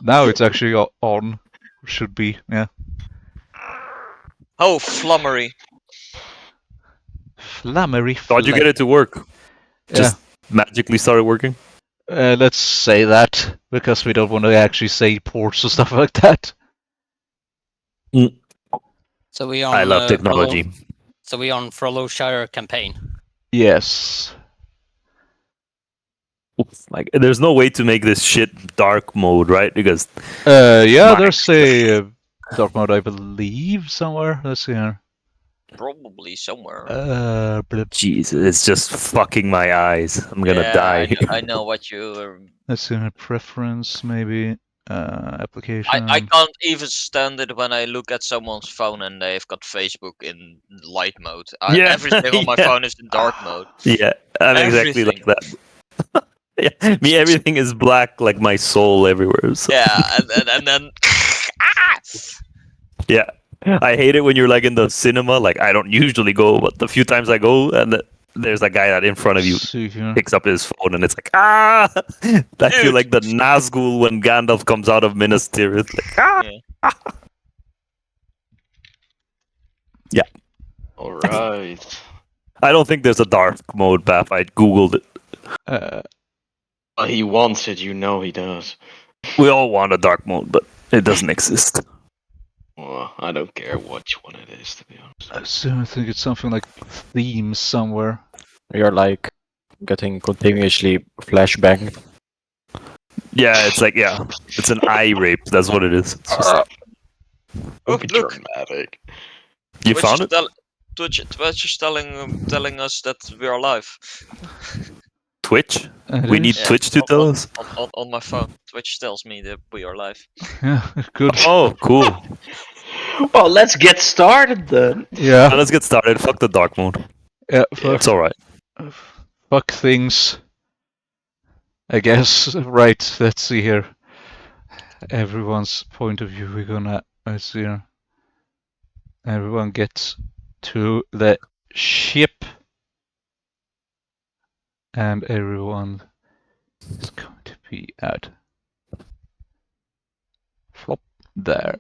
Now it's actually on. Should be, yeah. Oh, flummery. Flammery How'd you get it to work? Just magically started working? Let's say that, because we don't want to actually say ports or stuff like that. So we on. I love technology. So we on Froloshire campaign. Yes. Like, there's no way to make this shit dark mode, right? Because yeah, there's a dark mode, I believe, somewhere. Let's see here. Probably somewhere. Jesus, it's just fucking my eyes. I'm gonna die. I know what you. Let's see here. Preference, maybe. Application. I can't even stand it when I look at someone's phone and they've got Facebook in light mode. Yeah, Everything on my yeah. phone is in dark mode. Yeah, I'm exactly like that. Yeah, me, everything is black, like my soul everywhere. So. Yeah, and then. Yeah, I hate it when you're like in the cinema. Like, I don't usually go, but the few times I go, and there's a guy that in front of you picks up his phone, and it's like, ah! I feel like the Nazgul when Gandalf comes out of Minas Tirith. Like, ah! Yeah. All right. I don't think there's a dark mode, Baf. I googled it. He wants it, you know he does. We all want a dark mode, but it doesn't exist. Well, I don't care which one it is, to be honest. So I think it's something like themes somewhere. You're like getting continuously flashbang. Yeah, it's like, it's an eye rape. That's what it is. It's just... Don't be look. dramatic. You found it? Twitch is telling us that we are live. Twitch? We need Twitch to tell us? On my phone. Twitch tells me that we are live. Yeah, good. Oh, cool. Well, let's get started then. Yeah. Let's get started. Fuck the dark mode. Yeah, it's alright. Fuck things. I guess. Right, let's see here. Everyone's point of view, we're gonna, let's see here. Everyone gets to the ship. And everyone is going to be at flop there.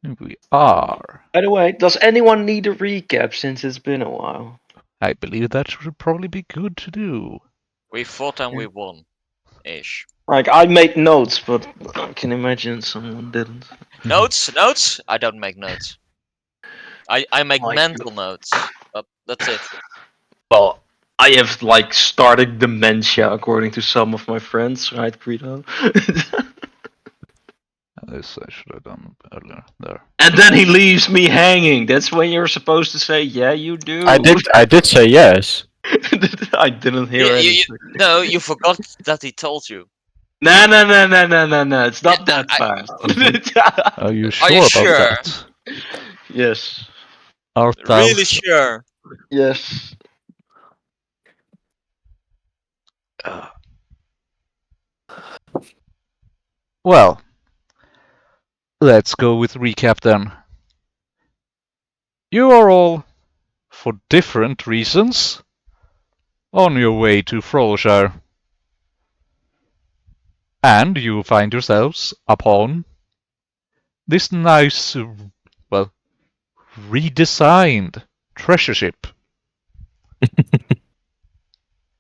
And we are. By the way, does anyone need a recap since it's been a while? I believe that would probably be good to do. We fought and we won. Ish. Like, I made notes, but I can imagine someone didn't. Notes? I don't make notes. I make Like- mental notes, but that's it. Well, I have, like, started dementia, according to some of my friends, right, Greedo? This I should have done earlier. There. And then he leaves me hanging. That's when you're supposed to say, yeah, you do. I did say yes. I didn't hear anything. No, you forgot that he told you. No. It's not that fast. Are you sure you about sure? that? Yes. Art thou? Really sure. Yes. Well, let's go with recap then. You are all, for different reasons, on your way to Froloshire. And you find yourselves upon this nice, well, redesigned treasure ship.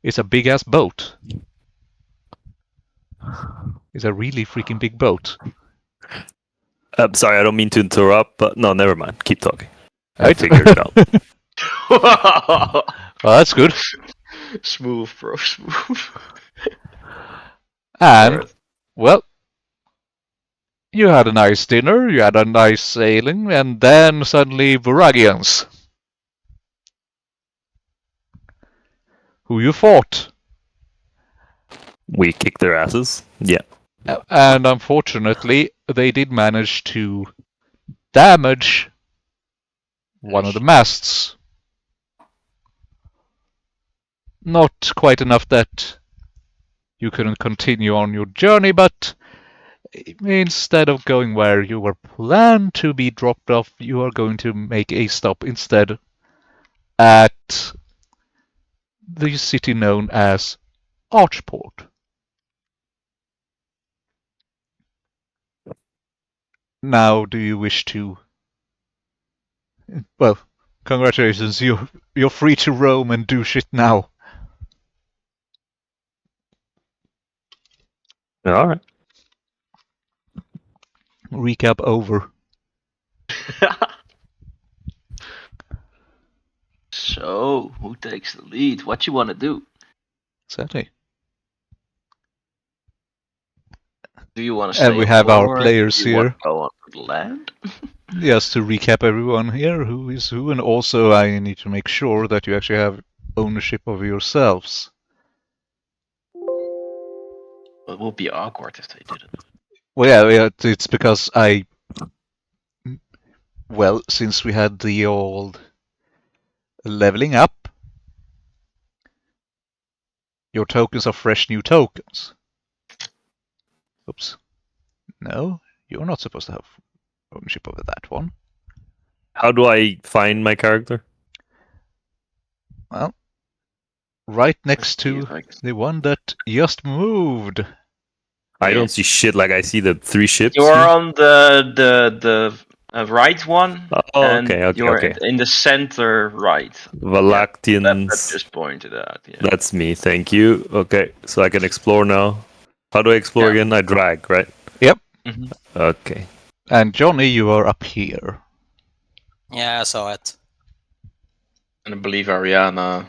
It's a big ass boat. It's a really freaking big boat. I'm sorry, I don't mean to interrupt, but no, never mind. Keep talking. I Right? figured it out. Well, that's good. Smooth, bro. Smooth. And, well, you had a nice dinner, you had a nice sailing, and then suddenly Varagians. Who you fought. We kicked their asses. Yeah. And unfortunately, they did manage to damage one of the masts. Not quite enough that you couldn't continue on your journey, but instead of going where you were planned to be dropped off, you are going to make a stop instead at the city known as Archport. Now, do you wish to? Well, congratulations. You're free to roam and do shit now. All right. Recap over. So, who takes the lead? What you want to do? Exactly. Do you want to And stay we on have our board? players Do you want here. to go on the land? Just to recap everyone here, who is who, and also I need to make sure that you actually have ownership of yourselves. It would be awkward if they didn't. Well, yeah, it's because well, since we had the old leveling up, your tokens are fresh new tokens. Oops. No, you're not supposed to have ownership over that one. How do I find my character? Well, right next see to if I can- the one that just moved. I don't see shit. Like I see the 3 ships. You're here. on the right one, Oh, and okay, you're okay. in the center right. Valactians. That just pointed out. Yeah. That's me. Thank you. Okay, so I can explore now. How do I explore Yeah. again? I drag, right? Mhm. Okay. And Johnny, you are up here. Yeah, I saw it. And I believe Ariana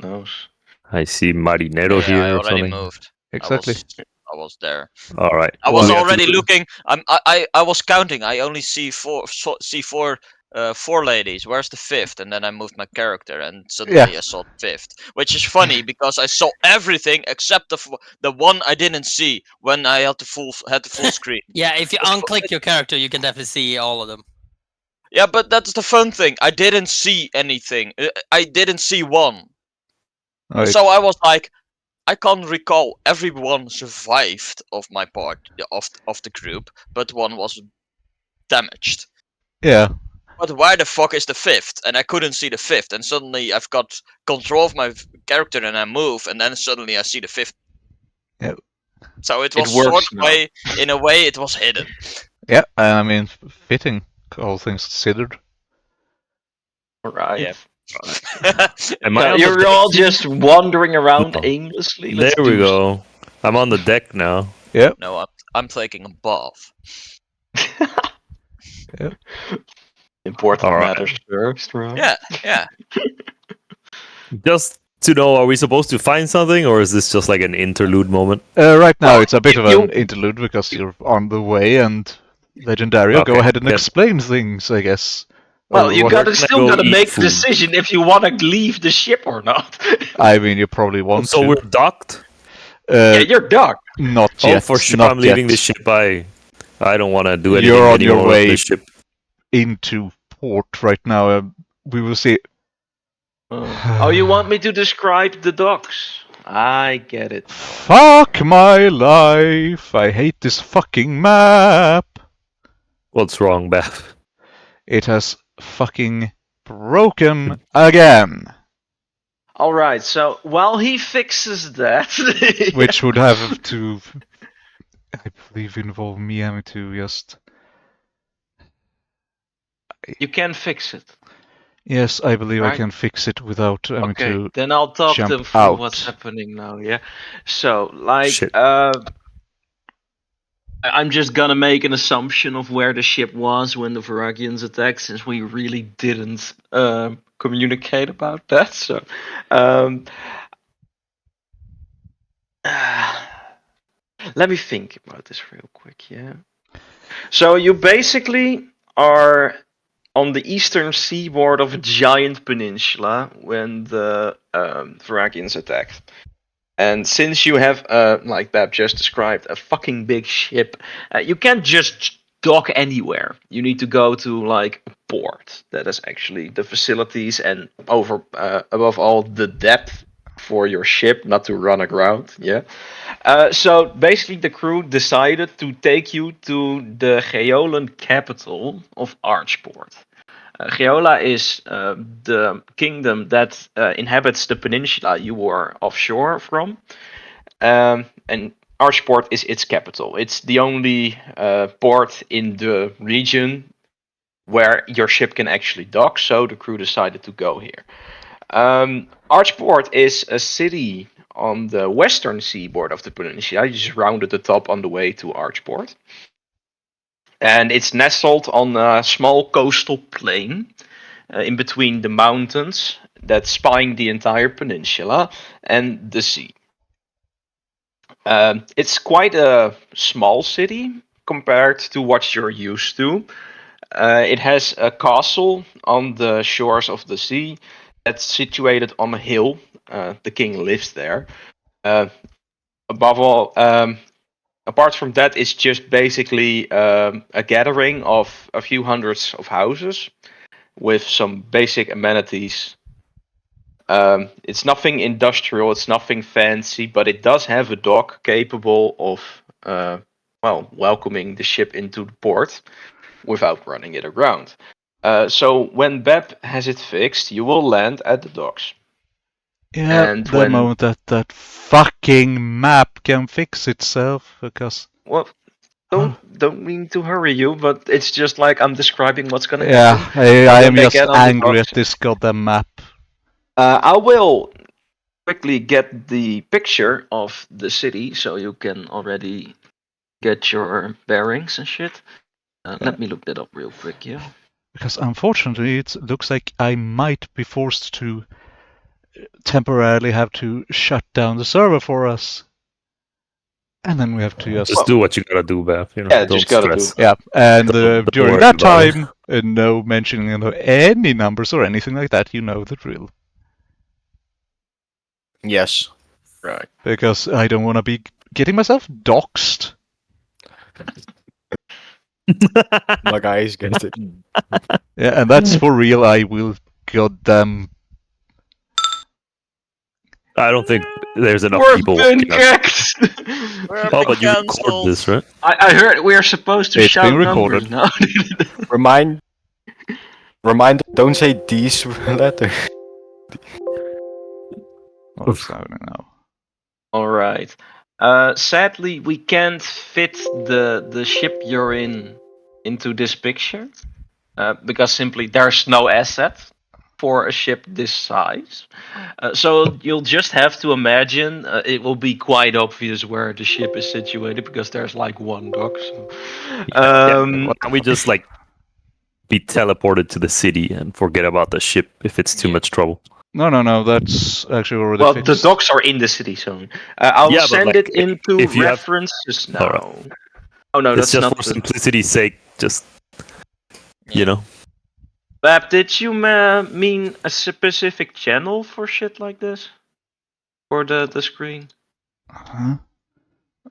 knows. I see Marinero Yeah, here I or already something. moved. Exactly. I was there. All right. I was Well, already looking. I was counting. I only see four ladies. Where's the fifth? And then I moved my character, and suddenly I saw the fifth, which is funny because I saw everything except the one I didn't see when I had the full screen. Yeah, if you unclick your character, you can definitely see all of them. Yeah, but that's the fun thing. I didn't see anything. I didn't see one. Right. So I was like, I can't recall everyone survived of my part of the group, but one was damaged. Yeah. But where the fuck is the fifth? And I couldn't see the fifth, and suddenly I've got control of my character and I move, and then suddenly I see the fifth. Yeah. So it It was works sort of in a way it was hidden. Yeah, I mean, fitting, all things considered. Right. Yeah. Am I on the You're deck all here? just wandering around No. aimlessly. There Let's we do go. I'm on the deck now. No, I'm taking a bath. Important All right. matters first, right? Yeah. Just to know, are we supposed to find something, or is this just like an interlude moment? Right now, Well, it's a bit of you- an interlude because you're on the way, and Legendario, go Okay, ahead and then. explain things, I guess. Well, Or you what- gotta Can I still go gotta eat make a food? decision if you want to leave the ship or not. I mean, you probably want So to. we're docked? Yeah, you're docked. Not Oh, yet. for sure not I'm leaving yet. the ship. I don't want to do anything You're on your anymore way. with the ship. Into port right now. We will see. Oh, you want me to describe the docks? I get it. Fuck my life. I hate this fucking map. What's wrong, Beth? It has fucking broken again. All right. So while he fixes that, Which would have to, I believe, involve me having to just. you can fix it. Yes, I believe I Right. can fix it without having Okay, to. then I'll talk jump them through out. what's happening now. Yeah. So like, Shit. I'm just gonna make an assumption of where the ship was when the Varagians attacked, since we really didn't communicate about that. So, let me think about this real quick. Yeah. So you basically are on the eastern seaboard of a giant peninsula when the Varagians attacked. And since you have, like Bab just described, a fucking big ship, you can't just dock anywhere. You need to go to like a port that is actually the facilities and above all the depth for your ship, not to run aground. Yeah. So basically, the crew decided to take you to the Geolan capital of Archport. Geola is the kingdom that inhabits the peninsula you were offshore from. and Archport is its capital. It's the only port in the region where your ship can actually dock, so the crew decided to go here. Archport is a city on the western seaboard of the peninsula. You just rounded the top on the way to Archport. And it's nestled on a small coastal plain in between the mountains that spine the entire peninsula and the sea. It's quite a small city compared to what you're used to. It has a castle on the shores of the sea that's situated on a hill. The king lives there. Above all, apart from that, it's just basically a gathering of a few hundreds of houses with some basic amenities. It's nothing industrial, it's nothing fancy, but it does have a dock capable of, welcoming the ship into the port without running it aground. So when Beb has it fixed, you will land at the docks. Yeah, And the when moment that fucking map can fix itself, because well, don't mean to hurry you, but it's just like I'm describing what's gonna yeah, happen. I When am they just get on the angry docks, at this goddamn map. I will quickly get the picture of the city so you can already get your bearings and shit. Let me look that up real quick, yeah. Because unfortunately, it looks like I might be forced to temporarily have to shut down the server for us. And then we have to Just do what you gotta do, Beth. You know, Yeah, don't just gotta stress. do. Yeah, and Don't during worry that about it. time, no mentioning of any numbers or anything like that, you know the drill. Yes. Right. Because I don't want to be getting myself doxxed. My guys get it. Yeah, and that's for real. I will goddamn. I don't think there's enough We're people been watching us. kicked! We're Oh, being but you record cancelled. this, right? I heard we're supposed to It's being shout numbers recorded. now. Remind, don't say these letters. What's happening now? Alright. Sadly, we can't fit the ship you're in into this picture. Because simply there's no asset for a ship this size. So you'll just have to imagine it will be quite obvious where the ship is situated because there's like one dock. So. Why don't we just like be teleported to the city and forget about the ship if it's too much trouble? No. That's actually already Well, fixed. the docks are in the city zone. I'll Yeah, but, send like, it into if you have- references now. Alright. Oh no, It's that's just not for the. simplicity's sake. Just you know, Bab, did you mean a specific channel for shit like this? For the screen? Huh?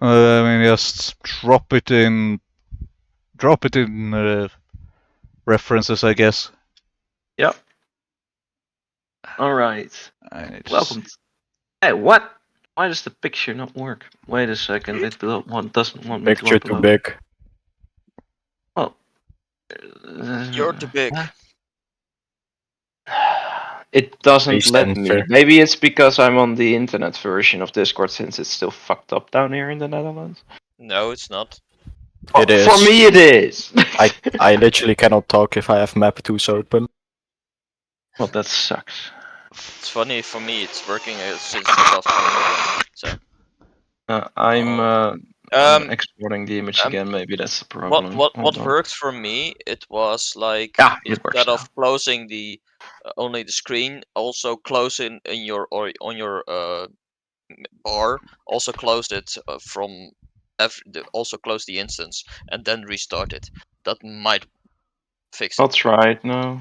I mean, just drop it in. Drop it in references, I guess. Yep. All right. Welcome. Welcome. Hey, what? Why does the picture not work? Wait a second. It doesn't want me to Picture too upload. big. Well, You're too big. it doesn't Face let me. sensor. Maybe it's because I'm on the internet version of Discord since it's still fucked up down here in the Netherlands. No, it's not. It is. For me, it is. I literally cannot talk if I have map tools open. Well, that sucks. It's funny for me. It's working since this afternoon. So I'm exporting the image again. Maybe that's the problem. what Hold on. worked for me? It was like It works instead now. of closing the only the screen, also closing in your or on your bar. Also closed it from. Also close the instance and then restart it. That might fix it. I'll try it now.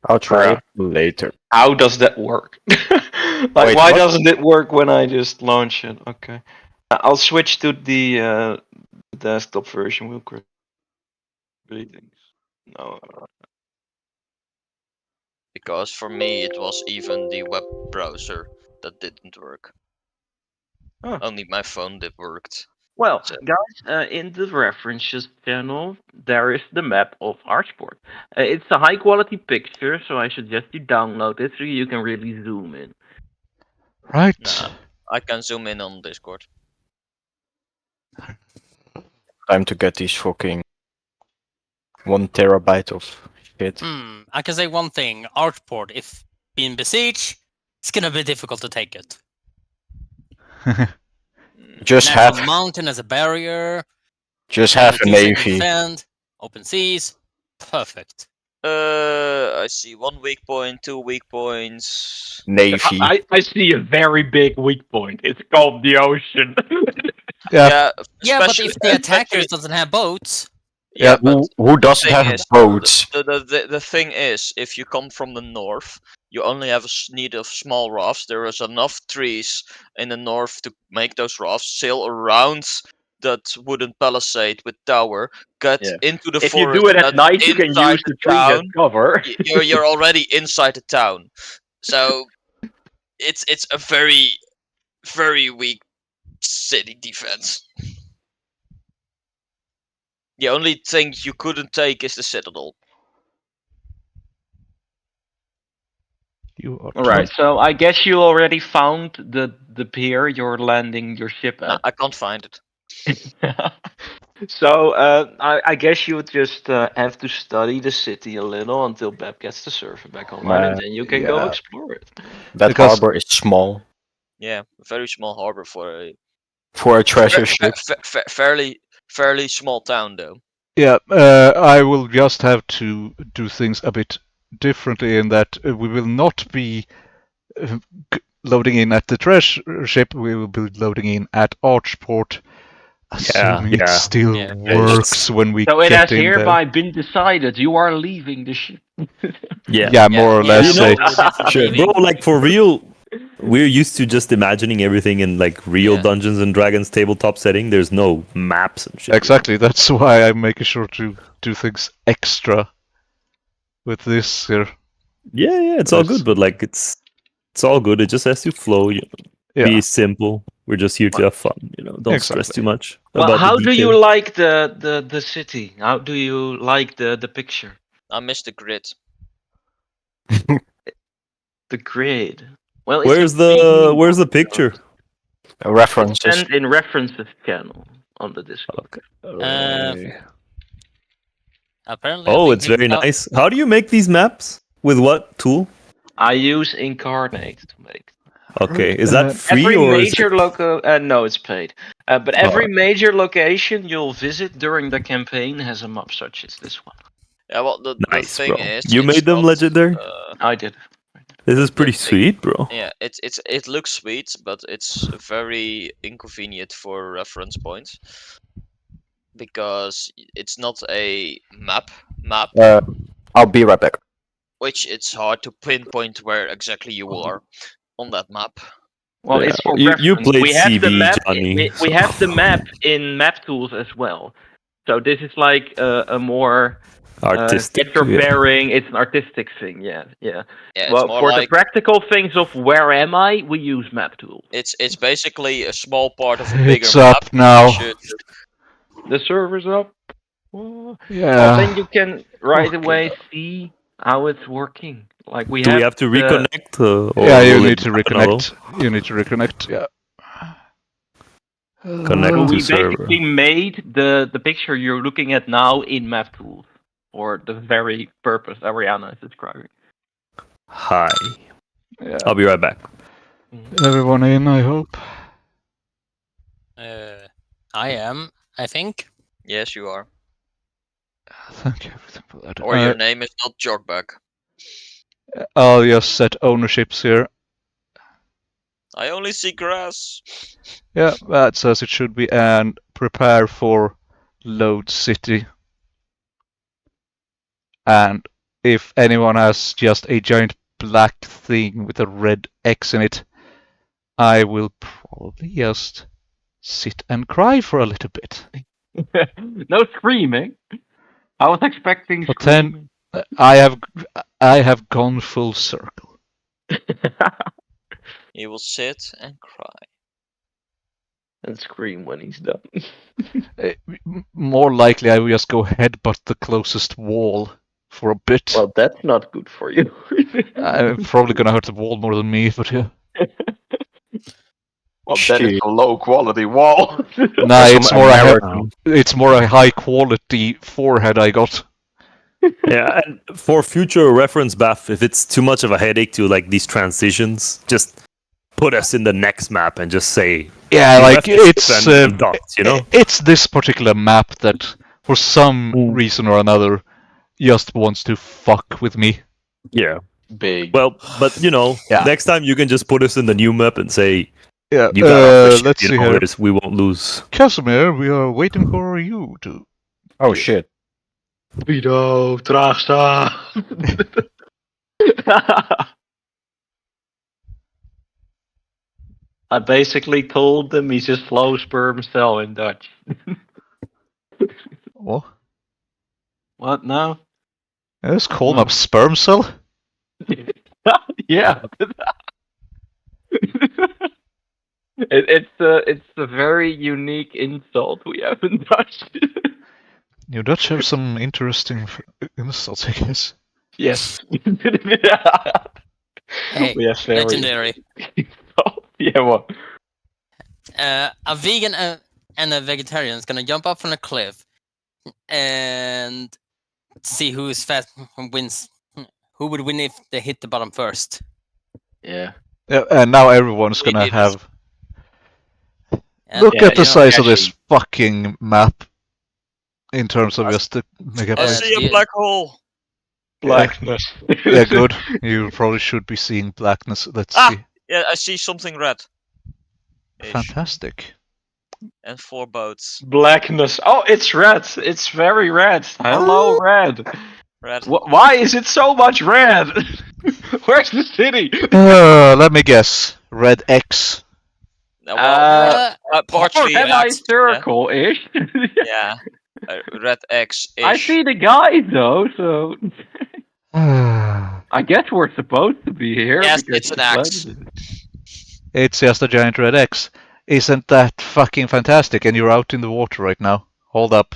I'll try it later. How does that work? Like, Wait, why what? doesn't it work when I just launch it? Okay. I'll switch to the desktop version real quick. Greetings. No. Because for me it was even the web browser that didn't work. Huh. Only my phone that worked. Well, So- guys, in the references channel, there is the map of Archport. It's a high quality picture, so I suggest you download it so you can really zoom in. Right. Nah. I can zoom in on Discord. Time to get these fucking 1 terabyte of shit. I can say one thing. Archport, if being besieged, it's gonna be difficult to take it. Just And have have a mountain as a barrier. just Only have a 2 seconds navy. defend. Open seas. Perfect. I see 1 weak point, 2 weak points. Navy. I see a very big weak point. It's called the ocean. Yeah. Yeah, Yeah, but especially- if the attackers especially- doesn't have boats, yeah, but Who doesn't thing have is, boats? the thing is, if you come from the north, you only have a need of small rafts. There is enough trees in the north to make those rafts sail around that wooden palisade with tower, get Yeah. into the If you forest. do it at that's night, you can inside use the the trees as town. cover. You're already inside the town, so it's a very weak city defense. The only thing you couldn't take is the citadel. You are All right, so I guess you already found the pier you're landing your ship Nah, at. I can't find it. So I guess you would just have to study the city a little until Beb gets the server back online, and then you can go yeah. explore it. That Because- harbor is small Yeah, very small harbor for for a treasure ship. fairly small town though. Yeah, I will just have to do things a bit differently in that we will not be loading in at the treasure ship. We will be loading in at Archport, assuming it still Yeah. works when we So it get has in hereby been decided you are leaving the ship. there. Yeah. Yeah, more or Yeah, less. you know- we're definitely Sure. leaving. Bro, like for real, we're used to just imagining everything in like real Yeah. Dungeons and Dragons tabletop setting. There's no maps and shit. Exactly. That's why I'm making sure to do things extra with this here. Yeah, it's all That's- good, but like it's all good. It just has to flow. Yeah. Be simple. We're just here to have fun. Don't stress Exactly. too much. Well, about how the do you details. like the city? How do you like the picture? I missed the grid. The grid. Well, it's Where's a the big picture? References. Send in references channel on the Discord. Okay. Apparently, I Oh, think it's very it's- nice. How do you make these maps? With what tool? I use Incarnate to make. Okay, is that free Every or is major it... loco no, it's paid. But every major location you'll visit during the campaign has a map such as this one. Yeah, well the Nice, thing bro. is, You it's made them not, legendary? I did. This is pretty thing- sweet, bro. Yeah, it looks sweet, but it's very inconvenient for reference points because it's not a map, I'll be right back. which it's hard to pinpoint where exactly you are on that map. Well, Yeah, it's for you reference. played we have the CB, map. Johnny, We so- have the map in map tools as well. So this is like a more Artistic. get your yeah. bearing. It's an artistic thing. Yeah. Yeah, it's Well, more for like the practical things of where am I, we use map tools. it's basically a small part of a bigger It's map. up now. You should- The server's up. Well, Yeah. then you can right Fucking away hell. see how it's working. Like we Do have. we have to the- reconnect? Or Yeah, you will need it to happen alone? reconnect. You need to reconnect. Yeah. Connect So to we server. basically made the picture you're looking at now in map tools for the very purpose Ariana is describing. Hi. Yeah. I'll be right back. Everyone in, I hope. I am, I think. Yes, you are. Thank you everything for that. Or your name is not Jogback. I'll just set ownerships here. I only see grass. Yeah, that's as it should be. And prepare for load city. And if anyone has just a giant black thing with a red X in it, I will probably just sit and cry for a little bit. No screaming. I was expecting But then I have gone full circle. You will sit and cry. and scream when he's done. More likely, I will just go headbutt the closest wall for a bit. Well, that's not good for you. I'm probably gonna hurt the wall more than me, but yeah. Well, then it's a low quality wall. Nah, Some it's more American- it's more a high quality forehead I got. Yeah, and for future reference, Bath, if it's too much of a headache to like these transitions, just put us in the next map and just say, Yeah, you like left the ship it's and docked, you know? it's this particular map that, for some reason or another, just wants to fuck with me. Yeah. Big. Well, but you know, Yeah. next time you can just put us in the new map and say, Yeah, you got off the ship, let's you see know, here. we won't lose. Casimir, we are waiting for you to. Oh shit. Guido, traag staan. I basically told them he's a slow sperm cell in Dutch. What? What now? Let's call him up sperm cell. Yeah. It's a very unique insult we have in Dutch. You Dutch have some interesting insults, I guess. Yes. Hey, We have very legendary. Yeah, what? A vegan and a vegetarian is gonna jump up from a cliff and see who is fast wins. Who would win if they hit the bottom first? Yeah. Yeah, and now everyone's gonna It is. have. And Look Yeah, at the you know, size of this actually- fucking map. In terms of just the I megabytes. see a yeah. black hole. Blackness. Yeah, good. You probably should be seeing blackness. Let's Ah! see. Yeah, I see something red. Fantastic. And 4 boats. Blackness. Oh, it's red. It's very red. Hello, red. Red. Why is it so much red? Where's the city? Let me guess. Red X. Well, part 3 Semi-circle-ish. Yeah. Red X-ish. I see the guys though, so It's I guess we're supposed to be here. Yes, because it's an the axe. planet just a giant red X. Isn't that fucking fantastic? And you're out in the water right now. Hold up.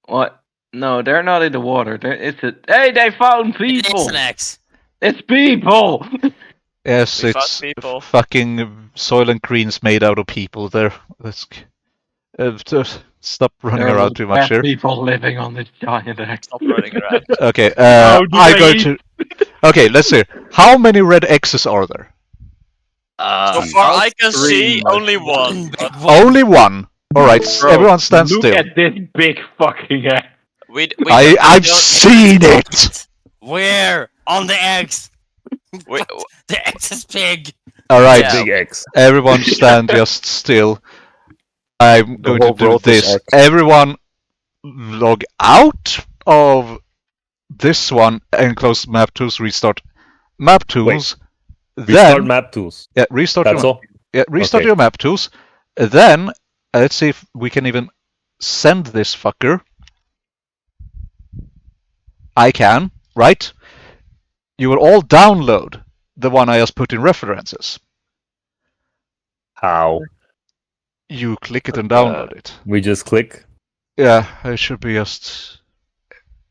What? No, they're not in the water. Hey, they found It's people. an X. It's people. Yes, We found it's people. fucking Soylent Green's made out of people there. Let's stop running There are around too much here. people living on this giant axe. Stop running around. Okay, How do I they go eat? to. Okay, let's see. How many red X's are there? So far I can see only one. But Only one. All right, Bro, everyone stand look still. at this big fucking axe. I've seen it. Where? On the X. We, The X is big. All right, Yeah. Big X. everyone stand just still. I'm going to whole do world is this. X. Everyone log out of this one and close map tools. Restart map tools. Restart Then map tools. yeah, restart That's your all. yeah, restart Okay. your map tools. Then let's see if we can even send this fucker. I can, right? You will all download the one I just put in references. How? You click it and download it. We just click. Yeah, it should be just.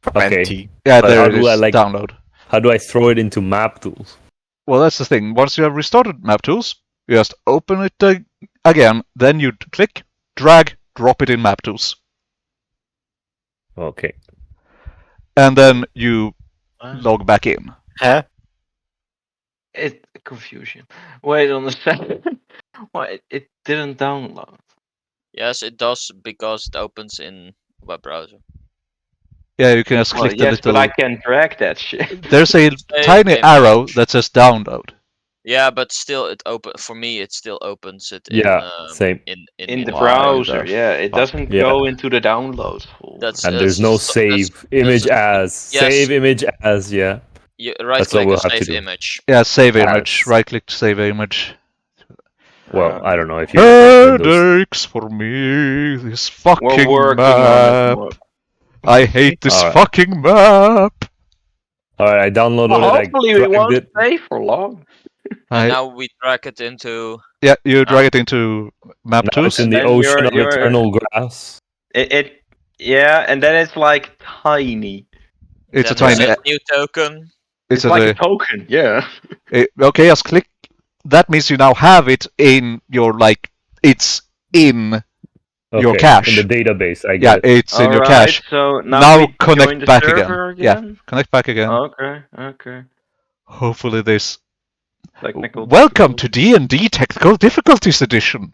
Okay. 20. Yeah, But there how it do I, is. like- Download. How do I throw it into map tools? Well, that's the thing. Once you have restarted map tools, you just open it again. Then you click, drag, drop it in map tools, Okay. and then you log back in. Huh? It confusion. Wait on a second. Why it didn't download? yes, it does because it opens in web browser. Yeah, you can just Well, click the yes, but little. I can drag that shit. There's a tiny Same arrow image. that says download. Yeah, but still, it for me. It still opens it Yeah, same. In the meanwhile. browser, the yeah, it fuck? doesn't Yeah. go into the download folder. That's And there's no save image as. yes. Save image as, yeah. You right That's what click we'll and have to save do. image. Yeah, save image. As- Right click to save image. Well, I don't know if you have Windows. Headaches for me. This fucking We're working map. on it. I hate this Alright. fucking map. Alright, I downloaded Well, it. hopefully I we won't dragged it. stay for long. And now we drag it into. Yeah, you drag it into map Now tools. it's in And the then ocean of you're- eternal grass. Yeah, and then it's like tiny. It's a Then there's tiny. a new token. It's like a token. Yeah. Okay, just click. That means you now have it in your it's in your Okay, cache. in the database, I Yeah, get it. it's in your Alright, cache. so Now now we connect join the back again. server Yeah, again. connect back again. Okay. Hopefully this. Technical Welcome to difficulty. D&D Technical Difficulties Edition.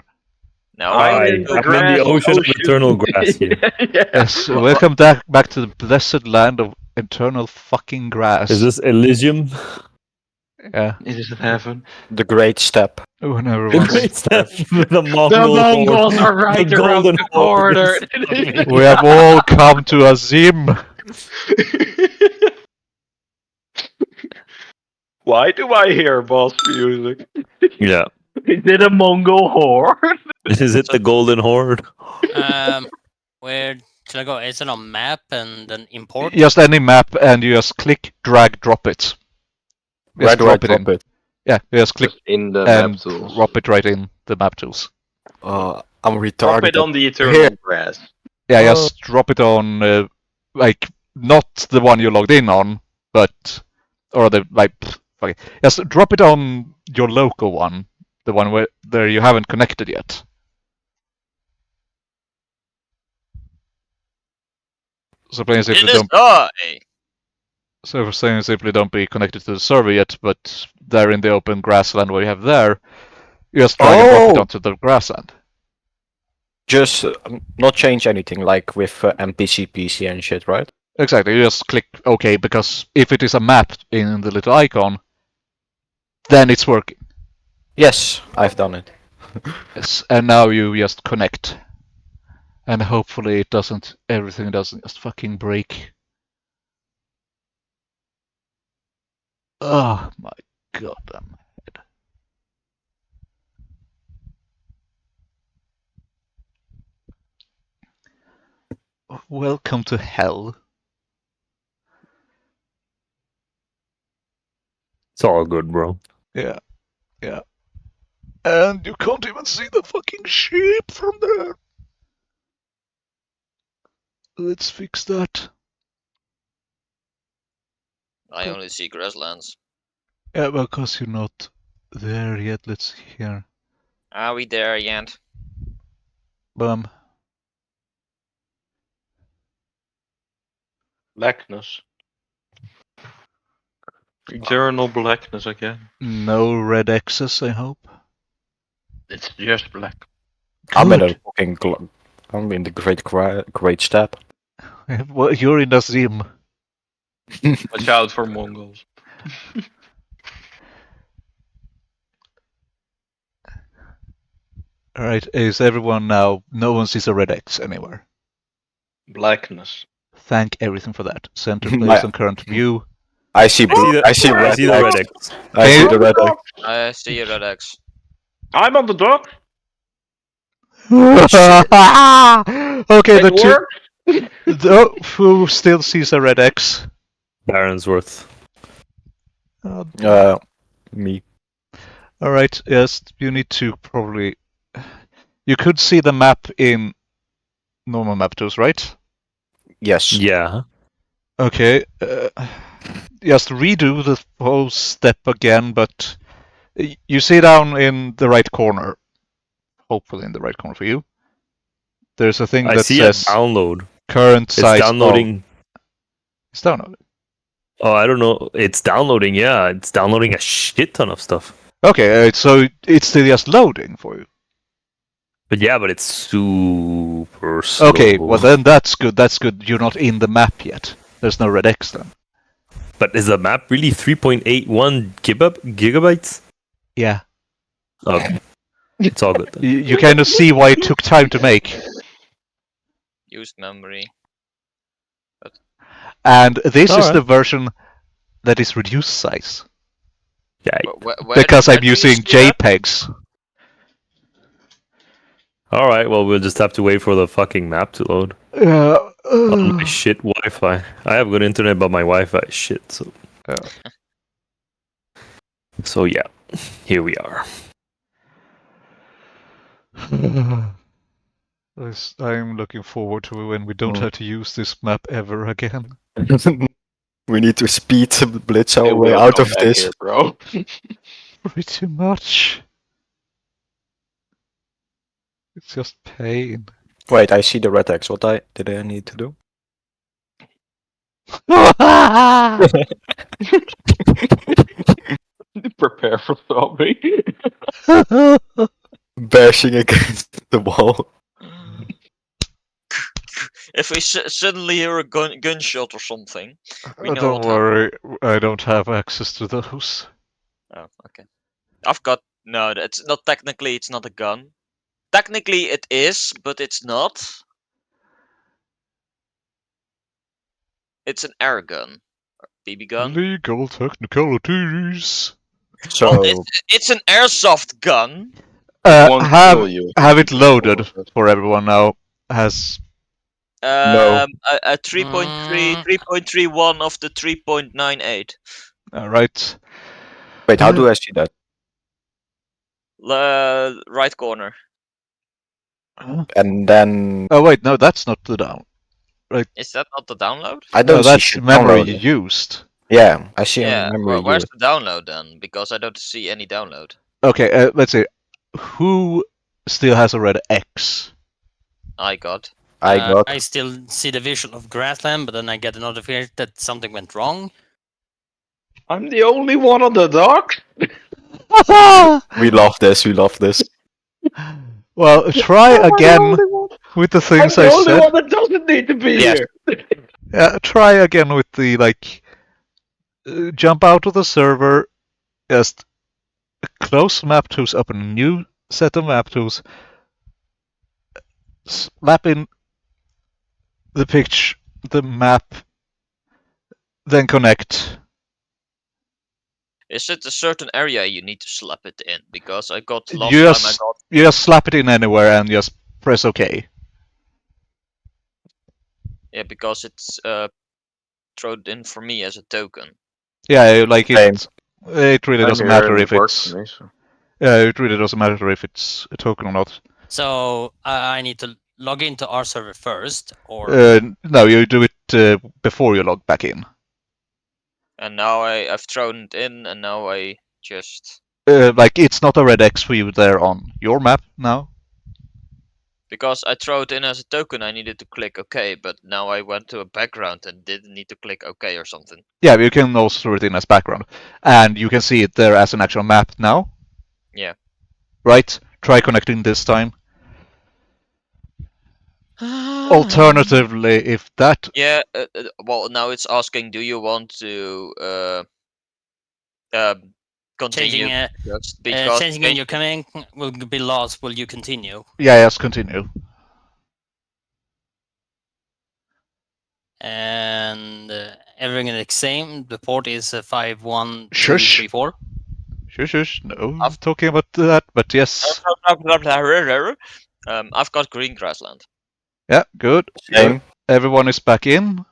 Now I'm we're in in the ocean of eternal grass here. Yeah. Yes, welcome back to the blessed land of eternal fucking grass. Is this Elysium? Yeah. It is heaven. The great step. When The everyone's. great step. The Mongols Mongol are right the around golden the corner. We have all come to Azim. Why do I hear boss music? Yeah. Is it a Mongol horde? Is it the golden horde? Where should I go? Is it on map and then import? Just any map and you just click, drag, drop it. Where Just do I drop it drop in. it? Yeah, you just click in the and map tools. drop it right in the map tools. I'm Drop retarded. it on the eternal Here. grass. Yeah, just drop it on, not the one you logged in on, but, or the, okay. Just drop it on your local one, the one where you haven't connected yet. So plain and It simply is I. So for saying simply don't be connected to the server yet, but they're in the open grassland where you have there, you just drag and drop it onto the grassland. Just not change anything, like with NPC, PC and shit, right? Exactly, you just click OK, because if it is a map in the little icon, then it's working. Yes, I've done it. Yes, and now you just connect. And hopefully everything doesn't just fucking break. Oh my goddamn head. Welcome to hell. It's all good, bro. Yeah. And you can't even see the fucking sheep from there. Let's fix that. I only see grasslands. Yeah, because you're not there yet. Let's see here. Are we there yet? Boom. Blackness. Eternal blackness again. No red X's, I hope. It's just black. I'm in Good. a fucking. I'm in the great step. Well, you're in the Zim. Watch out for Mongols. Alright, is everyone now? No one sees a red X anywhere. Blackness. Thank everything for that. Center place on current view. I see blue. I see I red. see the red X. I see the red. I see a red X. I'm on the dock. Okay, It the two. worked. Who still sees a red X? Baronsworth. Me. Alright, yes, you need to probably. You could see the map in normal map tools, right? Yes. Yeah. Okay, just redo the whole step again, but you see down in the right corner, hopefully in the right corner for you, there's a thing I that see says a download. current It's size downloading. It's downloading. Oh, I don't know. It's downloading. Yeah, it's downloading a shit ton of stuff. Okay, so it's still just loading for you. But it's super slow. Okay, well then that's good. That's good. You're not in the map yet. There's no red X then. But is the map really 3.81 gigabytes? Yeah. Okay. It's all good then. You kind of see why it took time to make. Used memory. And this is Alright. the version that is reduced size. Yeah. Because where I'm do you using see that? JPEGs. All right. Well, we'll just have to wait for the fucking map to load. On my shit Wi-Fi. I have good internet, but my Wi-Fi is shit. So. So yeah, here we are. I'm looking forward to when we don't have to use this map ever again. We need to speed blitz our It way will out come of back this. here, bro. Pretty much. It's just pain. Wait, I see the red X. What did I need to do? Prepare for zombie. Bashing against the wall. If we suddenly hear a gunshot or something, we know Don't what worry, I don't have access to those. happened. Oh, okay. I've got no. It's not technically. It's not a gun. Technically, it is, but it's not. It's an air gun, BB gun. Legal technicalities. Well, So it's an airsoft gun. Won't kill Have you. it loaded for everyone now. Has No. A 3.3, 3.31 of the 3.98. right. Wait, how do I see that? Right corner. And then Oh wait, no, that's not the down. Is that not the download? I No, don't see that's shit memory downloaded. used. Yeah, I see Yeah. a memory Where's used. the download then? Because I don't see any download. Okay, let's see. Who still has a red X? I got. I got. I still see the visual of grassland, but then I get a notification that something went wrong. I'm the only one on the dock. We love this. We love this. Well, try Am I the again only one? with the I'm things the I only said. one that doesn't need to be Yes. here. Yeah, try again with the jump out of the server, just close map tools, open a new set of map tools, slap in the map, then connect. Is it a certain area you need to slap it in? Because I got last You time I just, got. you just slap it in anywhere and just press OK. Yeah, because it's thrown in for me as a token. Yeah, like Same. it really I'm doesn't here matter and if it works it's for me. So. yeah, it really doesn't matter if it's a token or not. So I need to log into our server first, or No, you do it before you log back in. And now I've thrown it in, and now I just. Like it's not a red X for you there on your map now. Because I throw it in as a token, I needed to click OK, but now I went to a background and didn't need to click OK or something. Yeah, you can also throw it in as background, and you can see it there as an actual map now. Yeah. Right? Try connecting this time. Alternatively, if that Yeah. Well, now it's asking, do you want to continue? changing in your command will be lost. Will you continue? yeah, yes, continue. And everything is the same. The port is 51234. Shush. Shush. No, I'm talking about that, but yes. I've got green grassland. Yeah, good. Same. Good. Everyone is back in.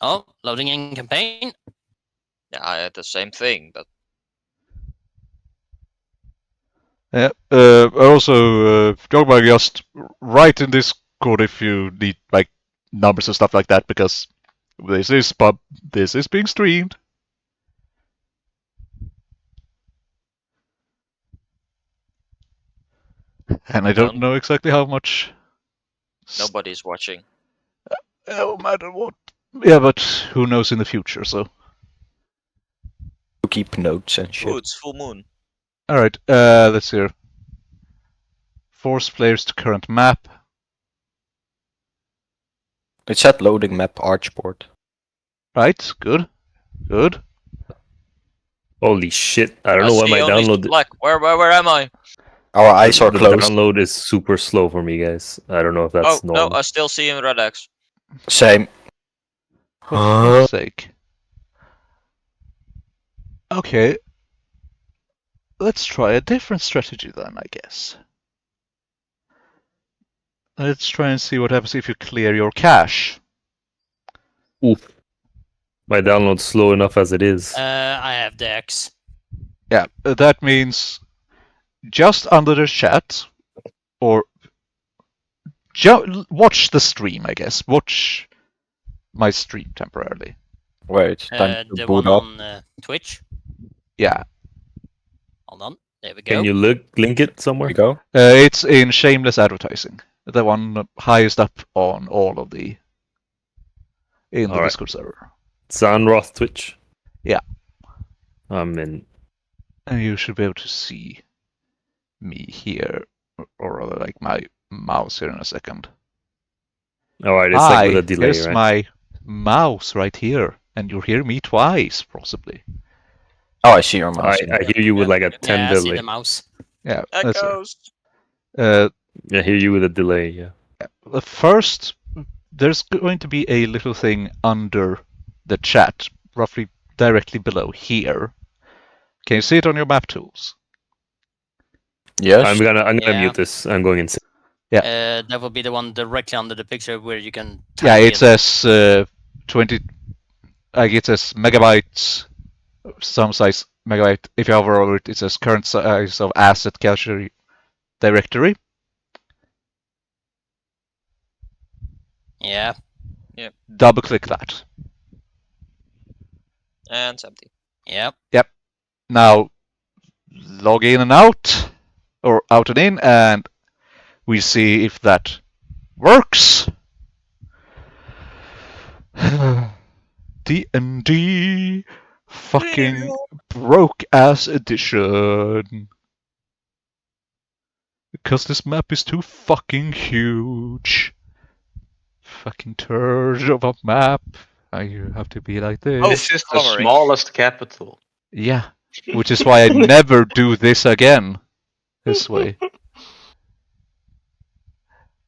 Oh, loading in campaign. Yeah, I had the same thing, but Yeah. Also, Jogbag, just write in Discord if you need like numbers and stuff like that, because this is being streamed. And I don't know exactly how much. Nobody's watching. No matter what. Yeah, but who knows in the future, so. To keep notes and shit. Oh, it's full moon. Alright, let's see here. Force players to current map. It said loading map archport. Right, good. Good. Holy shit! I don't know why see my only download. black. Where am I? Our eyes are the closed. download is super slow for me, guys. I don't know if that's Oh no, normal. I still see him red X. Same. For fuck's sake. Okay. Let's try a different strategy then, I guess. Let's try and see what happens if you clear your cache. Oof. My download's slow enough as it is. I have the X. Yeah, that means just under the chat, or watch the stream, I guess. Watch my stream temporarily. Wait, time to The boot one up. on Twitch. Yeah. Hold on. There we go. Can you link it somewhere? We go. It's in Shameless Advertising. The one highest up on all of the in the Discord server. Zanroth Twitch. Yeah. I'm in. And you should be able to see me here, or rather, like my mouse here in a second. Alright, it's like with a delay, here's right? my mouse right here, and you'll hear me twice, possibly. Oh, I see your mouse. I hear you with like a 10 Yeah, I see delay. the mouse. Yeah, that's it. Echoes. I hear you with a delay, yeah. The first, there's going to be a little thing under the chat, roughly directly below here. Can you see it on your map tools? Yes. I'm gonna Yeah. mute this. I'm going insane. That will be the one directly under the picture where you can. Yeah, type it in. says 20. It says megabytes, some size megabyte. If you hover over it, it says current size of asset cache directory. Yeah. Double click that. And it's empty. Yep. Now log in and out, or out and in, and we see if that works. D&D fucking broke ass edition. Because this map is too fucking huge. Fucking turd of a map. You have to be like this. This is the summary. smallest capital. Yeah. Which is why I never do this again. This way.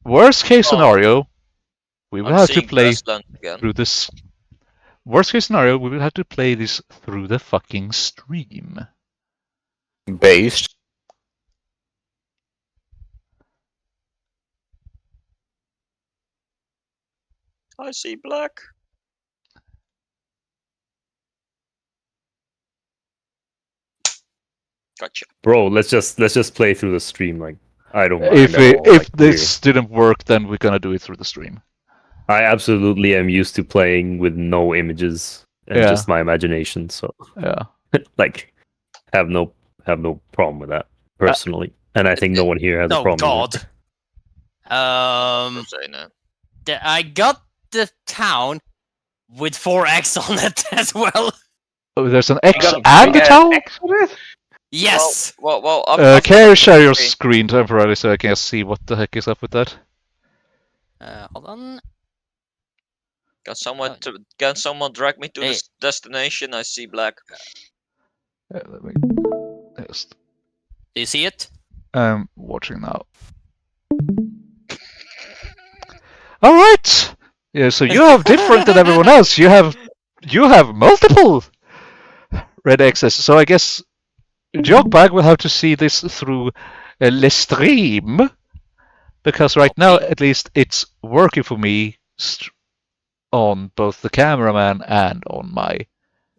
Worst case scenario, we will I'm have to seeing play Grassland again. through this. Worst case scenario, we will have to play this through the fucking stream. Base. I see black. Gotcha. Bro, let's just play through the stream. Like I don't mind If at all, if like, this didn't work, then we're gonna do it through the stream. I absolutely am used to playing with no images and Yeah. just my imagination. So Yeah. like have no problem with that personally. And I think no one here has a Oh problem with God. it. I'm saying that. I got the town with 4x on it as well. Oh, there's an X got a and big a ass town? X on it? Yes. Well, Can you share your screen temporarily so I can see what the heck is up with that? Hold on. Can someone drag me to Hey. this destination? I see black. Let me just. Do you see it? I'm watching now. All right. Yeah. So you have different than everyone else. You have multiple red X's. So I guess Jogbag will have to see this through the stream, because right now at least it's working for me on both the cameraman and on my.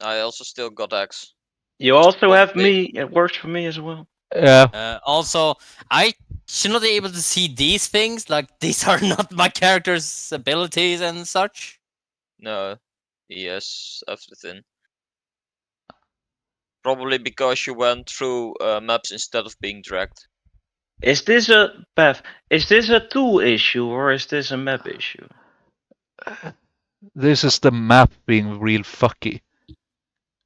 I also still got X. You also have me. It works for me as well. Yeah. Also, I should not be able to see these things. Like, these are not my character's abilities and such. No. Yes, everything. Probably because you went through maps instead of being dragged. Is this a Bev? Is this a tool issue or is this a map issue? This is the map being real fucky.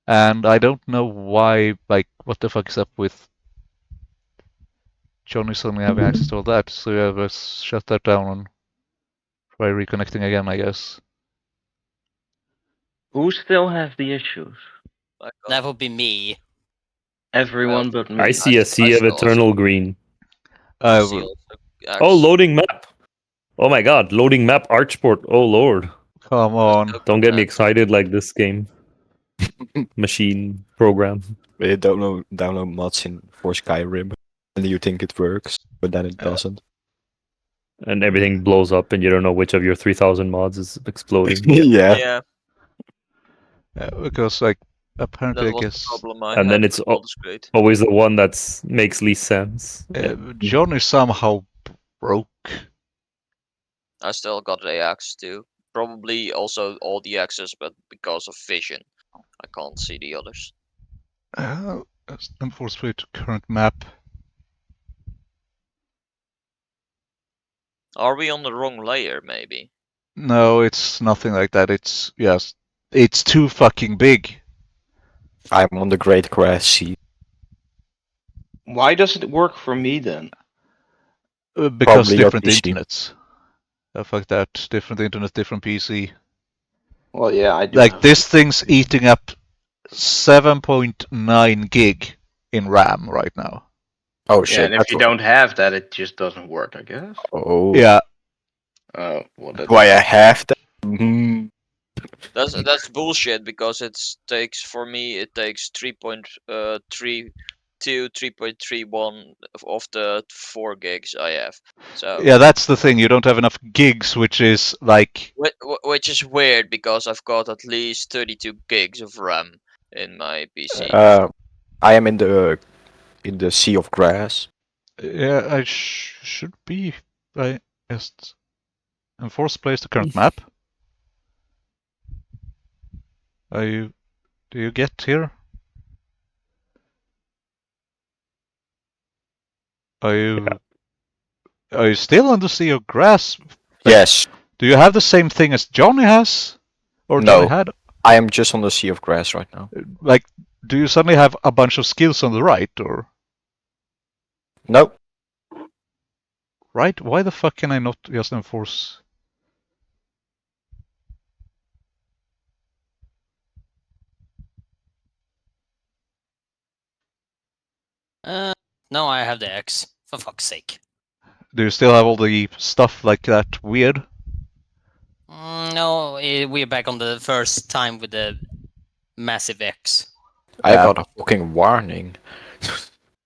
And I don't know why, like, what the fuck is up with Johnny suddenly having access to all that, so yeah, let's shut that down and try reconnecting again, I guess. Who still have the issues? That would be me. Everyone but me. I see a sea of eternal green. Oh, loading map. Oh my god, loading map Archport. Oh lord. Come on. Don't get me excited like this game. Machine program. They download mods for Skyrim, and you think it works, but then it doesn't. And everything blows up, and you don't know which of your 3,000 mods is exploding. Yeah. Yeah, because, like, apparently, That I was guess. the problem I And had then it's with Baldur's Gate. always the one that makes least sense. Johnny somehow broke. I still got the axe too. Probably also all the axes, but because of vision, I can't see the others. Enforced way to current map. Are we on the wrong layer, maybe? No, it's nothing like that. It's yes, it's too fucking big. I'm on the Great Grass Sea. Why does it work for me then? Because Probably your different PC. internets. Stuff like that. Different internet, different PC. Well, yeah, I do. Like have this thing's eating up 7.9 gig in RAM right now. Oh Yeah, shit. and if that's you what- don't have that, it just doesn't work, I guess. Oh. Yeah, Oh, well, that's... Do I have that? Mm, That's bullshit because it takes 3.32, 3.31 of the 4 gigs I have. So yeah, that's the thing. You don't have enough gigs, which is like which is weird because I've got at least 32 gigs of RAM in my PC. I am in the Sea of Grass. yeah, I should be. I just enforce place the current map. Are you? Do you get here? Are you? Are you still on the Sea of Grass? Yes. Do you have the same thing as Johnny has, or No. Johnny had? I am just on the Sea of Grass right now. Like, do you suddenly have a bunch of skills on the right, or Nope. right? Why the fuck can I not just enforce? No, I have the X. For fuck's sake. Do you still have all the stuff like that weird? No, we're back on the first time with the massive X. I Yeah. got a fucking warning.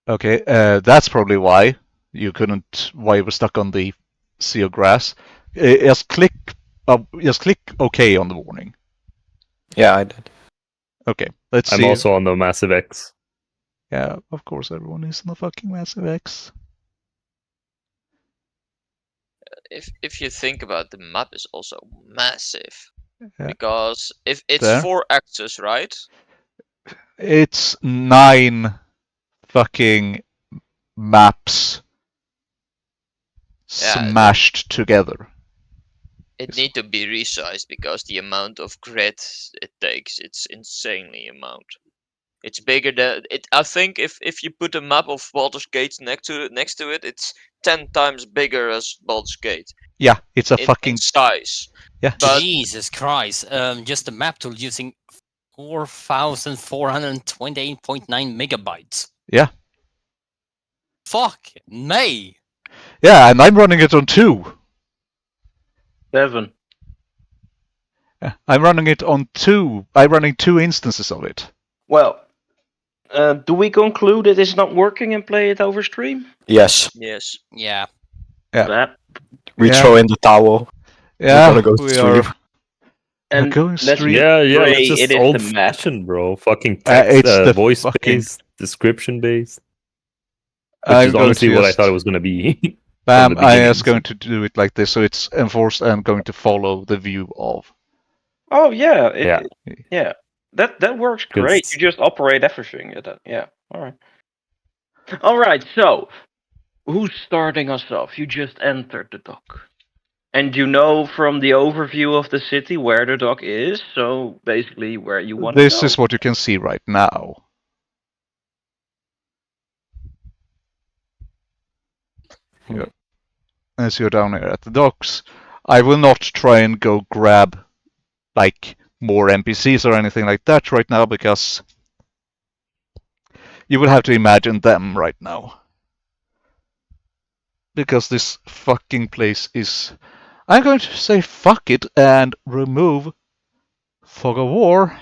Okay, that's probably why you couldn't. Why you were stuck on the Sea of Grass. Just click OK on the warning. Yeah, I did. Okay, let's I'm see. also on the Massive X. Yeah, of course, everyone is on the fucking Massive X. If you think about the map is also massive. Yeah. Because if it's There. 4 axes, right? It's 9 fucking maps Yeah, smashed together. It need to be resized because the amount of grid it takes, it's insanely amount. It's bigger than it. I think if you put a map of Baldur's Gate next to it, it's 10 times bigger as Baldur's Gate Yeah, it's a in fucking size. yeah. But Jesus Christ! Just the map tool using 4,428.9 megabytes. Yeah. Fuck me! Yeah, and I'm running it on 2. 7. I'm running it on 2. I'm running 2 instances of it. Well, do we conclude it is not working and play it over stream? Yes. yes, Yeah. Yeah. That. We Yeah. throw in the towel. Yeah, We're gonna go we stream. are. And going let's stream. Yeah, pray let's just it is old the map. fashioned, bro. Fucking text, it's the voice fucking- based, description based. Which I'm is going honestly to what I just- thought it was gonna be. Bam, the I beginning, was so- going to do it like this, so it's enforced and going to follow the view of. Oh yeah, Yeah. yeah. That works great. You just operate everything. Yeah. All right. All right. So, who's starting us off? You just entered the dock, and you know from the overview of the city where the dock is. So basically, where you want to go. This is what you can see right now. Here. As you're down here at the docks, I will not try and go grab like more NPCs or anything like that right now because you will have to imagine them right now. Because this fucking place is. I'm going to say fuck it and remove Fog of War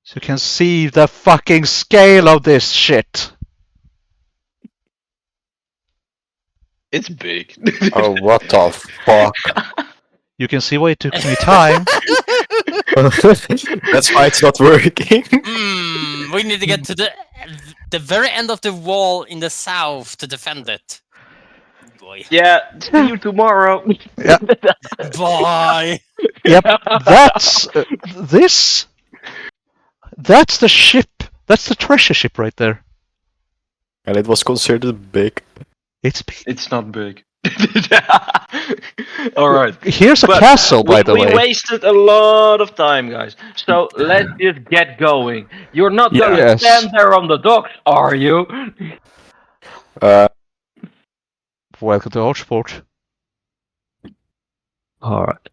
so you can see the fucking scale of this shit. It's big. Oh, what the fuck? You can see why it took me time. That's why it's not working. We need to get to the very end of the wall in the south to defend it. boy. Yeah, see you tomorrow. Yeah. Bye. Yep, that's this. That's the ship. That's the treasure ship right there. And it was considered big. It's big. It's not big. All right. Here's a But castle, by the we way. wasted a lot of time, guys. So let's just get going. You're not Yeah. gonna Yes. stand there on the docks, are you? Welcome to Archport. All right.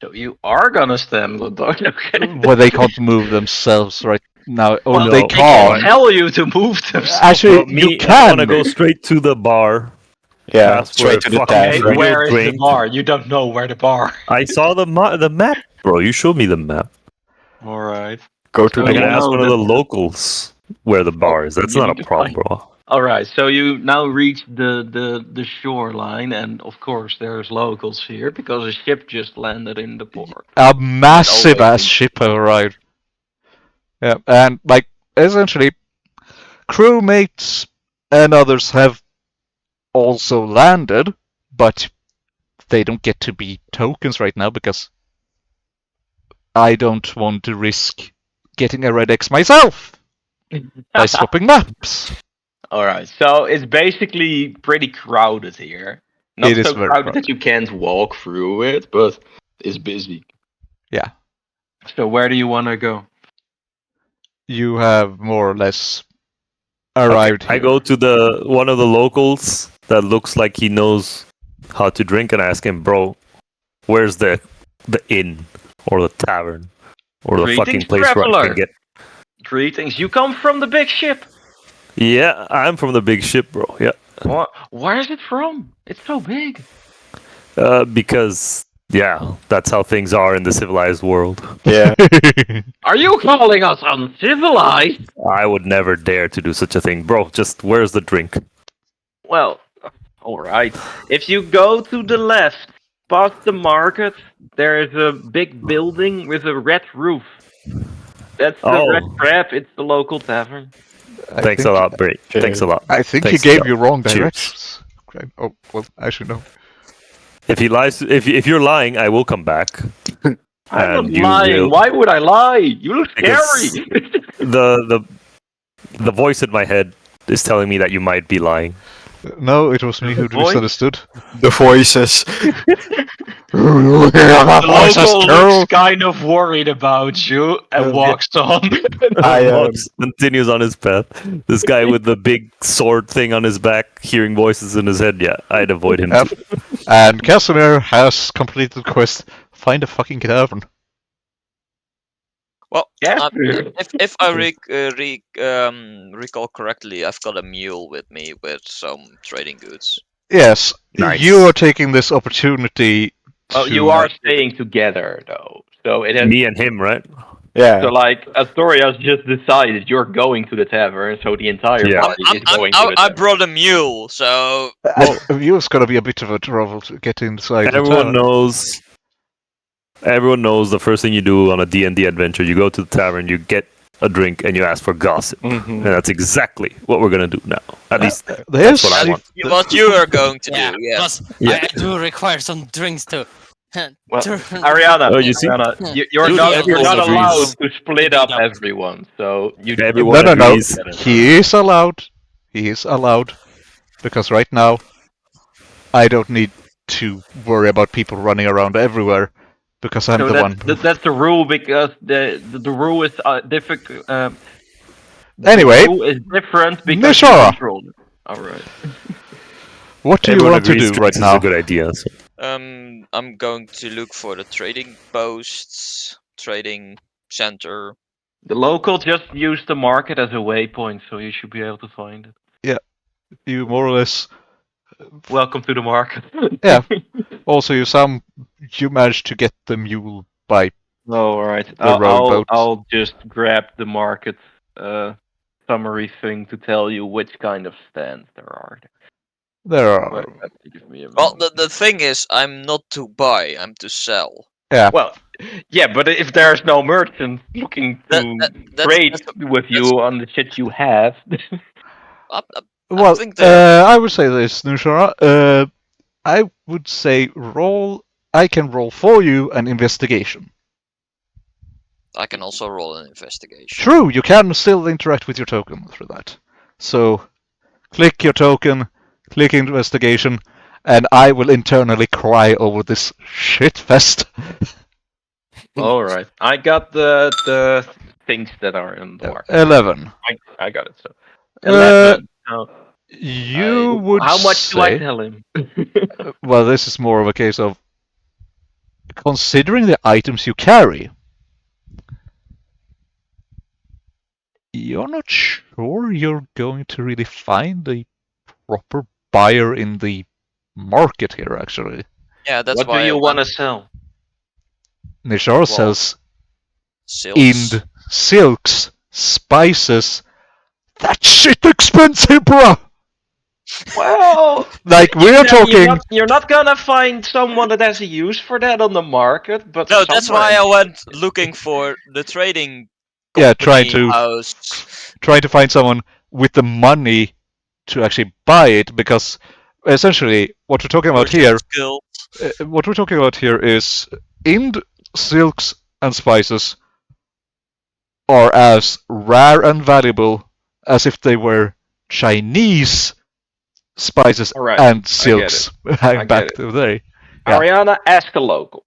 So you are gonna stand on the docks, okay? Well, they can't move themselves right now. Or Well, they they can't. can tell you to move themselves. Actually, Well, me, you I can. want to go straight to the bar. Yeah, Ask for straight a to the fucking Okay, tavern. real where is the drink. bar? You don't know where the bar. I saw the map, bro. You showed me the map. All right. Go to So I the gotta you one. ask know one of that- the locals where the bar is. That's you not need a to problem, find- bro. All right, so you now reach the shoreline, and of course there's locals here because a ship just landed in the port. A massive always ass ship have arrived. Yeah, and like essentially, crewmates and others have also landed, but they don't get to be tokens right now because I don't want to risk getting a red X myself by swapping maps. All right, so it's basically pretty crowded here. Not It is so very crowded crowded. that you can't walk through it, but it's busy. Yeah. So where do you want to go? You have more or less arrived I here. go to the one of the locals that looks like he knows how to drink and ask him, bro, where's the inn or the tavern or the fucking Greetings, place where I traveler. can get. Greetings. You come from the big ship. Yeah, I'm from the big ship, bro. Yeah, Where is it from? It's so big. because yeah, that's how things are in the civilized world. Yeah. Are you calling us uncivilized? I would never dare to do such a thing, bro. Just where's the drink? Well, all right. If you go to the left, past the market, there is a big building with a red roof. That's the Red Oh. Crab. It's the local tavern. Thanks a lot, Bray. Okay. Thanks a lot. I think Thanks he a gave lot. you wrong Cheers. directions. Okay. Oh well, actually no. If he lies, if you're lying, I will come back. I'm not And you lying. will- Why would I lie? You look Because- scary. The voice in my head is telling me that you might be lying. No, it was me who Voice? misunderstood. The voices. The local looks kind of worried about you and walks on. Vox continues on his path. This guy with the big sword thing on his back, hearing voices in his head. Yeah, I'd avoid him. Yep. And Casimir has completed the quest. Find a fucking tavern. Well, Yes. if I recall correctly, I've got a mule with me with some trading goods. Yes, Nice. you are taking this opportunity. Oh, to- you are staying together though. So it has. Me and him, right? Yeah. So like Astoria's just decided you're going to the tavern, so the entire Yeah. party is going to the I tavern. brought a mule, so You's gonna be a bit of a trouble to get inside the Everyone tavern. knows. Everyone knows the first thing you do on a D&D adventure, you go to the tavern, you get a drink, and you ask for gossip. Mhm. And that's exactly what we're gonna do now. At least There's what I want. what you are going to Yeah, do, yeah. plus Yeah. I do require some drinks too. Well, Ariana, Oh, you see? Ariana, you're Dude, not everyone allowed agrees. to split up everyone. So you Everyone no. agrees. He is allowed. He is allowed. Because right now, I don't need to worry about people running around everywhere. Because I'm So the that's, one. that's the rule because the rule is difficult. Anyway, the rule is different because you Mishara. control it. All right. What do you Everyone want to agrees do right this now? is a good idea. So. I'm going to look for the trading posts, trading center. The local just used the market as a waypoint, so you should be able to find it. You more or less. Welcome to the market. Yeah. Also, you managed to get the mule by. Oh, all right. The rowboat. I'll just grab the market summary thing to tell you which kind of stands there are. There are. Well, you have to give me a Well, moment. the thing is, I'm not to buy, I'm to sell. Yeah. Well, yeah, but if there's no merchant looking to That's- trade that's- with you on the shit you have, Well, think that I would say this, Nushara. I would say roll. I can roll for you an investigation. I can also roll an investigation. True, you can still interact with your token through that. So, click your token, click investigation, and I will internally cry over this shitfest. Alright. I got the things that are in the market. 11. I got it, so. Uh, 11. Now, You would how much do I say. tell him? Well, this is more of a case of considering the items you carry. You're not sure you're going to really find a proper buyer in the market here, actually. Yeah, that's What do why you I want to went sell? Nishar Well, sells silks. Ind, silks, spices. That shit expensive, bruh! Well, Like, you we're know, talking. you're not gonna find someone that has a use for that on the market, but No, that's why I somewhere- went looking for the trading Yeah, company house. trying to find someone with the money to actually buy it, because essentially what we're talking about here, Merchants Guild. is Ind, silks, and spices are as rare and valuable as if they were Chinese spices All right, and I silks I back get it. to there. Yeah. Ariana, ask a local.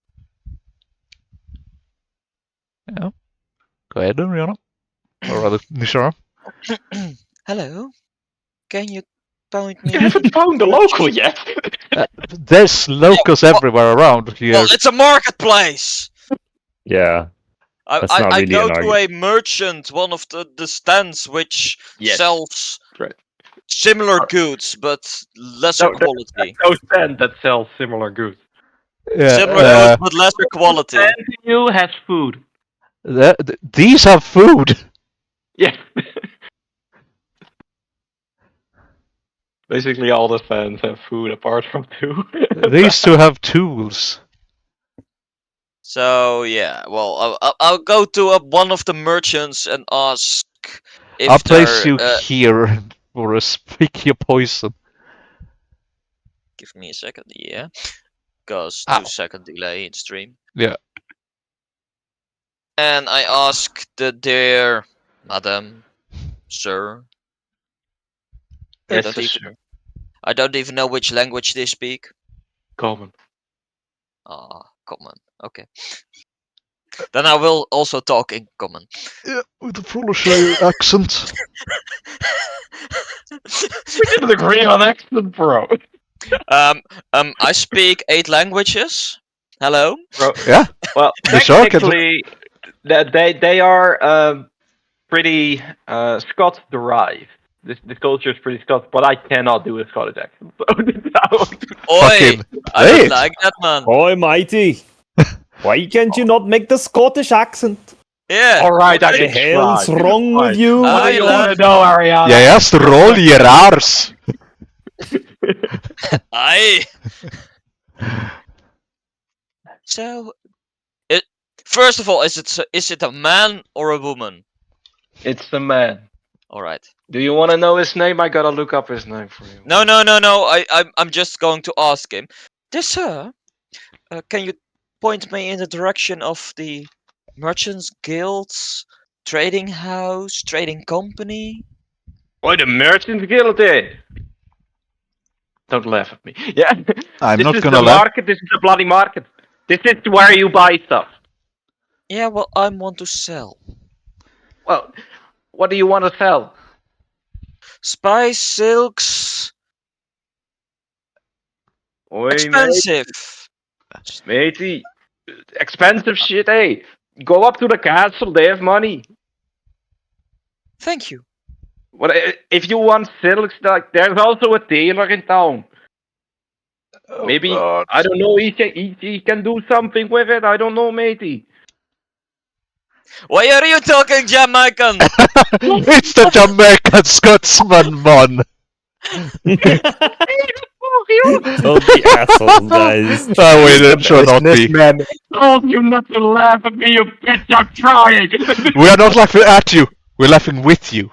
Yeah. Go ahead, Rihanna. Or rather, Nishara. Hello. Can you point me? You haven't found the local yet. There's locals everywhere around here. Well, it's a marketplace. Yeah. That's I not really go an to argument. a merchant, one of the stands which Yes. sells Right. similar goods but lesser No, quality. no stand that sells similar goods. Yeah, Similar goods but lesser quality. Stand to you has food. these have food. Yes. Basically, all the stands have food apart from two. These two have tools. So yeah, well, I'll go to one of the merchants and ask if I'll place you they're. here for a pick your poison. Give me a second, yeah. Because Ow. 2-second delay in stream. Yeah. And I ask the dear madam, sir. I Yes, don't sir. even. I don't even know which language they speak. Common. Ah, common. Okay. Then I will also talk in common. Yeah, with a Froloshire accent. We didn't agree on accent, bro. I speak 8 languages. Hello. Bro. Yeah. Well, The shark can- technically, they are pretty Scots derived. This culture is pretty Scots, but I cannot do a Scottish accent. So Oi, Fucking I play don't it. like that, man. Oi, mighty. Why can't you not make the Scottish accent? Yeah. all right, I What the can hell's try. wrong with you? What I do you love- want to know, Ariana? Ja, just roll your arse. Aye. So, first of all, is it a man or a woman? It's the man. All right. Do you want to know his name? I gotta look up his name for you. No. I'm just going to ask him. Dear sir, can you point me in the direction of the Merchants Guild's trading house, trading company? Oh, the Merchants Guild, eh? Don't laugh at me. Yeah. I'm this not is gonna the laugh. market. This is the bloody market. This is where you buy stuff. Yeah, well, I want to sell Well, what do you want to sell? spice, silks, Oi, expensive. matey. Expensive shit, eh? Go up to the castle. They have money. Thank you. What if you want silks? Like, there's also a tailor in town. Maybe God. I don't know. He can do something with it. I don't know, matey. Why are you talking Jamaican? It's the Jamaican Scotsman, man. Don't be assholes, guys. Oh, wait, it should not be. Man, Told you not to laugh at me, you bitch. I'm trying. We are not laughing at you. We're laughing with you.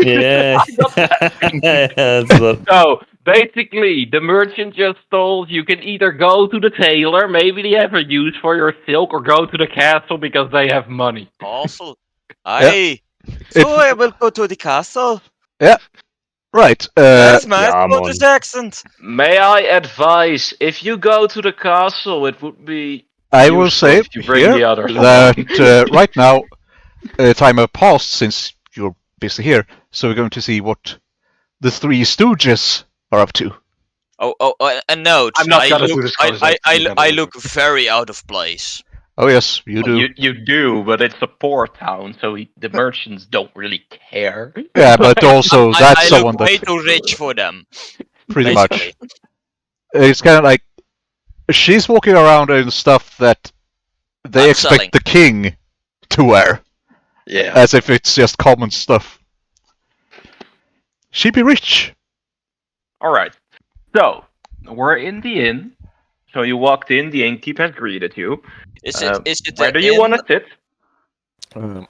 Yeah. That's what- So basically, the merchant just told you can either go to the tailor, maybe they have a use for your silk, or go to the castle because they have money. Awful. Aye. It- So I will go to the castle. Right. That's my yeah, Scottish man. accent. May I advise, if you go to the castle, it would be I will useful say if you bring here the others that along. right now, time have passed since you're busy here, so we're going to see what the Three Stooges are up to. A note. I'm not I gonna look, do the Scottish accent again, I don't look very out of place. Oh yes, you Well, do. you do, but it's a poor town, so the merchants don't really care. Yeah, but also that's I someone look way that too rich for them. pretty basically. much. It's kind of like she's walking around in stuff that they I'm expect selling. the king to wear, Yeah. as if it's just common stuff. She'd be rich. All right. So we're in the inn. So you walked in. The innkeep has greeted you. Is Um, it Where an do you inn? want to sit?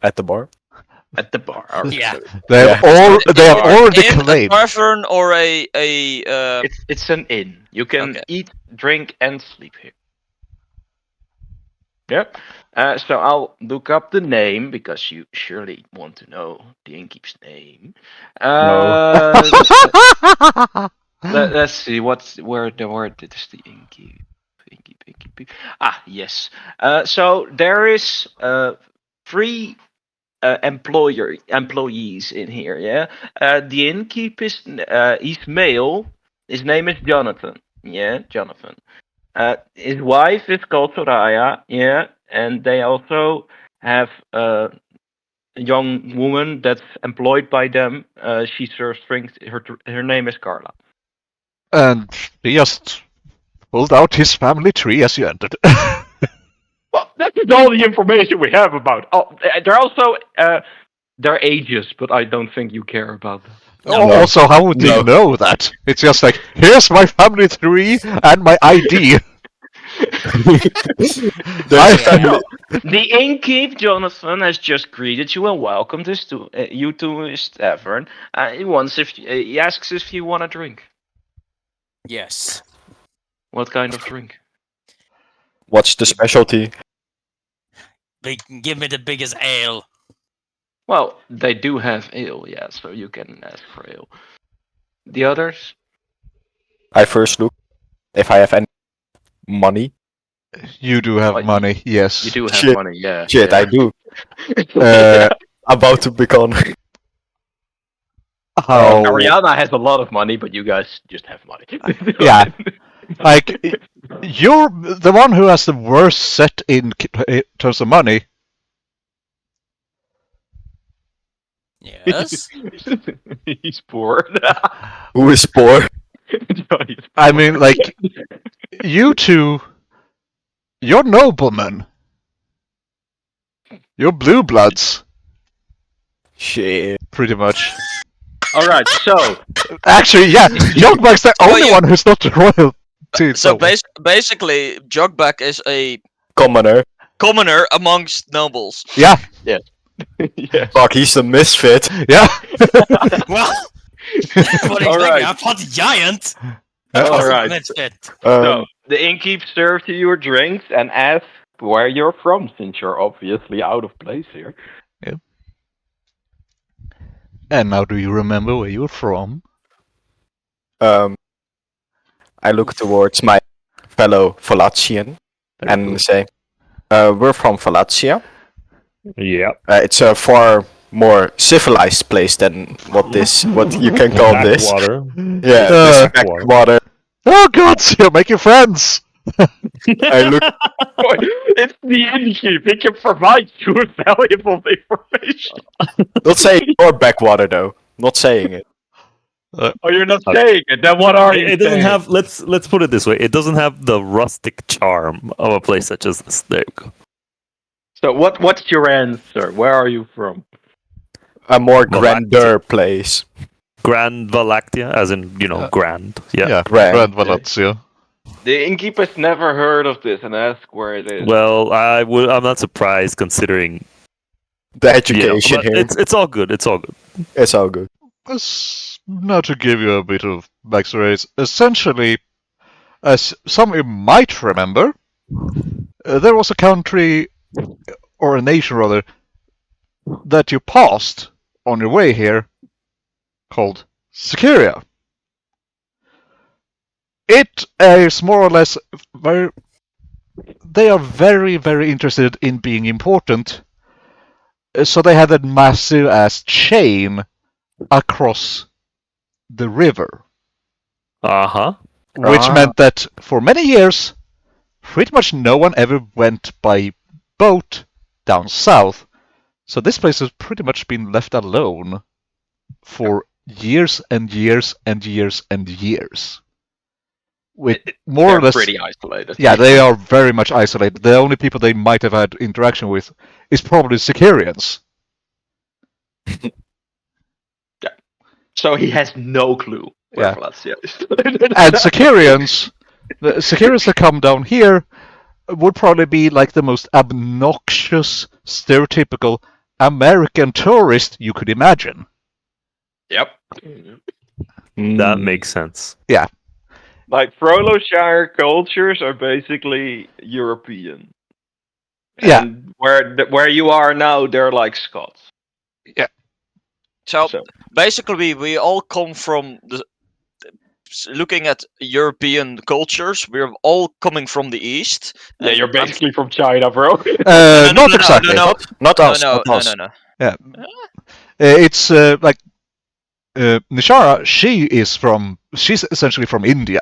At the bar. At the bar. All right. Yeah. So They have Yeah. already Inn, a claimed. tavern, or a it's an inn. You can Okay. eat, drink, and sleep here. Yep. So I'll look up the name because you surely want to know the innkeep's name. Let's see. Where is the innkeep? Innkeep. Ah, yes. So there is 3 employees in here. Yeah. The innkeep is he's male. His name is Jonathan. Yeah, Jonathan. His wife is called Soraya. Yeah, and they also have a young woman that's employed by them. She serves drinks. Her name is Carla. And he just pulled out his family tree as you entered. Well, that is all the information we have about. Oh, they're also their ages, but I don't think you care about them. Also, how would No. you know that? It's just like, here's my family tree and my ID. The innkeep, Jonathan, has just greeted you and welcomed you to his tavern. He asks if you want a drink. Yes. What kind of drink? What's the specialty? Give me the biggest ale. Well, they do have ale, yeah, so you can ask for ale. The others? I first look if I have any money. You do have Well, money, yes. You do have Shit. money, yeah. Shit, yeah. I do. Uh, About to become. how? Ariana has a lot of money, but you guys just have money. Yeah. Like, you're the one who has the worst set in terms of money. Yes. He's poor. Who is poor? I mean, like, you two, you're noblemen. You're blue bloods, Shit. pretty much. All right, so Actually, yeah, Jogbug's the Oh, only yeah. one who's not royalty. So basically, Jogback is a Commoner. commoner amongst nobles. Yeah, yeah. Fuck, he's the misfit. yeah. Well, what do you All think? right. I'm not a giant. All right. Misfit. So the innkeep serves you your drinks and asks where you're from, since you're obviously out of place here. And now, do you remember where you're from? I look towards my fellow Falatian and say, we're from Falatia. Yeah. It's a far more civilized place than what you can call this. Backwater. Yeah, this backwater. Oh God, you're making friends. I look. It's the innkeep. He can provide you with valuable information. Not saying your backwater though. Not saying it. Oh, you're not saying it. Then what are you It doesn't saying? have. Let's put it this way. It doesn't have the rustic charm of a place such as this. There you go. So what's your answer? Where are you from? A more Valatia. grander place. Grand Valactia, as in grand. Yeah. Grand. Valazia. The innkeep has never heard of this and asks where it is. Well, I'm not surprised considering The education but here. it's all good. It's all good. It's all good. Now to give you a bit of backstory, it's essentially, as some of you might remember, there was a country, or a nation rather, that you passed on your way here, called Sicaria. It is more or less very... They are very, very interested in being important, so they had a massive-ass chain across the river. Uh-huh. Which meant that for many years, pretty much no one ever went by boat down south. So this place has pretty much been left alone for years and years and years and years. With more They're or less pretty isolated. Yeah, they are very much isolated. The only people they might have had interaction with is probably Sicarians. So he has no clue where Yeah. Valencia is. And Sicarians, the Sicarians that come down here would probably be like the most obnoxious, stereotypical American tourist you could imagine. Yep. That makes sense. Yeah. Like Froloshire cultures are basically European. Yeah. And where you are now, they're like Scots. So basically, we all come from looking at European cultures. We're all coming from the east. Yeah, you're basically from China, bro. Not exactly. Not us. No. Yeah. It's like Nishara. She's essentially from India.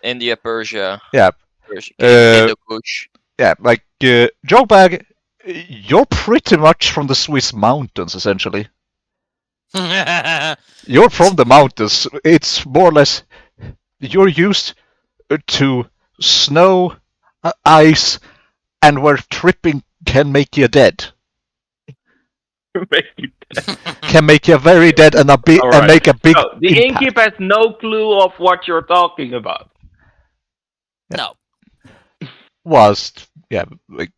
India, Persia. Yeah. Hindu-Kush. Yeah, like Jogbag, you're pretty much from the Swiss mountains, essentially. You're from the mountains. It's more or less you're used to snow, ice, and where tripping can make you dead. Can make you very dead and and make a big. So, the impact. Inkip has no clue of what you're talking about. No. Like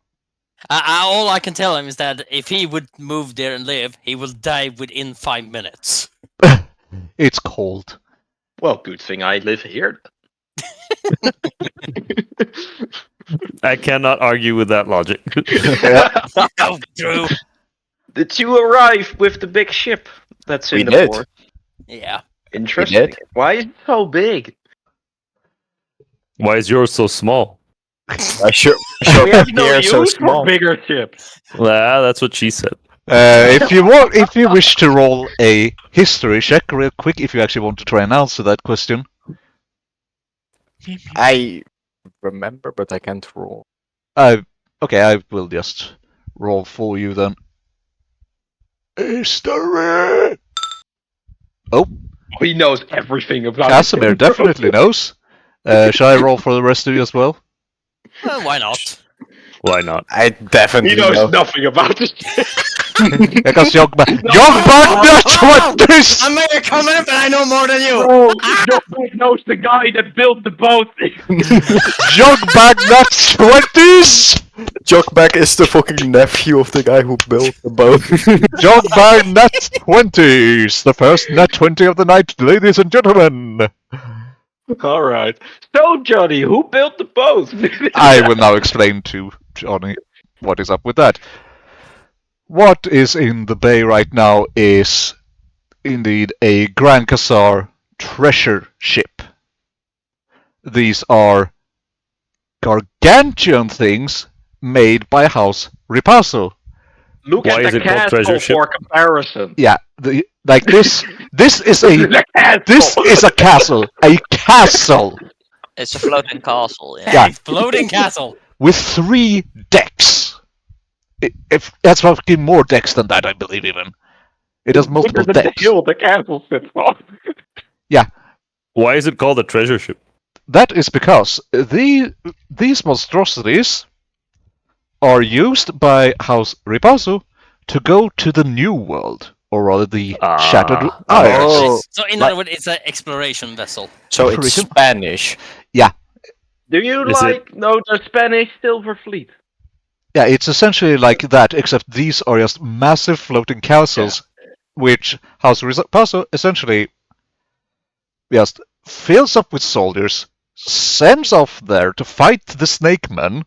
All I can tell him is that if he would move there and live, he will die within 5 minutes. it's cold. Well, good thing I live here. I cannot argue with that logic. Oh, true. Did you arrive with the big ship that's in We the did. port? Yeah. Interesting. Why is it so big? Why is yours so small? Sure. We have no Here, so use for small. bigger ships. Well, that's what she said. If you wish to roll a history check real quick, if you actually want to try and answer that question. I remember, but I can't roll. Okay, I will just roll for you then. History. Oh, He knows everything about Casimir it, bro. definitely knows. Shall I roll for the rest of you as well? Why not? Why not? I definitely He knows know. nothing about it. Because Jogbag not what this. I may have come in, but I know more than you. Bro, Jogbag knows the guy that built the boat. Jogbag not 20s. Jogbag is the fucking nephew of the guy who built the boat. Jogbag not 20s. The first nat 20 of the night, ladies and gentlemen. All right. So, Johnny, who built the boat? I will now explain to Johnny what is up with that. What is in the bay right now is indeed a Grand Khazar treasure ship. These are gargantuan things made by House Ripasso. Look Why at is the it called treasure castle ship? for comparison. Yeah, this is a The castle. this is a castle, a castle It's a floating castle. Yeah. Yeah. Exploding castle. with 3 decks. If that's fucking more decks than that, I believe even. It has multiple Look at the decks. hill the castle sits on. Why is it called a treasure ship? That is because these monstrosities are used by House Ripasso to go to the New World, or rather the Shattered Isles. Oh. So in other words, it's an exploration vessel. So it's Spanish. Do you Is know the Spanish Silver Fleet? Yeah, it's essentially like that, except these are just massive floating castles, which House Ripasso essentially just fills up with soldiers, sends off there to fight the Snake Men,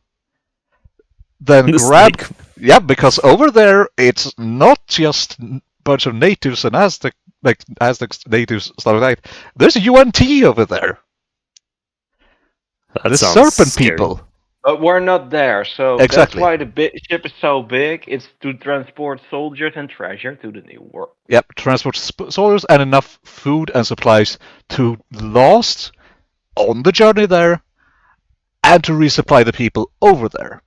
then grab. Yeah, because over there it's not just a bunch of natives and Aztec natives stuff like that. There's a UNT over there. That The sounds serpent scary. people. But we're not there, so Exactly. that's why the ship is so big. It's to transport soldiers and treasure to the new world. Yep, transport soldiers and enough food and supplies to last on the journey there and to resupply the people over there.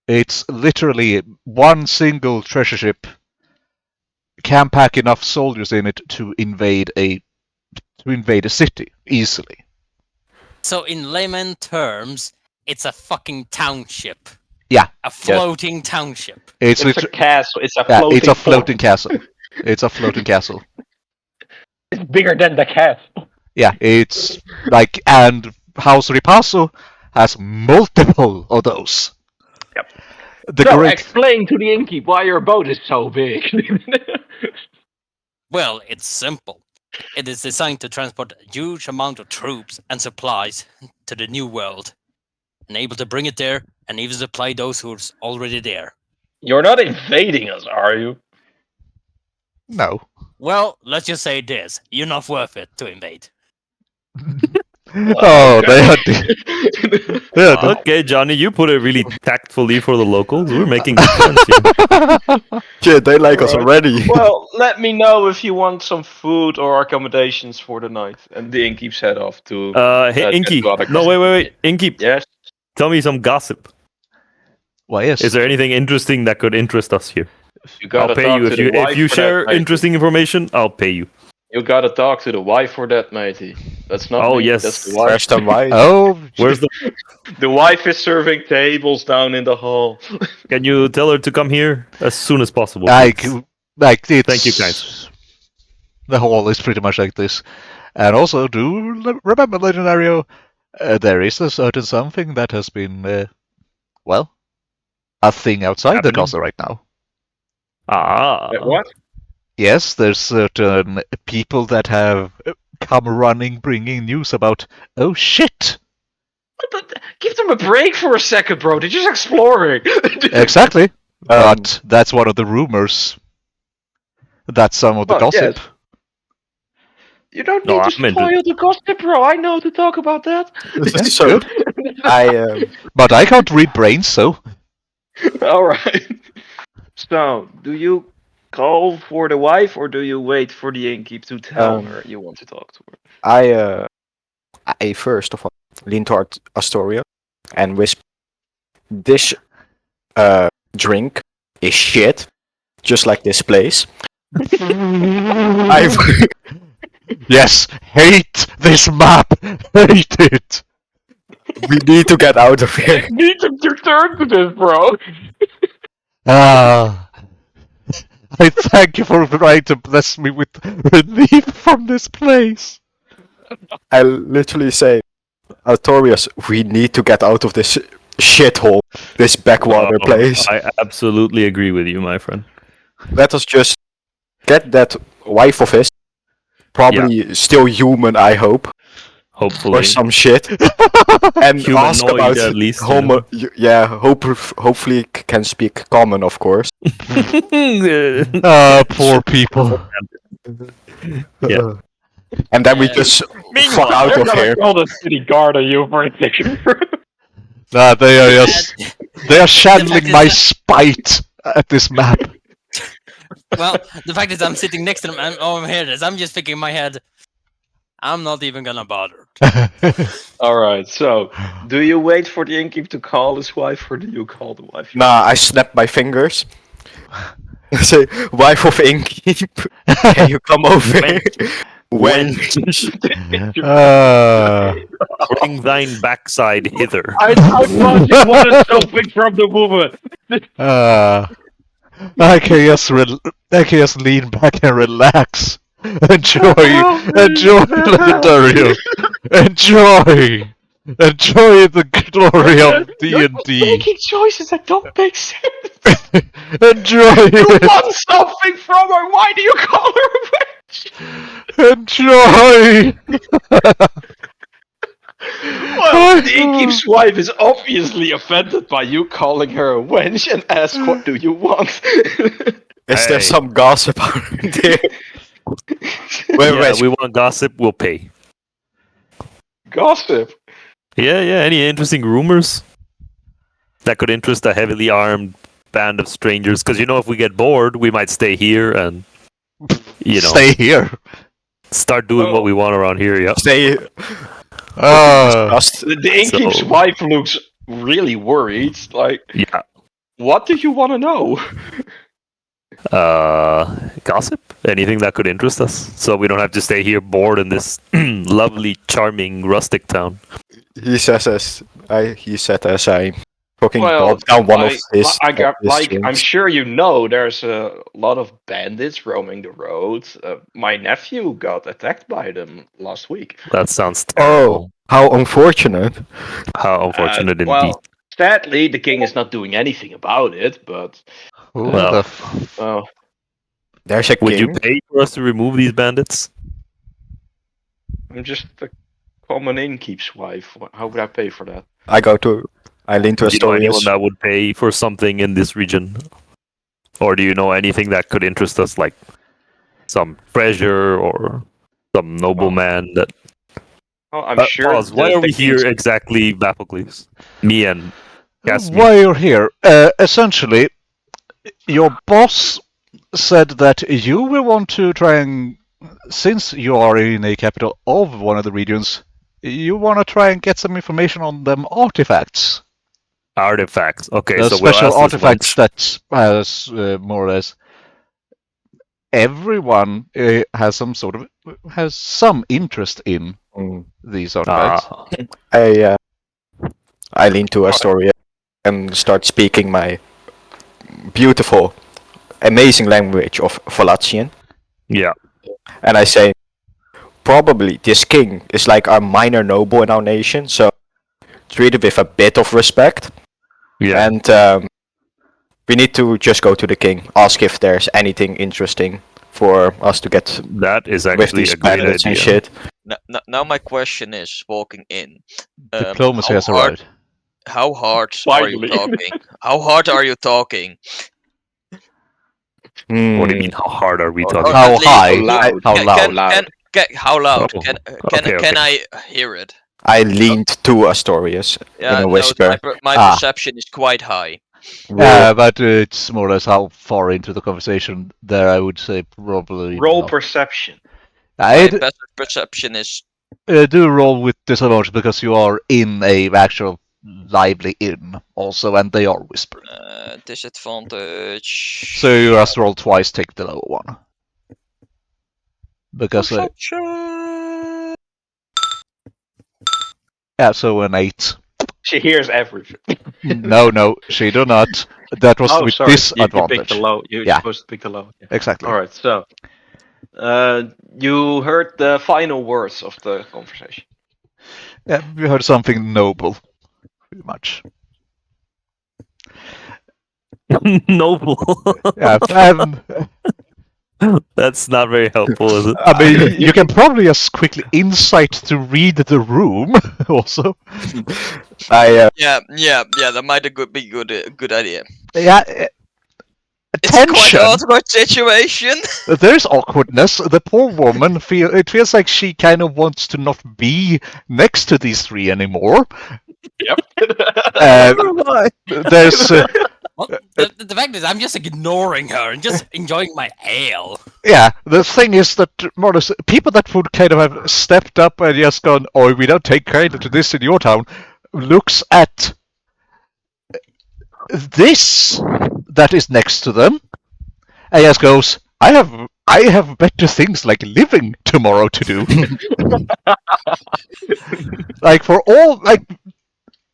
It's literally one single treasure ship can pack enough soldiers in it to invade a city easily. So in layman terms, it's a fucking township. Yeah. A floating township. It's a castle. It's a Yeah, floating. it's a floating castle. It's a floating castle. It's bigger than the castle. Yeah, it's like, and House Ripasso has multiple of those. Yep. So explain to the innkeep why your boat is so big. Well, it's simple. It is designed to transport a huge amount of troops and supplies to the new world, and able to bring it there and even supply those who's already there. You're not invading us, are you? No. Well, let's just say this: you're not worth it to invade. Oh, Okay, Johnny, you put it really tactfully for the locals. We're making good friends here. Yeah, they like us already. Well, let me know if you want some food or accommodations for the night. And the innkeeps head off to. Hey, Inky. No, wait. Inky. Yes. Tell me some gossip. Why, yes. Is there anything interesting that could interest us here? I'll pay you if you share interesting information. I'll pay you. You gotta talk to the wife for that, matey. That's not. Oh me. yes, That's the wife. Where's the wife? Oh, where's the? The wife is serving tables down in the hall. Can you tell her to come here as soon as possible? Like it's, Thank you, guys. The hall is pretty much like this. And also, do remember, Legendario, there is a certain something that has been, well, a thing outside the castle right now. Ah. What? Yes, there's certain people that have come running, bringing news about, oh shit! But give them a break for a second, bro. They're just exploring. Exactly. But that's one of the rumors. That's some of the gossip. Yes. You don't need to spoil the gossip, bro. I know to talk about that. So, But I can't read brains, so. Alright. So, do you call for the wife or do you wait for the innkeep to tell her you want to talk to her? I first of all lean toward Astoria and whisper, this drink is shit, just like this place. Yes, hate this map! Hate it! We need to get out of here. You need to return to this, bro. I thank you for trying to bless me with relief from this place. I literally say, Artorias, we need to get out of this shithole, this backwater place. I absolutely agree with you, my friend. Let us just get that wife of his, probably still human, I hope. Hopefully. Or some shit. And ask about at least. hopefully can speak common, of course. Poor people. Yeah. And then we just fuck out of here. Call the city guard on you for a second. Nah, they are channeling my spite at this map. Well, the fact is I'm sitting next to them and over here, I'm just thinking in my head, I'm not even gonna bother. Alright, so, do you wait for the innkeep to call his wife or do you call the wife? Nah, I snap my fingers. Say, wife of Innkeep, can you come over here? When? Bring thine backside hither. I thought you wanted something from the woman. I can just lean back and relax. Enjoy, Legendario. Enjoy. Enjoy the glory of You're D&D. making choices that don't make sense. Enjoy You it. want something from her. Why do you call her a witch? Enjoy. Well, the innkeep's wife is obviously offended by you calling her a wench and asks, "What do you want?" Is there Hey. some gossip out there? Yeah, we want gossip. We'll pay. Gossip. Yeah. Any interesting rumors that could interest a heavily armed band of strangers? Because if we get bored, we might stay here and Stay here. start doing what we want around here. Yeah. Stay. The innkeep's So- wife looks really worried. Like, Yeah. what do you want to know? Gossip? Anything that could interest us, so we don't have to stay here bored in this lovely, charming rustic town. He said as I fucking Well, down one of his. I'm sure you know there's a lot of bandits roaming the roads. My nephew got attacked by them last week. That sounds Oh, terrible. how unfortunate! How unfortunate indeed. Well, sadly, the king is not doing anything about it. But Well, There's a would you king. pay for us to remove these bandits? I'm just a common innkeep's wife. How would I pay for that? I lean to Do you know anyone Astorius. that would pay for something in this region, or do you know anything that could interest us, like some treasure or some nobleman that? Oh, I'm sure. Pause. Why are we here exactly, Baphocles? Me and Casimir. Why you're here? Essentially, your boss said that you will want to try and, since you are in a capital of one of the regions, you want to try and get some information on them artifacts. Artifacts. Okay, The so we'll special ask this artifacts wench. that has more or less everyone has some interest in Mm. these artifacts. I lean to Astoria and start speaking my beautiful, amazing language of Falatian. Yeah. And I say, probably this king is like our minor noble in our nation, so treat it with a bit of respect. Yeah. And we need to just go to the king, ask if there's anything interesting for us to get That is with actually these a great bandits and idea. shit. Now my question is, walking in, Diplomacy has how hard, arrived. how hard are you Finally. talking? How hard are you talking? What do you Hmm. mean? How hard are we Or talking? How at least- high? Loud. How Can- loud? how loud? Oh, Can okay. I hear it? I leaned to Astorius Yeah, in a no, whisper. my Ah. perception is quite high. Yeah, but it's more or less how far into the conversation there. I would say probably Roll not. perception. My I'd best perception is do roll with disadvantage because you are in a actual lively inn also, and they are whispering. disadvantage. So you just roll twice, take the lower one. Because yeah, so an 8. She hears everything. No, she do not. That was with sorry. You disadvantage. picked the low. You're Yeah. supposed to pick the low. Yeah. Exactly. All right. So, you heard the final words of the conversation. Yeah, we heard something noble, pretty much. Noble. Yeah, That's not very helpful, is it? I mean, you can probably just quickly insight to read the room, also. I Yeah, that might be good idea. Yeah, It's quite attention. an awkward situation. There's awkwardness. The poor woman it feels like she kind of wants to not be next to these three anymore. Yep. There's Well, the fact is, I'm just ignoring her and just enjoying my ale. yeah. The thing is that more or less, people that would kind of have stepped up and just gone, "Oh, we don't take credit to this in your town," looks at this that is next to them, and just goes, I have better things like living tomorrow to do." Like for all, like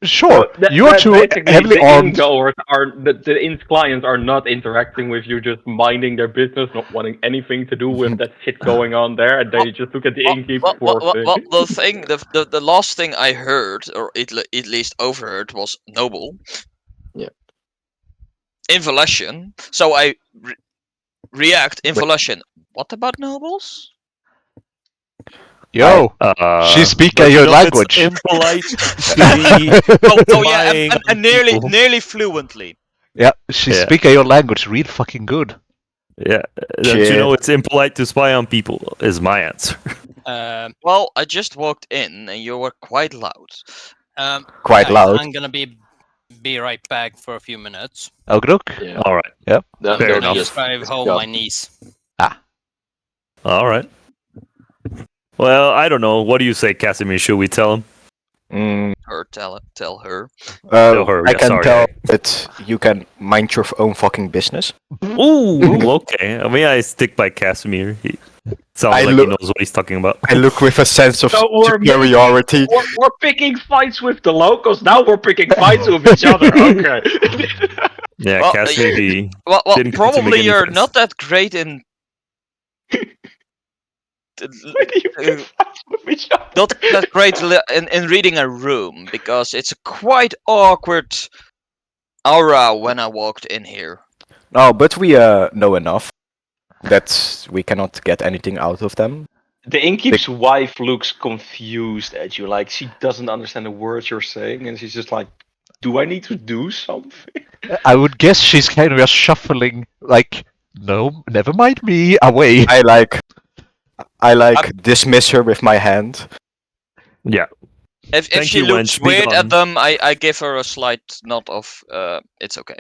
Sure, So you are two basically, heavily the armed. in-goers are the in clients are not interacting with you, just minding their business, not wanting anything to do with that shit going on there, and they just look at the innkeep for thing. The thing, the last thing I heard, or at least overheard, was noble. Yeah. Involution. So I react involution. What about nobles? Yo, she speak but your it's language. impolite to be Oh yeah, spying and on people. nearly fluently. Yeah, she Yeah. speak your language real fucking good. Yeah, don't you know it's impolite to spy on people? Is my answer. Well, I just walked in and you were quite loud. Quite guys, loud. I'm gonna be right back for a few minutes. Ogrok? Yeah. All right. Then Fair then enough. just Drive home go. my niece. All right. Well, I don't know. What do you say, Casimir? Should we tell him? Tell her. Tell her, I yeah, can sorry. tell that you can mind your own fucking business. Ooh, okay. I mean, I stick by Casimir. He sounds I like look- he knows what he's talking about. I look with a sense of So we're superiority. We're picking fights with the locals. Now we're picking fights with each other. Okay. Yeah, Well, Casimir, he Well, didn't get to make probably any you're friends. not that great in. Why do you pick fights with each other? Not that great in reading a room because it's a quite awkward aura when I walked in here. No, but we know enough that we cannot get anything out of them. The innkeep's wife looks confused at you, like she doesn't understand the words you're saying, and she's just like, "Do I need to do something?" I would guess she's kind of just shuffling, like, no, never mind me, away. I dismiss her with my hand. Yeah. If Thank she you, looks wench, be weird gone. at them, I give her a slight nod of it's okay.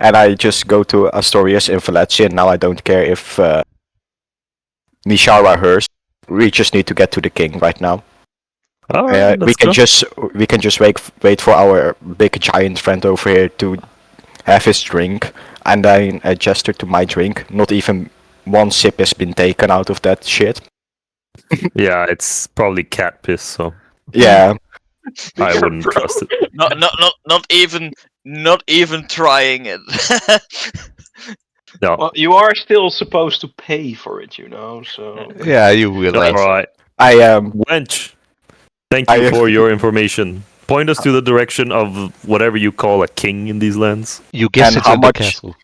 And I just go to Astorius in Valencia, and now I don't care if Nishara hers. We just need to get to the king right now. All right, we let's can go. just wait for our big giant friend over here to have his drink, and then I gesture to my drink. Not even one sip has been taken out of that shit. Yeah, it's probably cat piss, so Yeah, I wouldn't trust it. Not even trying it. No. Well, you are still supposed to pay for it, you know. So Yeah, you will. All right. I am. Wench, thank you for your information. Point us to the direction of whatever you call a king in these lands. You guess And it's how in the much- castle.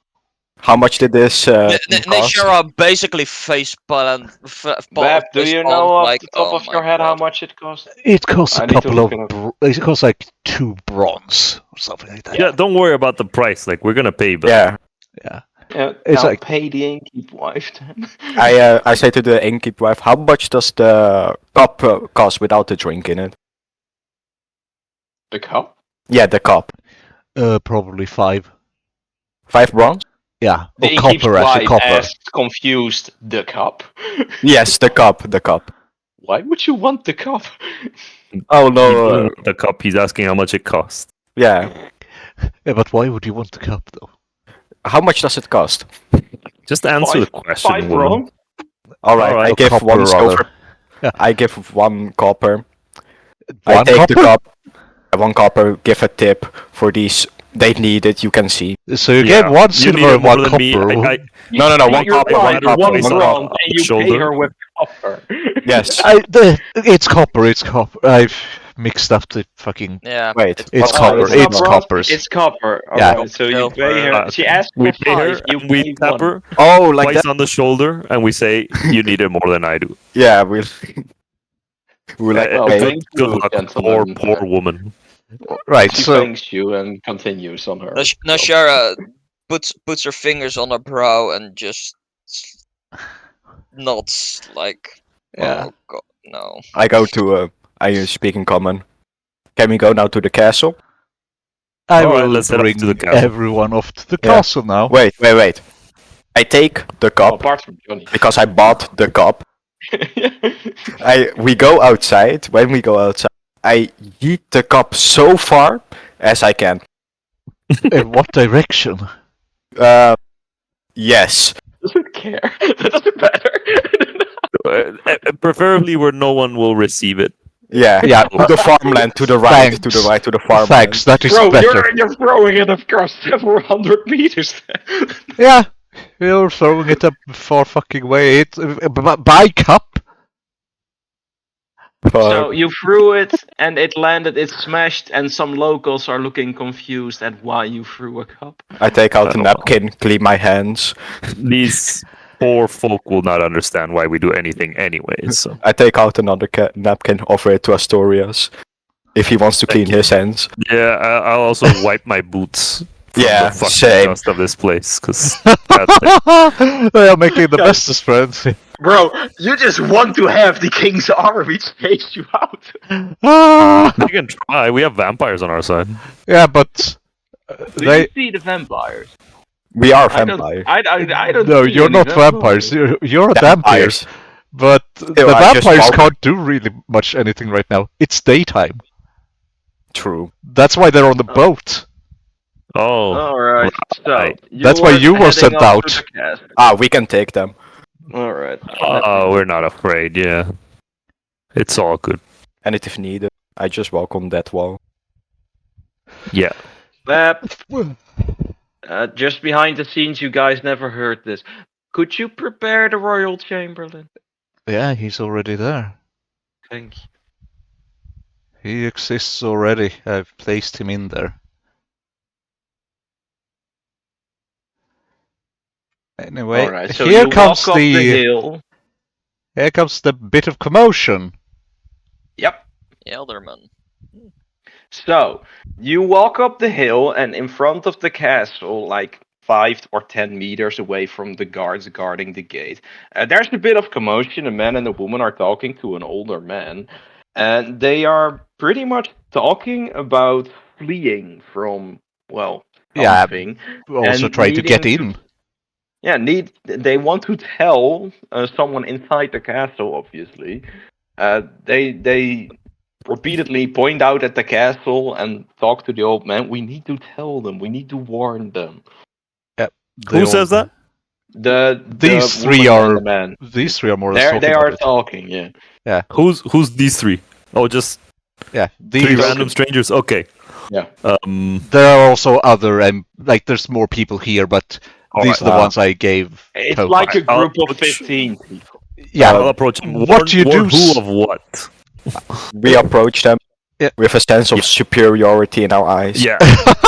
How much did this cost? Nishara basically face palm. Beth, do you know off like, the top oh of my your head how God. much it costs? It costs I a need to couple look of. it It costs like 2 bronze or something like that. Yeah, don't worry about the price. Like, we're gonna pay, but Yeah, Yeah. Yeah, It's I'll like- pay the innkeep wife then. I say to the innkeep wife, how much does the cup cost without the drink in it? The cup? Yeah, the cup. Probably 5. 5 bronze? Yeah. The Or innkeep's copper, actually, wife copper. asked, confused, the cup? Yes, the cup. Why would you want the cup? Oh he doesn't no, want the cup. He's asking how much it costs. yeah. Yeah, but why would you want the cup, though? How much does it cost? Just answer the question, 5 woman. bronze? Alright, Alright. I give Copper, 1 rather. silver. Yeah. I give 1 copper. I One take copper? the cup. 1 copper, give a tip for these. They need it, you can see. So you Yeah, get 1 you silver need it and more 1 than me. copper. No, You one your copper, wife one one copper, one bronze, copper. and you pay Shoulder. her with copper. Yes. It's copper, it's copper. I've mixed up the fucking... Yeah. Wait. It's what- copper, It's it's not bronze, coppers. It's copper. Yeah. Alright, so you pay her. Uh, She asked We for pay her, 5. You and we pay tap 1. her Oh, like twice that? on the shoulder, and we say, "You need it more than I do." Yeah, we. We like well, pay. thank Good you, luck, gentlemen. poor woman. Right, She so... thanks you and continues on her. Nashara puts her fingers on her brow and just nods like, Yeah. oh God, no. I go to. I speak in common. Can we go now to the castle? I Alright, will let's head up bring to the castle. everyone off to the Yeah. castle now. Wait. I take the Well, cup apart from Johnny. because I bought the cup. We go outside. When we go outside, I yeet the cup so far as I can. In what direction? Yes. Doesn't care. That doesn't matter. Preferably where no one will receive it. Yeah, Yeah, to the farmland, to the right, to the Thanks. right, to the farmland. Thanks, that is Bro, better. you're throwing it across several hundred meters. Yeah, you're throwing it up far fucking way. By cup. So you threw it, and it landed. It smashed, and some locals are looking confused at why you threw a cup. I take out a Oh. napkin, clean my hands. These poor folk will not understand why we do anything anyways. So. I take out another napkin, offer it to Astorius, if he wants to clean his hands. Yeah, I'll also wipe my boots. From Yeah, the fucking same. dust of this place, because They are making the bestest friends. Bro, you just want to have the king's army chase you out. they can try. We have vampires on our side. Yeah, but Do they. you see the vampires? We are I don't. vampires. I don't. No, see you're any not vampires. You're a dampier. Vampires. But Still, the I just vampires walk- can't do really much anything right now. It's daytime. True. That's why they're on the boat. Oh, All right. So right. That's why you were heading sent up out. to the castle. Ah, we can take them. All right. we're not afraid. Yeah, it's all good. And if needed, I just walk on that wall. Yeah. Just behind the scenes, you guys never heard this. Could you prepare the royal chamberlain? Yeah, he's already there. Thank you. He exists already. I've placed him in there. Anyway, All right. So here you comes walk up the hill. here comes the bit of commotion. Yep. Elderman. So you walk up the hill, and in front of the castle, like 5 or 10 meters away from the guards guarding the gate, there's a bit of commotion. A man and a woman are talking to an older man, and they are pretty much talking about fleeing from, well, Yeah, something. Also And try to get needing in. Yeah, they want to tell someone inside the castle. Obviously, they repeatedly point out at the castle and talk to the old man. We need to tell them. We need to warn them. Who says that? These the three woman are and the man. These three are more or less talking They are about it. talking. Yeah. Who's these three? Oh, just Yeah, three these. random strangers. Okay. Yeah. There are also other like there's more people here, but these are the ones I gave. It's tokens. like a I'll group of approach- 15 people. Yeah, I'll approach him. What do you warn do? Who of what? We approach them Yeah. with a sense of superiority in our eyes. Yeah.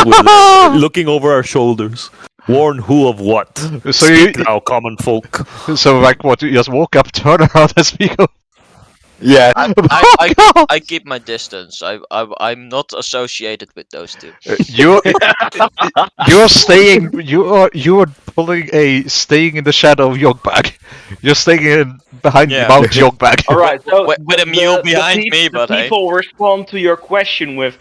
With, looking over our shoulders. Warn who of what? So Speak you- now, common folk. So like what? You just walk up, turn around, and speak. Yeah. I keep my distance. I'm not associated with those two. You're staying. You are pulling a staying in the shadow of Yogbag. You're staying behind Yeah. Mount Yogbag. All right. So With a mule behind me, the but hey. people respond to your question with,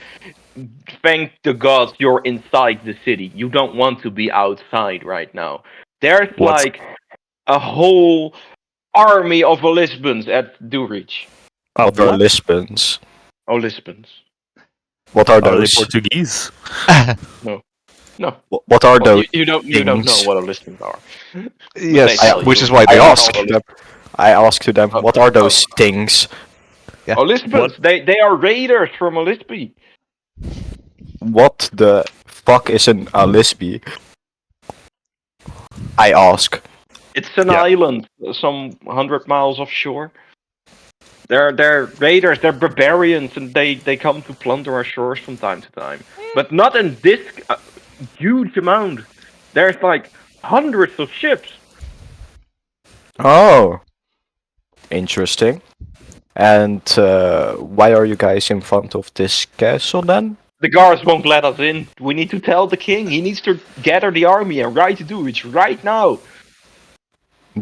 "Thank the gods you're inside the city. You don't want to be outside right now." There's What's- like a whole army of Lisbons at Durich. What are Lisbons? Oh, Lisbons. What are Are they those? Portuguese? No. What are Well, those? you don't know things? what a Lisbons are. Yes, They tell which you. is why I they ask ask. them. I ask to them, what are those things? Yeah. Oh, Lisbons. They are raiders from a Lisby. What the fuck is an Lisby? I ask. It's an Yeah. island, some 100 miles offshore. They're raiders, they're barbarians, and they come to plunder our shores from time to time. But not in this huge amount. There's like hundreds of ships. Oh. Interesting. And why are you guys in front of this castle then? The guards won't let us in. We need to tell the king. He needs to gather the army and ride to Dulwich right now.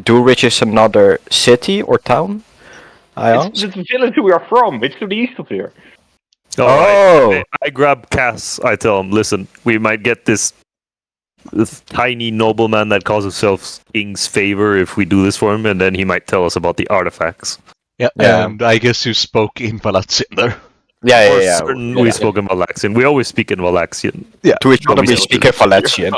Dulwich is another city or town? I It's ask. the village we are from. It's to the east of here. Oh. I grab Cass. I tell him, listen, we might get this tiny nobleman that calls himself King's favor if we do this for him, and then he might tell us about the artifacts. Yeah, Yeah. and I guess you spoke in Palatsin there. Yeah, For yeah, certain, yeah. we spoke in Valaxian. We always speak in Valaxian. To each other we Obviously. speak in Valachian.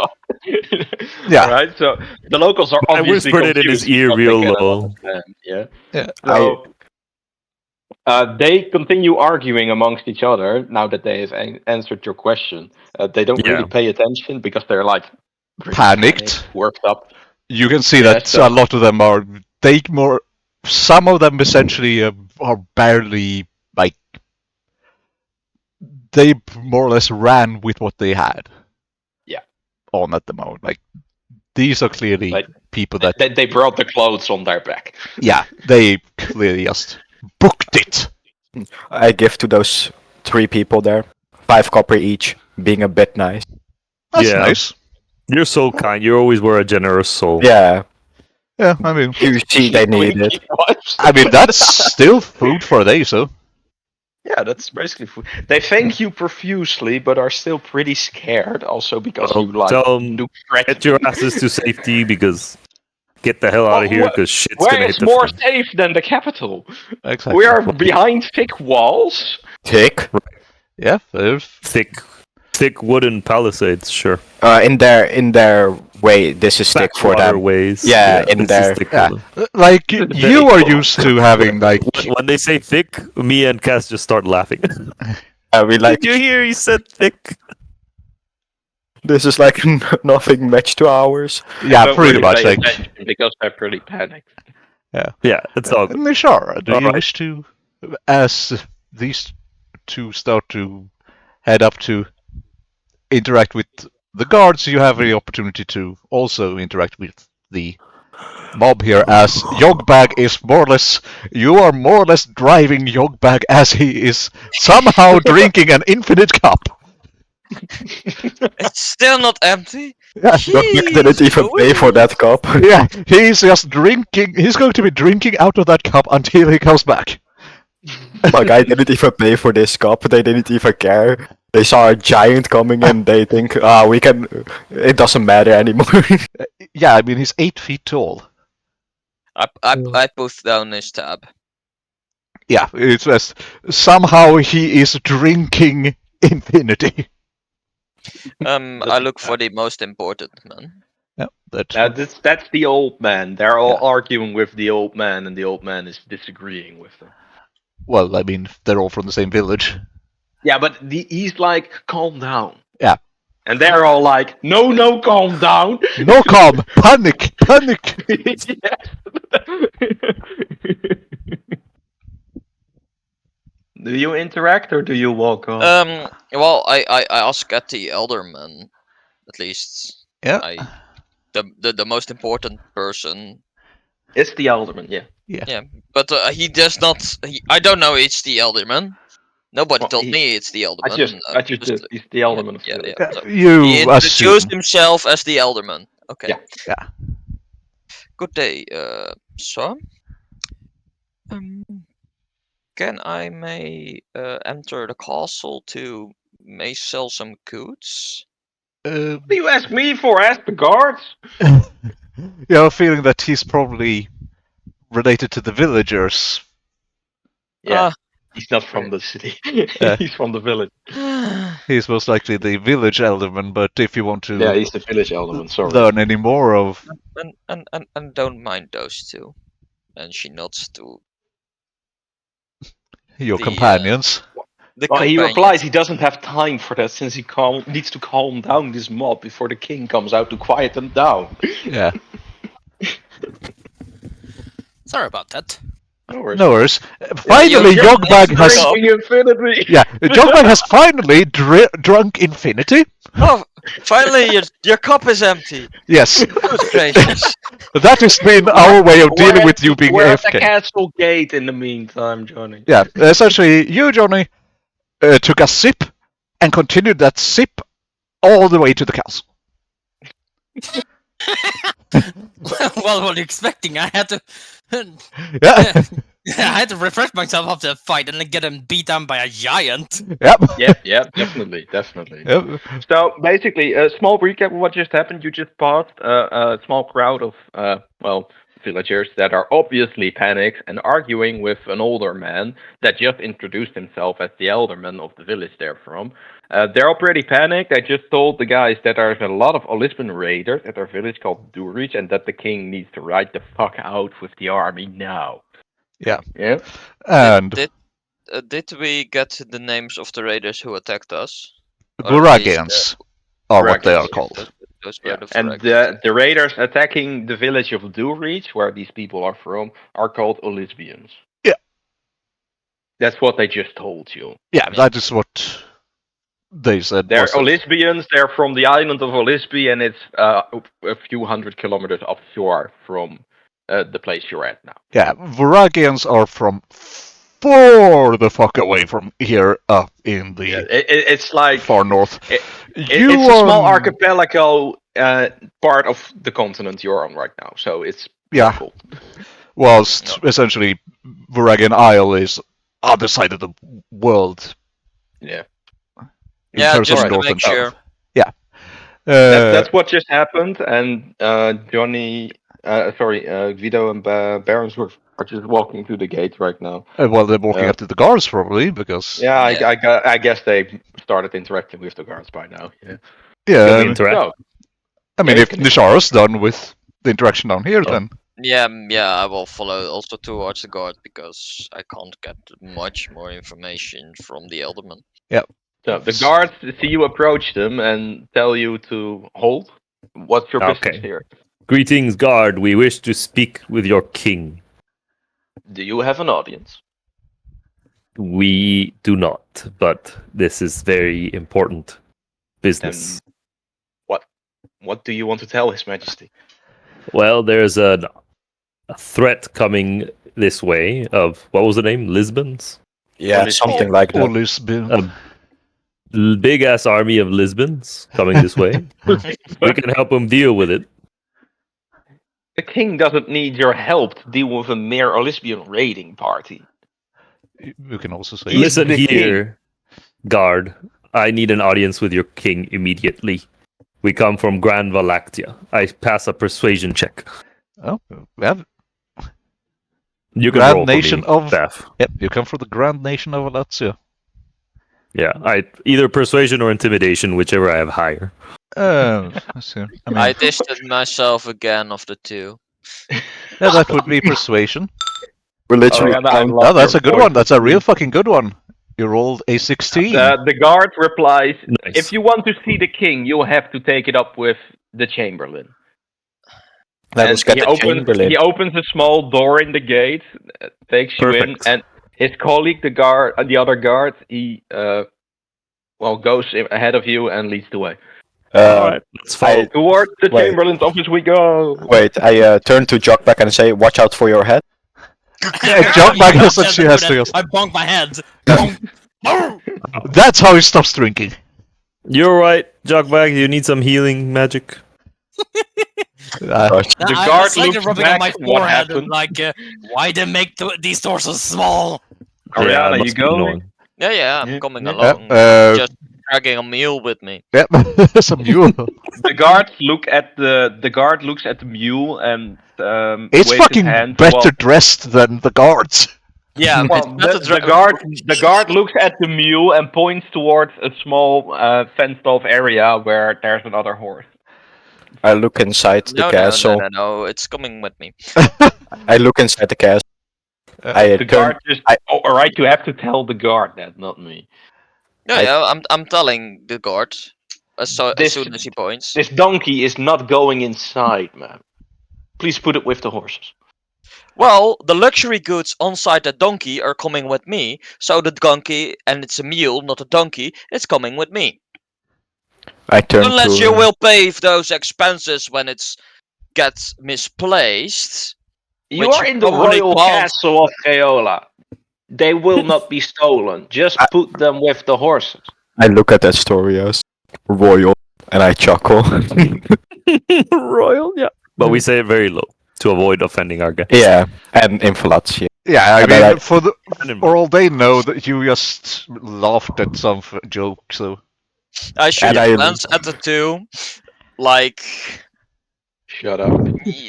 Yeah. Right. So the locals are I obviously whispered it in his confused ear because they real cannot low. understand, Yeah. Yeah. So They continue arguing amongst each other now that they have answered your question. They don't really pay attention because they're like really Panicked. worked up. You can see Yeah, that so- a lot of them are. Some of them essentially are barely like. They more or less ran with what they had. Yeah. On at the moment, like these are clearly Like, people that They brought the clothes on their back. yeah, they clearly just booked it. I give to those 3 people there 5 copper each, being a bit nice. That's nice. You're so kind. You always were a generous soul. Yeah. Yeah, I mean, You see, they need it. I mean that's still food for a day, so. Yeah, that's basically food. They thank you profusely, but are still pretty scared. Also because you like Tell 'em, look threatening. get your asses to safety because get the hell out of here because shit's Where gonna is hit the more fan. safe than the capital? Exactly. We are behind thick walls. Thick? Yeah, there's thick wooden palisades, sure. In their way, this is thick for them. Ways. Yeah, in this is their thick for yeah. them. Like you are used to having like When they say thick, me and Cass just start laughing. we like. Did you hear he said thick? This is like nothing matched to ours. yeah, Don't pretty really much pay like attention because they're pretty panicked. Yeah, it's all good. Sure. Do you Alright. wish to, as these two start to head up to interact with the guards, you have the opportunity to also interact with the mob here, as Yogbag is more or less, you are more or less driving Yogbag as he is somehow drinking an infinite cup. It's still not empty. Yeah, Yogbag didn't even pay for that cup. yeah, he's just drinking, he's going to be drinking out of that cup until he comes back. My guy didn't even pay for this cup. They didn't even care. They saw a giant coming in. They think, we can. It doesn't matter anymore. Yeah, I mean, he's 8 feet tall. I put down his tab. Yeah, it's just somehow he is drinking infinity. I look for the most important man. Yeah, That's the old man. They're all arguing with the old man, and the old man is disagreeing with them. well, I mean, they're all from the same village. Yeah, but he's like, calm down. Yeah. And they're all like, no, calm down. No calm, panic. Do you interact or do you walk off? Well, I ask at the elderman, at least. Yeah. The most important person. It's the alderman, yeah. Yeah, but he does not. I don't know. It's the elderman. Nobody told me it's the elderman. He's the alderman of the village. So You he introduced assume. himself as the elderman. Okay. Yeah. Good day, sir. Can I may enter the castle to may sell some goods? What do you ask me for? Ask the guards. You have a feeling that he's probably related to the villagers. Yeah. He's not from the city. He's from the village. He's most likely the village alderman, but if you want to Yeah, he's the village alderman, sorry. learn any more of And don't mind those two. And she nods to your the, companions. the Well, he companions. replies he doesn't have time for that since he needs to calm down this mob before the king comes out to quiet them down. Yeah. Sorry about that. No worries. No worries. Finally, you're Yogbag has. Drinking infinity. Yeah, Yogbag has finally drunk infinity. Oh, finally your cup is empty. Yes, Good gracious. that has been our way of dealing with you being We're at the AFK. castle gate in the meantime, Johnny. Yeah, essentially, you, Johnny, took a sip and continued that sip all the way to the castle. Well, what are you expecting? I had to. Yeah. I had to refresh myself after the fight and then get him beat down by a giant. Yep. Yeah, definitely. Yep. So basically, a small recap of what just happened. You just passed a small crowd of villagers that are obviously panicked and arguing with an older man that just introduced himself as the elderman of the village they're from. They're all pretty panicked. I just told the guys that there's a lot of Olisban raiders at our village called Durich, and that the king needs to ride the fuck out with the army now. Yeah. Yeah. And did we get the names of the raiders who attacked us? Vuragians are what they are Vuragians. called. Those were Yeah. the And Vuragians. the raiders attacking the village of Dulreach, where these people are from, are called Olisbians. Yeah. That's what they just told you. Yeah, that is what they said. They're was that- Olisbians. They're from the island of Olisby, and it's a few hundred kilometers offshore from the place you're at now. Yeah, Vuragians are from far the fuck away from here up in the Yeah, it's like far north. it's a small archipelago part of the continent you're on right now, so it's Yeah. cool. Whilst essentially Vuragian Isle is other side of the world. Yeah. In Yeah, terms of just to north make and south. sure. Yeah. That's what just happened, and Guido and Barons are just walking through the gate right now. Well, they're walking up to the guards probably because. Yeah, Yeah. I guess they started interacting with the guards by now. Yeah. Yeah. Can we interact? So, I mean, yeah, if you can Nishara's done with the interaction down here, then Yeah, I will follow also towards the guard because I can't get much more information from the Elderman. so the guards see you approach them and tell you to hold. What's your business Okay. here? Greetings, guard. We wish to speak with your king. Do you have an audience? We do not, but this is very important business. What do you want to tell His Majesty? Well, there's a threat coming this way of, what was the name? Lisbons? Yeah, something like that. Lisbon. Big ass army of Lisbons coming this way. We can help them deal with it. The king doesn't need your help to deal with a mere Olisbian raiding party. You can also say. He's Listen the here, guard. I need an audience with your king immediately. We come from Grand Valactia. I pass a persuasion check. Oh, we have. You can Grand roll Nation for me, of- Staff. Yep, you come from the Grand Nation of Alatia. Yeah, I either persuasion or intimidation, whichever I have higher. Let's see. I mean, I distanced myself again of the two. yeah, that would be persuasion. We're literally. Oh, that's a good one. That's a real fucking good one. You rolled a 16. The guard replies, Nice. if you want to see the king, you'll have to take it up with the chamberlain. Let And us get the Chamberlain. he opens a small door in the gate, takes you in, Perfect. and his colleague, the other guard, he goes ahead of you and leads the way. Alright, let's follow. Towards the Wait. chamberlain's office we go. Wait, I turn to Jockback and say, "Watch out for your head." Jump back and said she has to. I bonk my head. That's how he stops drinking. You're right, Jogbag. You need some healing magic. Gosh. The I guard was like looks rubbing back on my what forehead happened. and like, why they make these doors so small? Ariana, it you must be going? annoying. Yeah, I'm Yeah, coming yeah. along. Just dragging a mule with me. Yep, some mule. The guard looks at the mule and It's waves fucking his hand better while- dressed than the guards. Yeah, Well, it's better the guard looks at the mule and points towards a small fenced-off area where there's another horse. I look inside the castle. No, it's coming with me. I look inside the castle. I The turn. guard just. All right, you have to tell the guard that, not me. I'm telling the guard as This- soon as he points. This donkey is not going inside, man. Please put it with the horses. Well, the luxury goods on site the donkey are coming with me, so the donkey, and it's a mule, not a donkey, it's coming with me. I turn Unless to. you will pay those expenses when it gets misplaced. You Which are you in the probably royal can't. castle of Aeola. They will not be stolen. Just put them with the horses. I look at Astoria's royal and I chuckle. Royal, yeah. But we say it very low to avoid offending our guests. Yeah, and in Falatia. Yeah, I And mean, then for all they know that you just laughed at some joke, so. I should And I- glance at the two, like, Shut up.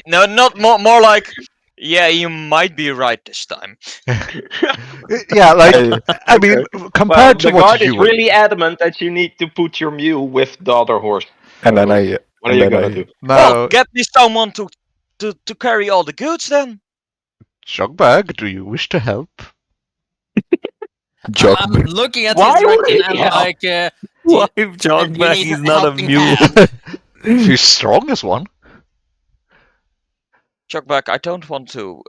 no, not more like, yeah, you might be right this time. Yeah, like, I mean, Well, compared the to what guard you is would. really adamant that you need to put your mule with the other horse. And then I. What are and you then gonna I- do? Well, Now, get me someone to carry all the goods then. Shogbag, do you wish to help? Jog. I'm looking at Why his would record he and help? like, Why you Jogback? need He's a not a helping mule. hand. She's strong as one. Chuckback, I don't want to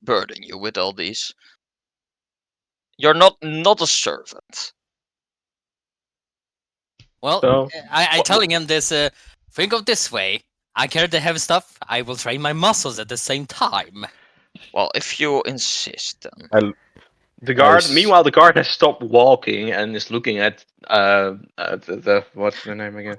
burden you with all these. You're not a servant. Well, So- I telling him this. Think of this way. I carry the heavy stuff. I will train my muscles at the same time. Well, if you insist, then. The guard. Nice. Meanwhile, the guard has stopped walking and is looking at the what's the name again?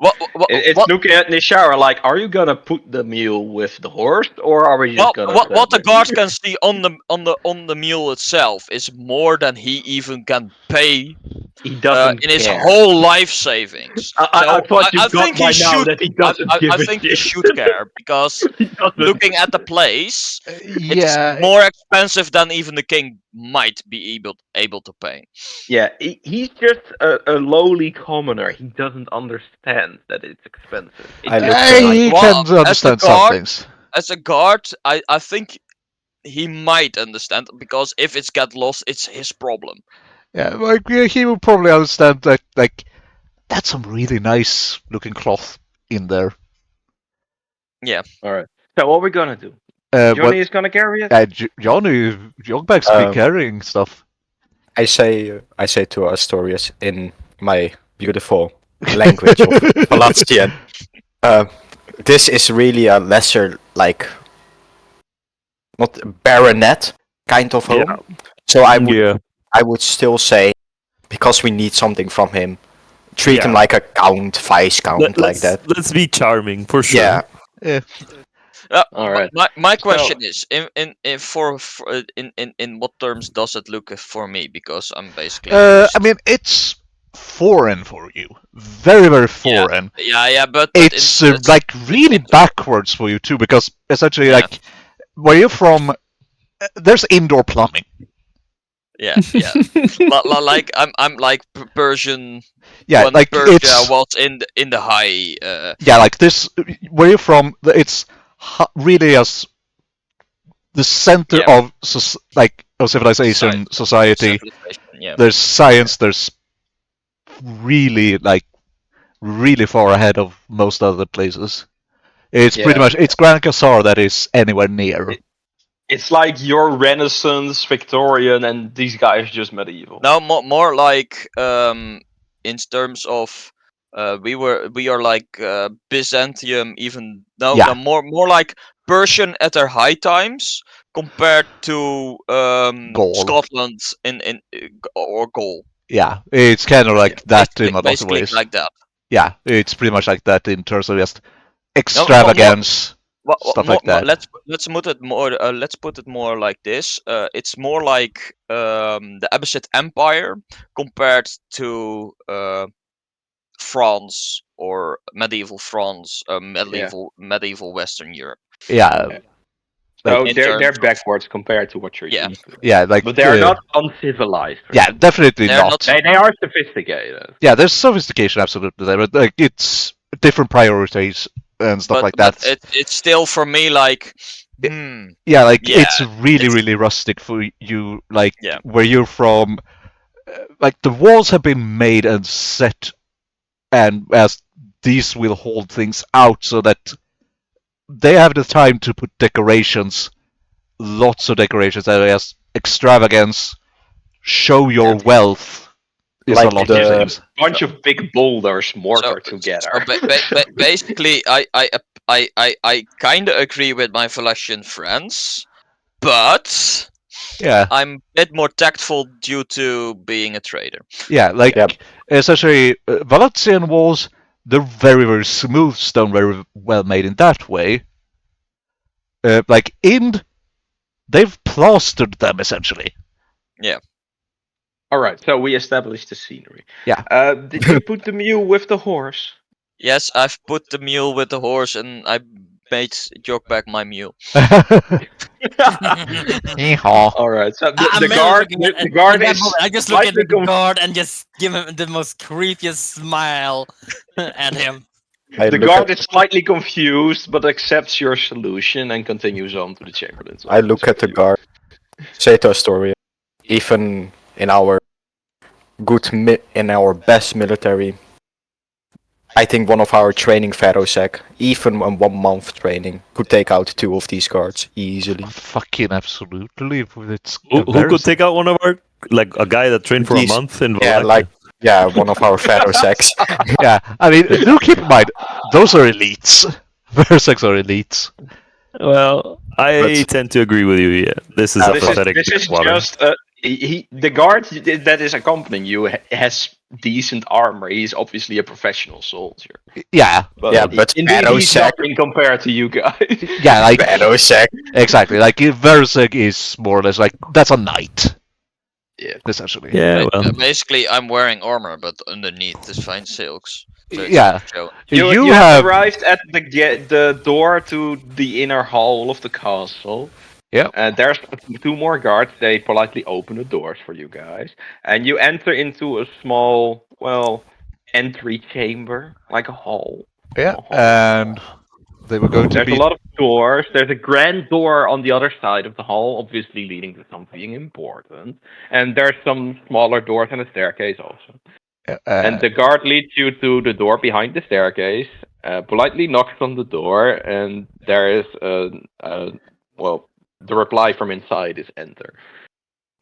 It's looking at Nishara like, are you gonna put the mule with the horse, or are we just gonna? What the guard can see on the mule itself is more than he even can pay He doesn't in his care. whole life savings. I thought you I got think by he now should. that he doesn't give I a think he shit. should care because He doesn't. looking at the place, Yeah. it's more expensive than even the king might be able to pay. Yeah, he's just a lowly commoner. He doesn't understand that it's expensive. It's I just looked nice. He Well, can understand some guard- things. As a guard, I think he might understand because if it's get lost, it's his problem. Yeah, like he will probably understand that. Like, that's some really nice looking cloth in there. All right. So what we're gonna do? But Johnny is gonna carry it. Johnny Jogback's been carrying stuff. I say to Astorius in my beautiful language of Palastian, this is really a lesser, like, not baronet kind of home. Yeah. So I would still say, because we need something from him, treat him Yeah. like a count, vice count, like that. Let's be charming for sure. Yeah. All right. My question is, in what terms does it look for me? Because I'm basically. I mean, it's foreign for you. Very, very foreign. Yeah, but It's like really backwards for you too, because essentially, Yeah. like, where you're from, there's indoor plumbing. Yeah. Like I'm like Persian. Yeah, when like Persia it's was in the high. yeah, like this. Where you're from, it's really as the center Yeah. of of civilization, society. civilization, yeah. There's science. There's really far ahead of most other places. It's pretty Yeah. much it's Grand Khazar that is anywhere near. It's like your Renaissance, Victorian, and these guys just medieval. No, more like in terms of we are like Byzantium, even no, Yeah. no more like Persian at their high times compared to Gaul. Scotland in or Gaul. Yeah, it's kind of like that in a lot of Basically ways. like that. Yeah, it's pretty much like that in terms of just more- extravagance, stuff like that. Let's put it more. Let's put it more like this. It's more like the Abbasid Empire compared to France or medieval France, medieval Western Europe. Yeah, So in they're terms of- backwards compared to what you're Yeah. used to. yeah, like But they are not uncivilized. Yeah, definitely They're not. not- They are sophisticated. Yeah, there's sophistication absolutely there, but like it's different priorities and stuff like that. But it's still for me like. Yeah, like Yeah, it's really, it's- really rustic for you, like Yeah. where you're from. Like the walls have been made and set, and as these will hold things out so that they have the time to put decorations, lots of decorations, as extravagance, show your wealth. Is Like a lot the- of things. Bunch of big boulders mortared together. So basically, I kind of agree with my Valesian friends, but Yeah, I'm a bit more tactful due to being a trader. yeah, like Yep. essentially, Valatian walls, they're very, very smooth stone, very well made in that way. Like Ind, they've plastered them essentially. All right, so we established the scenery. Yeah. Did you put the mule with the horse? Yes, I've put the mule with the horse, and I made Jogback my mule. Yeehaw. All right, so I'm the really guard, looking at- the guard in that is moment, I just look at slightly the guard and just give him the most creepiest smile at him. I the look guard at, is slightly confused, but accepts your solution and continues on to the chamberlain's. I look at the guard, say to Astoria, even in our in our best military. I think one of our training Ferrosec, even in 1 month training, could take out 2 of these guards easily. Fucking absolutely. It's Who could take out one of our, like a guy that trained for a These- month in Yeah, Wallachia? one of our Ferrosecs. Yeah, I mean, do keep in mind, those are elites. Versecs are elites. Well, I tend to agree with you. Yeah, this is a pathetic This is water. just the guard that is accompanying you has decent armor. He's obviously a professional soldier. Yeah, but indeed, he's Ferrosec, nothing compared to you guys. yeah, like Ferrosec. exactly. Like Versec is more or less like that's a knight. Yeah. Essentially. Yeah, well, Basically, I'm wearing armor, but underneath is fine silks. So it's Yeah. show- You have arrived at the door to the inner hall of the castle. Yep. There's 2 more guards. They politely open the doors for you guys, and you enter into a small, entry chamber, like a hall. Yeah, A hall. and they were going to There's be. a lot of doors. There's a grand door on the other side of the hall, obviously leading to something important. And there's some smaller doors and a staircase also. And the guard leads you to the door behind the staircase, politely knocks on the door, and there is the reply from inside is enter.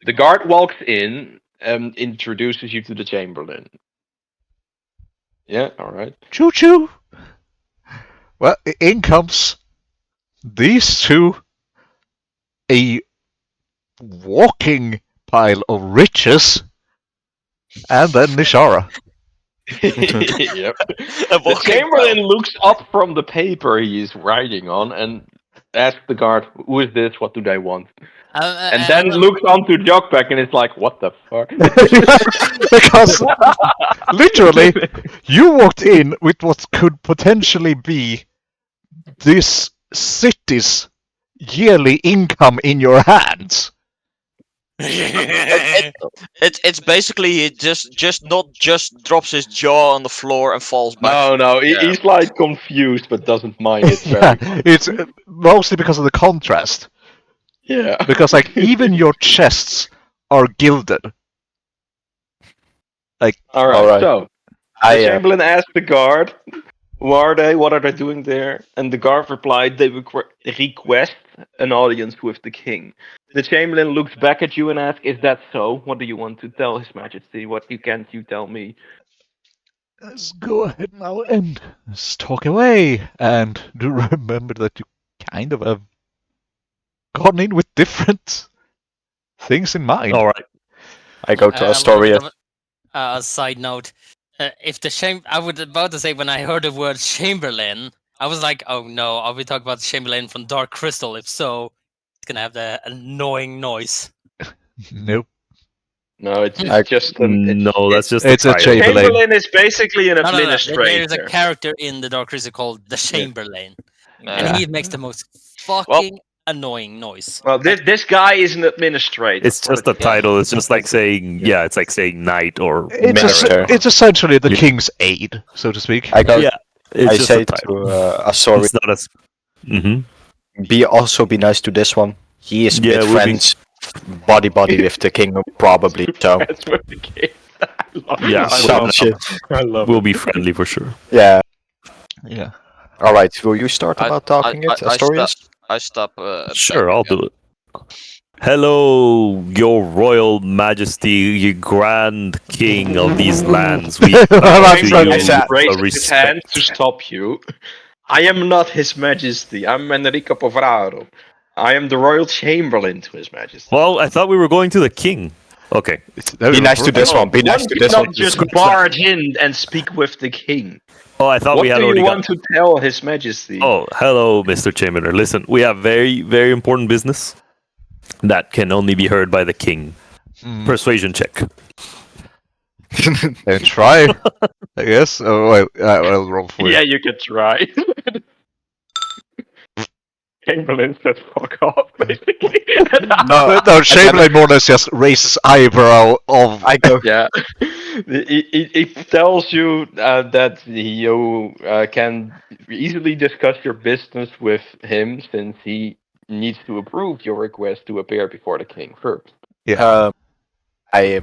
The guard walks in and introduces you to the Chamberlain. Yeah, alright. Choo choo! Well, in comes these 2, a walking pile of riches, and then Nishara. Yep. The Chamberlain looks up from the paper he is writing on and asks the guard, "Who is this? What do they want?" And then looks onto Jogback and is like, "What the fuck?" Because literally, you walked in with what could potentially be this city's yearly income in your hands. It's basically he just not just drops his jaw on the floor and falls back. No, Yeah. he's like confused but doesn't mind it very Yeah, much. it's mostly because of the contrast. Yeah. Because like even your chests are gilded. Like Alright, so the Chamberlain asked the guard, "Who are they? What are they doing there?" And the guard replied, "They request an audience with the king." The Chamberlain looks back at you and asks, "Is that so? What do you want to tell His Majesty? What can't you tell me?" let's go ahead now and let's talk away. And do remember that you kind of have gone in with different things in mind. all right. I go to Astoria. A side note: if the I was about to say when I heard the word Chamberlain, I was like, "Oh no, are we talking about Chamberlain from Dark Crystal? If so, it's gonna have the annoying noise." Nope. No, it's just that's just it's a Chamberlain. Chamberlain is basically an No, administrator. there is a character in the Dark Crystal called the Chamberlain, and Yeah. he makes the most fucking annoying noise. Well, this guy is an administrator. It's just a title. It's just like saying, it's like saying knight or Minister. It's essentially the king's aide, so to speak. I go. It's I just say a title. to Astoria, It's not as. be nice to this one. He is Yeah, with we'll be- friends, body with the king, probably. So That's what the king. Yeah, some shit. I love We'll be friendly for sure. Yeah. Yeah. All right. Will you start about talking it, Astoria? I stop. Sure, I'll do it. Hello, your royal majesty, your grand king of these lands. We bow to Chamberlain you has with raised his respect. hand to stop you. I am not His Majesty. I'm Enrico Povraro. I am the royal chamberlain to His Majesty. Well, I thought we were going to the king. Okay. Be nice to this one. Be nice One to this cannot one. just barge in and speak with the king. Oh, I thought What we had do already you got. want to tell His Majesty? Oh, hello, Mr. Chamberlain. Listen, we have very, very important business that can only be heard by the king. Persuasion check. And try, I guess. Oh, wait, I'll roll for you. Yeah, you can try. Chamberlain says fuck off, basically. No, Chamberlain more or less just raises eyebrow of. I go. Yeah. He tells you that you can easily discuss your business with him since he needs to approve your request to appear before the king first. Yeah. I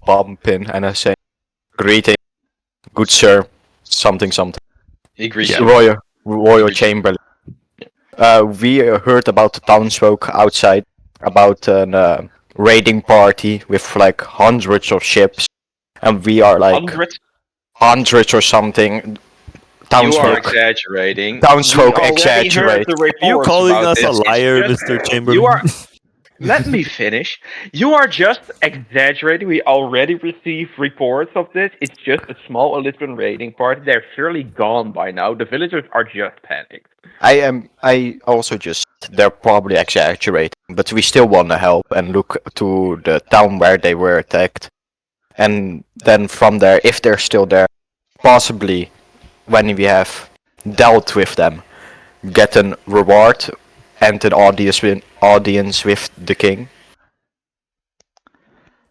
bump in and I say, "Greeting, good sir, something something." He greets Yeah. you. Royal Agreed. Chamberlain. We heard about the townsfolk outside about a raiding party with like hundreds of ships, and we are like hundreds or something. You are Townsfolk. exaggerating. Townsfolk We already heard exaggerate. the Are you reports calling about us a this. It's liar, just- Mr. Chamberlain? You are. Let me finish. You are just exaggerating. We already received reports of this. It's just a small Lisbon raiding party. They're surely gone by now. The villagers are just panicked. I also just they're probably exaggerating, but we still want to help and look to the town where they were attacked, and then from there, if they're still there, possibly when we have dealt with them, get an reward and an audience with the king.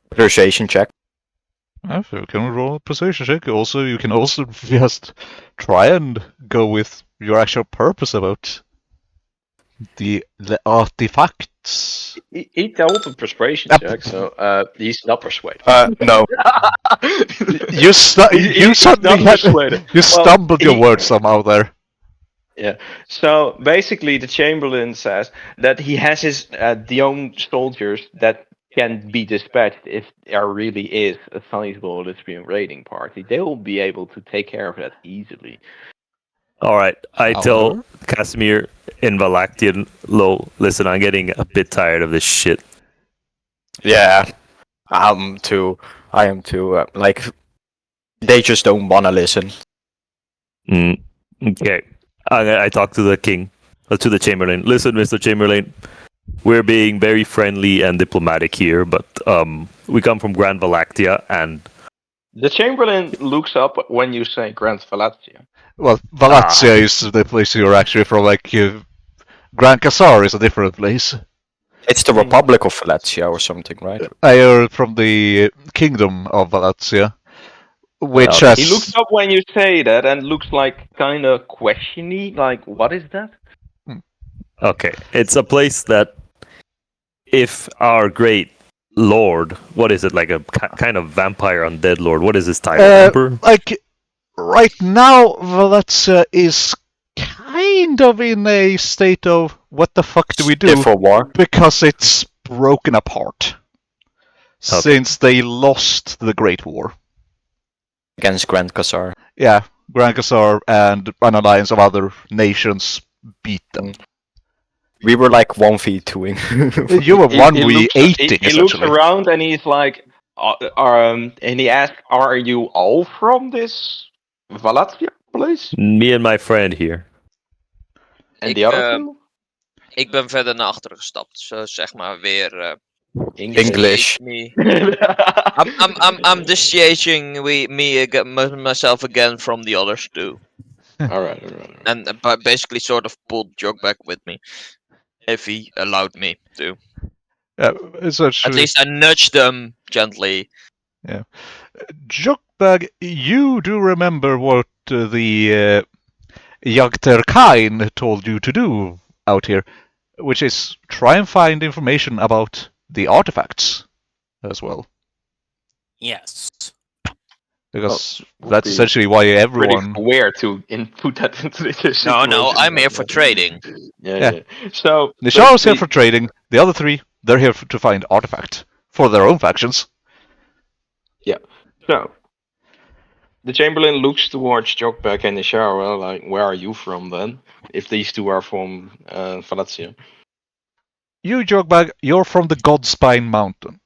Persuasion check. If you can roll a persuasion check. Also, you can also just try and go with your actual purpose about the artifacts. He told a persuasion check, so he's not persuaded. No. You suddenly not persuaded. you stumbled your words somehow there. Yeah. So basically, the Chamberlain says that he has his young soldiers that can be dispatched if there really is a sizable lesbian raiding party. They will be able to take care of that easily. All right, I tell However- Casimir in Valactian, "Lo, listen, I'm getting a bit tired of this shit. Yeah. I am too. Like, they just don't wanna listen. Okay, I talk to the king, to the Chamberlain. Listen, Mr. Chamberlain, we're being very friendly and diplomatic here, but we come from Grand Valactia, and The Chamberlain looks up when you say Grand Valatia. Well, Valaccia is the place you're actually from. Like, Gran Casar is a different place. It's the Republic of Valencia or something, right? I are from the Kingdom of Valaccia, which Okay. has. He looks up when you say that and looks like kind of questiony, like, what is that? okay, it's a place that if our great lord, what is it, like a kind of vampire undead lord? What is his title? Emperor? Like, right now, Valaccia is kind of in a state of what the fuck do we do? For war. Because it's broken apart. Since they lost the Great War. Against Grand Khazar. Yeah, Gran Khazar and an alliance of other nations beat them. We were like 1v2ing. You were He 1v18 he looks essentially. around and he's like, and he asks, "Are you all from this Valatia place?" Me and my friend here. And the other two? Ik ben verder naar achteren gestapt. Zo zeg maar weer. English. Me. I'm dissociating myself again from the others too. All right. And basically sort of pulled Jog back with me. If he allowed me to. Essentially, At least I nudged them gently. Yeah. Jogbag, you do remember what the Yagter Kain told you to do out here, which is try and find information about the artifacts as well. Yes. Because would that's be essentially why everyone. Pretty weird to put that into this situation. No, I'm here for trading. Yeah. So Nisharo's here for trading. The other three, they're here to find artifact for their own factions. Yeah. So the Chamberlain looks towards Jogbag and Nishara, like, where are you from then? If these two are from Valatia. You, Jogbag, you're from the Godspine Mountains.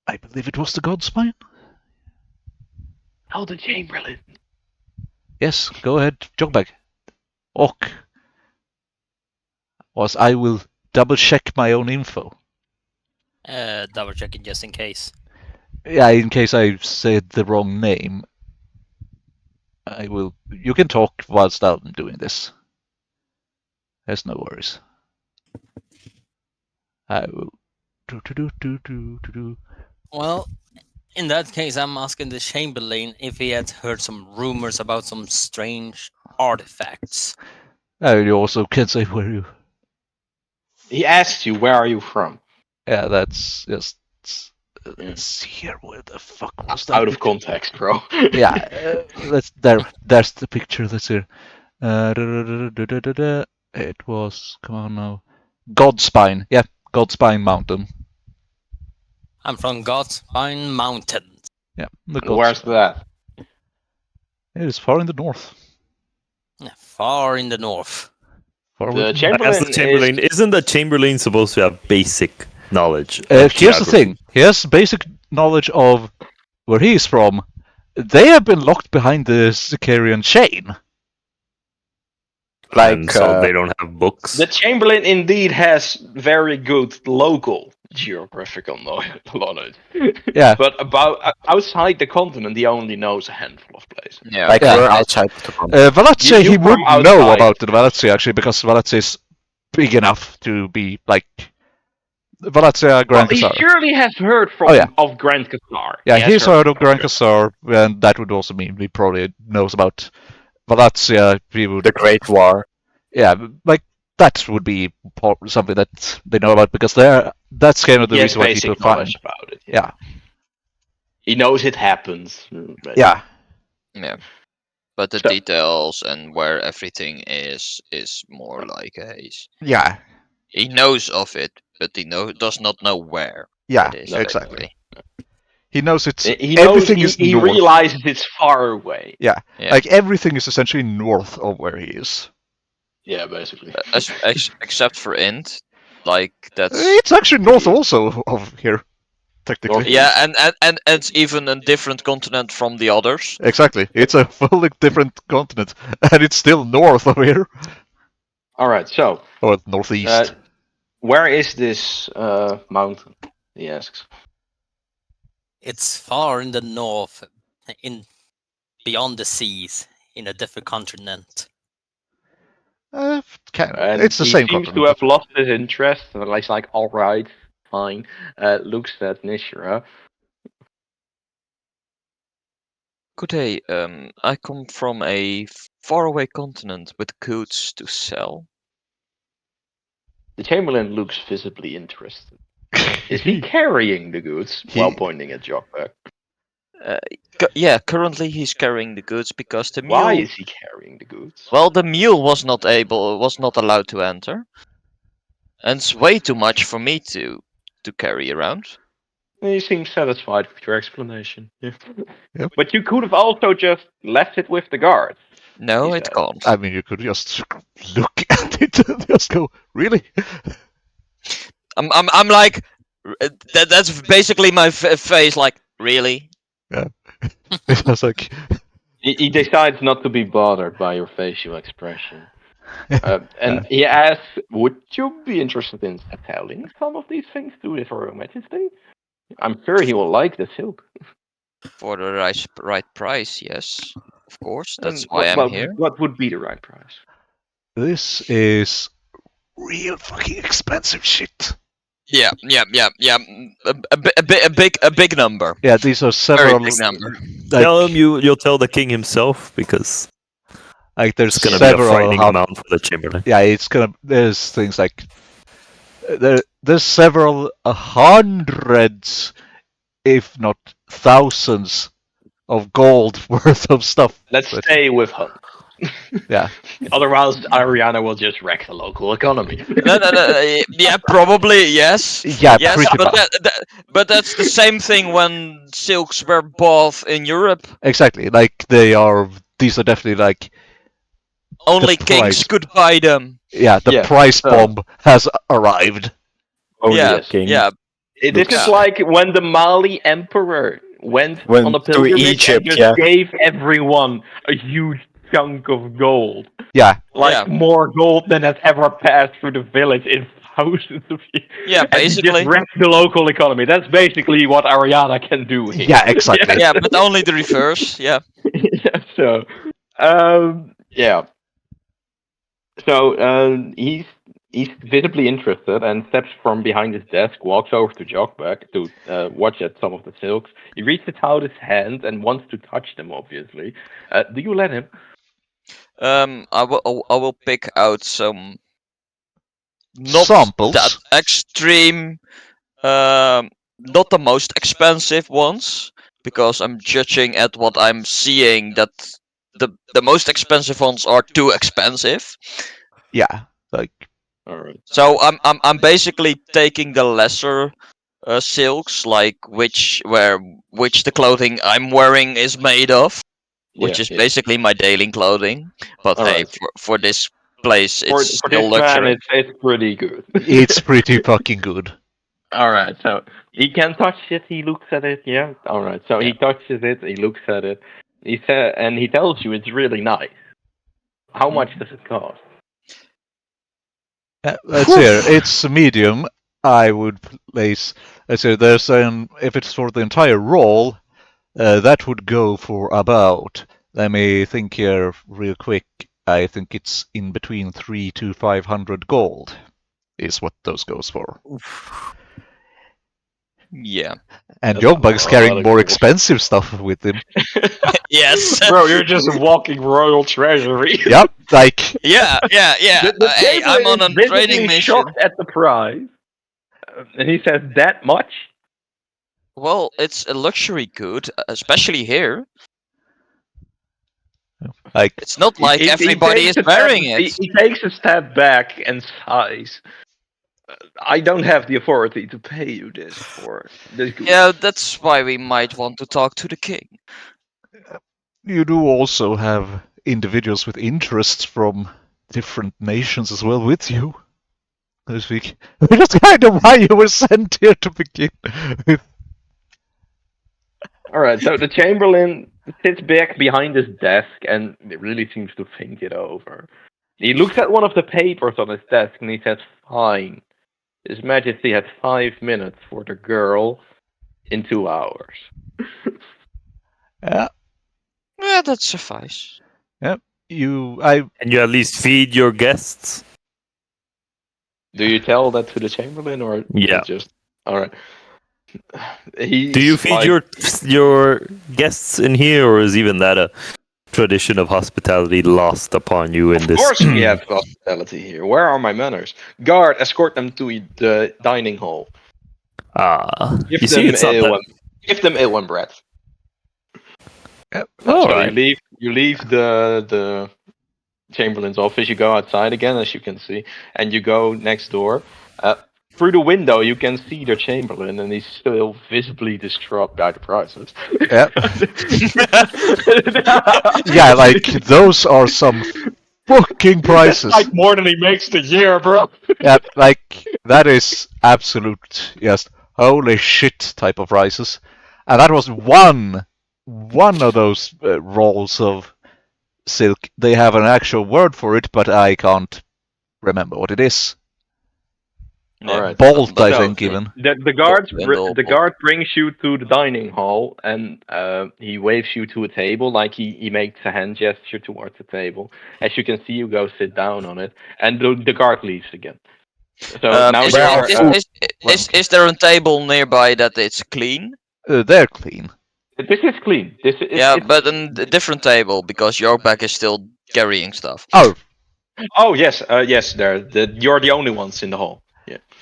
I believe it was the Godspine? Oh, the Chamberlain. Yes, go ahead, Jogbag. Och. Was I will double check my own info. Double checking just in case. Yeah, in case I said the wrong name. I will. You can talk whilst I'm doing this. There's no worries. I will. Well, in that case, I'm asking the Chamberlain if he had heard some rumors about some strange artifacts. You also can say where you. He asked you, where are you from? Yeah, that's just let's see here. Where the fuck was that? Out of context, bro. Yeah, there's the picture. Let's see. It was, come on now, Godspine. Yeah, Godspine Mountain. I'm from Godspine Mountain. Yeah, the Where's that? It is far in the north. Far in the north. Far The away from the- Chamberlain, As the Chamberlain, isn't the Chamberlain supposed to have basic knowledge? Of Here's the geography? thing. He has basic knowledge of where he's from. They have been locked behind the Sicarian chain. And so they don't have books. The Chamberlain indeed has very good local geographical knowledge. Yeah. But outside the continent, he only knows a handful of places. Yeah. Like Yeah. we're outside the continent. Valace, You he from would know outside. about the Valace actually, because Valace is big enough to be like Valace Well, Grand he Khazar. surely has heard from Oh, yeah. of Grand Khazar. Yeah, He has he's heard of Grand Khazar, and that would also mean he probably knows about Valacia. He would, The Great War. yeah, like that would be something that they know about because that's kind of the He has reason why basic people find. knowledge about it. Yeah. He knows it happens. Yeah, Yeah. But the So- details and where everything is more like a haze. yeah, He knows of it, but he does not know where yeah, it is. exactly. basically. He knows it's He knows. everything is He north. realizes it's far away. Yeah. Like everything is essentially north of where he is. Yeah, basically. Except for Int, like that's It's actually north also of here, technically. North- yeah, and it's even a different continent from the others. Exactly. It's a fully different continent, and it's still north of here, All right. So, or northeast. where is this mountain? He asks. It's far in the north, in beyond the seas, in a different continent. Kind of. And It's the he same seems continent. to have lost his interest. And he's like, all right, fine. Looks at Nishira. Good day. I come from a faraway continent with goods to sell. The Chamberlain looks visibly interested. Is he carrying the goods while pointing at Jockback? Yeah, currently he's carrying the goods because the mule. Why is he carrying the goods? Well, the mule was not allowed to enter, and it's way too much for me to carry around. He seems satisfied with your explanation. Yeah. Yep. But you could have also just left it with the guards. No, He it said. can't. I mean, you could just look at it and just go, really? I'm like, that's basically my face. Like, really? It was like, He decides not to be bothered by your facial expression. And he asks, would you be interested in selling some of these things to His Royal Majesty? I'm sure he will like the silk. For the right price, yes. Of course, that's And why I'm here. What would be the right price? this is real fucking expensive shit. Yeah. A big number. Yeah, these are Very several. big number. Like, Tell him you'll tell the king himself because like there's it's gonna be a several. frightening amount for the Chamberlain. Yeah, it's gonna. There's things like there's several hundreds, if not thousands, of gold worth of stuff. Let's But- stay with Hunt. Yeah. Otherwise, Ariana will just wreck the local economy. No. Yeah, probably yes. Yeah, Yes, pretty but much. but that's the same thing when silks were bought in Europe. Exactly. Like these are definitely like, Only price. kings could buy them. yeah, the Yeah, price so- bomb has arrived. Oh, yeah, yes. King. yeah. This is like when the Mali emperor went on a To pilgrimage Egypt, and just yeah. gave everyone a huge chunk of gold. Yeah, Like Yeah. more gold than has ever passed through the village in thousands of years. Yeah, And he basically. just wrecked the local economy. That's basically what Ariana can do here. yeah, exactly. Yeah, but only the reverse. Yeah. Yeah, so, yeah. So he's visibly interested and steps from behind his desk, walks over to Jockback to watch at some of the silks. He reaches out his hand and wants to touch them. Obviously, do you let him? I will pick out some not Samples. that extreme not the most expensive ones, because I'm judging at what I'm seeing that the most expensive ones are too expensive. Yeah, like Alright. So I'm basically taking the lesser silks, like which the clothing I'm wearing is made of, which is basically my daily clothing. But hey, Alright. for this place, For it's this still man, luxury. it's pretty good. it's pretty fucking good. Alright, so he can touch it, he looks at it, yeah? Alright, so he touches it, he looks at it, he tells you it's really nice. How much does it cost? Let's hear. It's medium. I would place. Let's say there's if it's for the entire roll, that would go for about. Let me think here real quick. I think it's in between 300 to 500 gold, is what those goes for. Yeah. And That's a Jogbug's lot carrying of more gold. expensive stuff with him. Yes. Bro, you're just a walking royal treasury. Yep, like Yeah. The Hey, I'm on a Chamberlain is trading visibly mission. shocked at the price. And he says, that much? Well, it's a luxury good, especially here. like It's not like everybody is wearing it. He takes a step back and sighs. I don't have the authority to pay you this for this good. Yeah, that's why we might want to talk to the king. you do also have individuals with interests from different nations as well with you. This week, which is kind of why you were sent here to begin with. Alright, so the Chamberlain sits back behind his desk and really seems to think it over. He looks at one of the papers on his desk and he says, fine. His Majesty has 5 minutes for the girl in 2 hours. Yeah, Yeah, that suffice. and you at least feed your guests. Do you tell that to the Chamberlain or Yeah. just alright? Do you feed your guests in here, or is even that a tradition of hospitality lost upon you in Of this? course we have hospitality here. Where are my manners? Guard, escort them to the dining hall. You see, it's not that. Give them ale and bread. Yep. All So right. you leave the Chamberlain's office. You go outside again, as you can see, and you go next door. Through the window, you can see the Chamberlain, and he's still visibly distraught by the prices. Yep. Yeah, like those are some fucking prices. That's like more than he makes the year, bro. Yeah, like that is absolute, yes, holy shit type of prices. And that was one of those rolls of silk. They have an actual word for it, but I can't remember what it is. Alright. Bolt, but I no, think, even. The guard brings you to the dining hall, and he waves you to a table, like he makes a hand gesture towards the table. As you can see, you go sit down on it, and the guard leaves again. So now is there a table nearby that it's clean? They're clean. This is clean. But a different table, because Yorkback is still carrying stuff. Oh yes, yes. You're the only ones in the hall.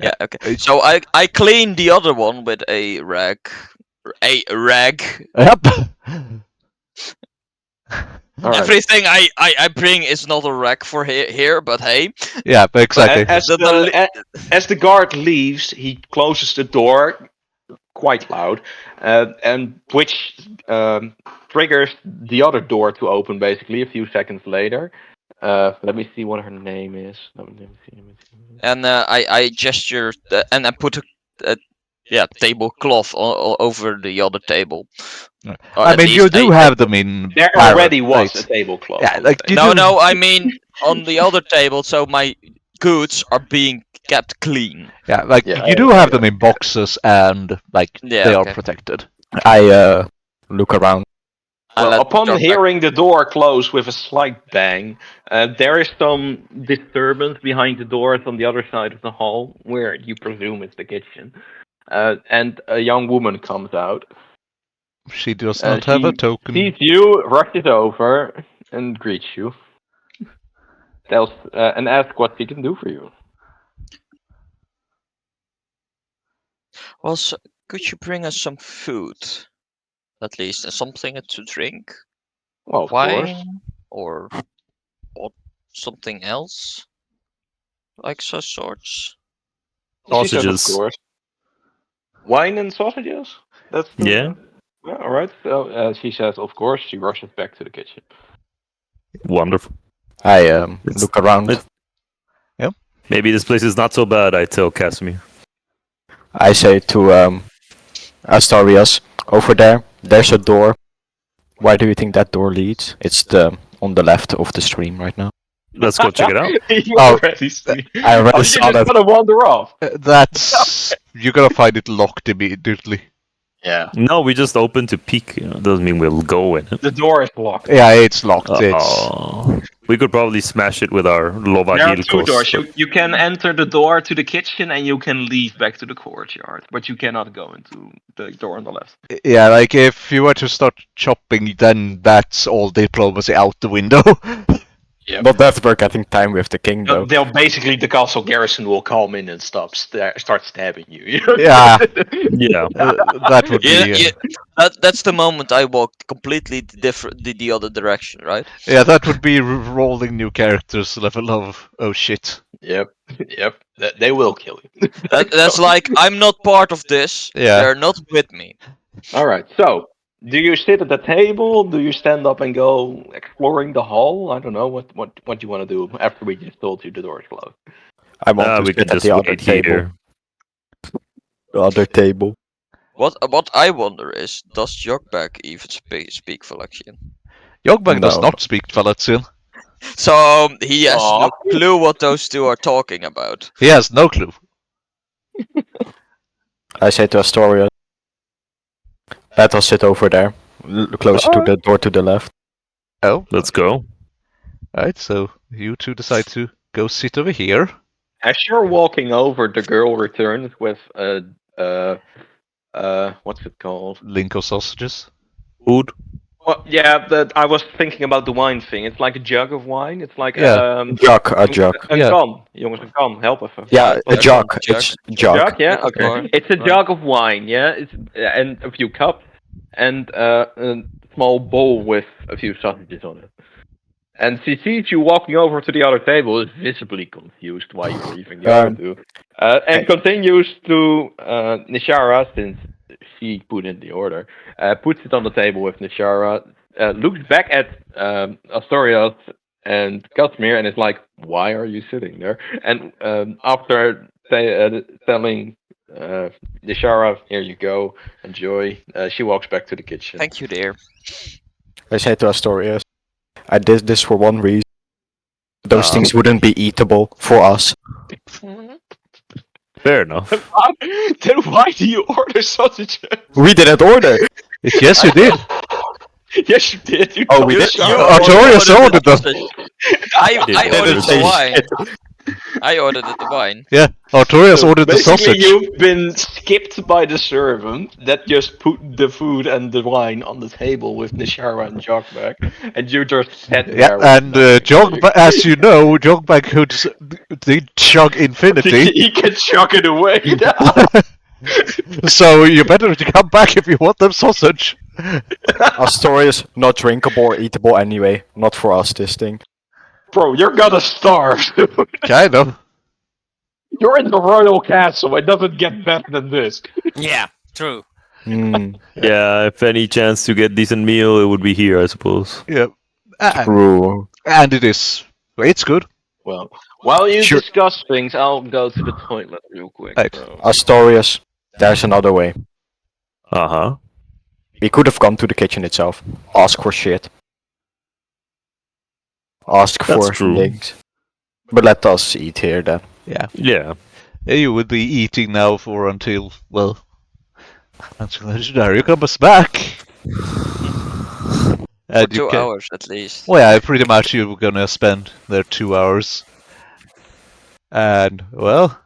Yeah. Okay. So I clean the other one with a rag. Yep. Everything I bring is not a rag for here, but hey. Yeah, exactly. As the guard leaves, he closes the door quite loud, and which triggers the other door to open basically a few seconds later. Let me see what her name is. Let me see. And I gesture and I put a tablecloth over the other table. I mean, you do have them in. There already was a tablecloth. Yeah, like no, I mean on the other table, so my goods are being kept clean. Yeah, like you do have them in boxes, and like they are protected. I look around. Well, upon hearing the door close with a slight bang, there is some disturbance behind the doors on the other side of the hall, where you presume is the kitchen. And a young woman comes out. She does not have a token. Sees you, rushes over, and greets you. Tells and asks what she can do for you. Well, Could you bring us some food? At least, and something to drink? Well, of course. Wine? Or something else? Like such sorts? She says, of Sausages. course. Wine and sausages? That's the... Yeah. All right. So she says, of course. She rushes back to the kitchen. Wonderful. I It's- look around. it's- Maybe this place is not so bad, I tell Casimir. I say to Astorius, over there, there's a door. Where do you think that door leads? It's on the left of the stream right now. Let's go check it out. You Oh, already see. I Oh, already you're saw just that. gonna wander off. That's you're gonna find it locked immediately. Yeah. No, we just open to peek. Doesn't mean we'll go in it. The door is locked. Yeah, it's locked. Oh. We could probably smash it with our There are Lovahilkos. two doors. You can enter the door to the kitchen and you can leave back to the courtyard, but you cannot go into the door on the left. Yeah, like if you were to start chopping, then that's all diplomacy out the window. Yep. But that's work, I think, time with the king, though. They'll basically the castle garrison will come in and start stabbing you. You know? Yeah. Yeah. That would Yeah, be. that's the moment I walked completely the other direction, right? Yeah, that would be rolling new characters level of oh shit. Yep. Yep. They will kill you. That's like I'm not part of this. Yeah. They're not with me. All right. So, do you sit at the table? Do you stand up and go exploring the hall? I don't know what you want to do after we just told you the door is closed. I want to We sit can at just the other wait table. here. The other table. What I wonder is, does Jogbag even speak Froloshire? Yogbang does No. not speak Valatian. So he has Aw. no clue what those two are talking about. He has no clue. I say to Astoria, let us sit over there, closer to the door to the left. Oh, Let's go. right. So you two decide to go sit over here. As you're walking over, the girl returns with what's it called? Linko sausages. Food. Well, yeah, I was thinking about the wine thing. It's like a jug of wine. It's like Yeah. a Jug. Ja. kan. Jongens, een kan. Help even. Yeah, a jug. jug. It's jug. Jug, yeah, Jug, okay. or- It's a right. jug of wine, yeah. It's and a few cups and a small bowl with a few sausages on it. And she sees you walking over to the other table, is visibly confused why you're leaving the other two, and continues to Nishara, since she put in the order, puts it on the table with Nishara, looks back at Astorius and Casimir and is like, "Why are you sitting there?" And after telling Nishara, "Here you go, enjoy," she walks back to the kitchen. Thank you, dear. I say to Astorius, I did this for one reason. Those Ah. things wouldn't be eatable for us. Fair enough. Then why do you order sausages? We didn't order! Yes, you did. Yes, you did. You Oh, told we me did? so. Artorias ordered them. I Didn't ordered the say wine. shit. I ordered the wine. Yeah, Artorias So ordered the basically, sausage. you've been skipped by the servant that just put the food and the wine on the table with Nishara and Jogbag, and you just sat there. Yeah, with and nothing. Jogbag, as you know, Jogbag could did chug infinity. he can chuck it away now. So you better come back if you want them sausage. Astorius, not drinkable or eatable anyway. Not for us, this thing. Bro, you're gonna starve. Kind of. You're in the royal castle. It doesn't get better than this. Yeah, true. Hmm, Yeah, if any chance to get decent meal, it would be here, I suppose. Yeah. true. And it is. It's good. Well, while you Sure. discuss things, I'll go to the toilet real quick. Right. So. Astorius, there's another way. Uh-huh. We could have gone to the kitchen itself. Ask for shit. Ask That's for true. things. But let us eat here then. Yeah. Yeah. You would be eating now for until, well, until Legendary comes back. For And you 2 can- hours at least. Well, yeah, pretty much you're gonna spend there 2 hours. And, well,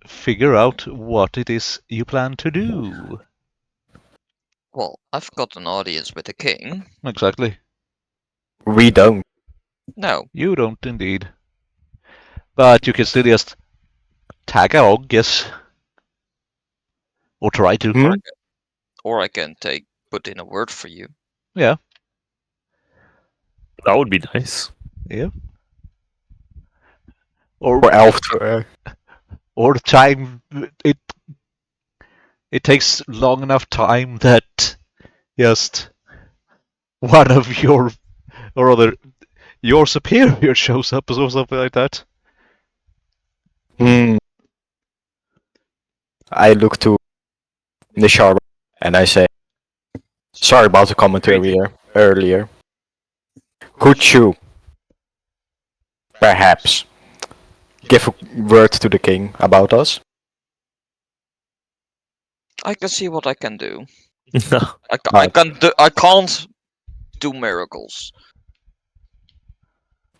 figure out what it is you plan to do. Well, I've got an audience with the king. Exactly. We don't. No. You don't indeed. But you can still just tag along, yes. Or try to. Hmm? Or I can put in a word for you. Yeah. That would be nice. Yeah. Or elf. Or the time it takes long enough time that just one of your or other your superior shows up or something like that. Hmm. I look to Nishar and I say, sorry about the commentary earlier. Could you perhaps give a word to the king about us? I can see what I can do. I Right. can't do miracles.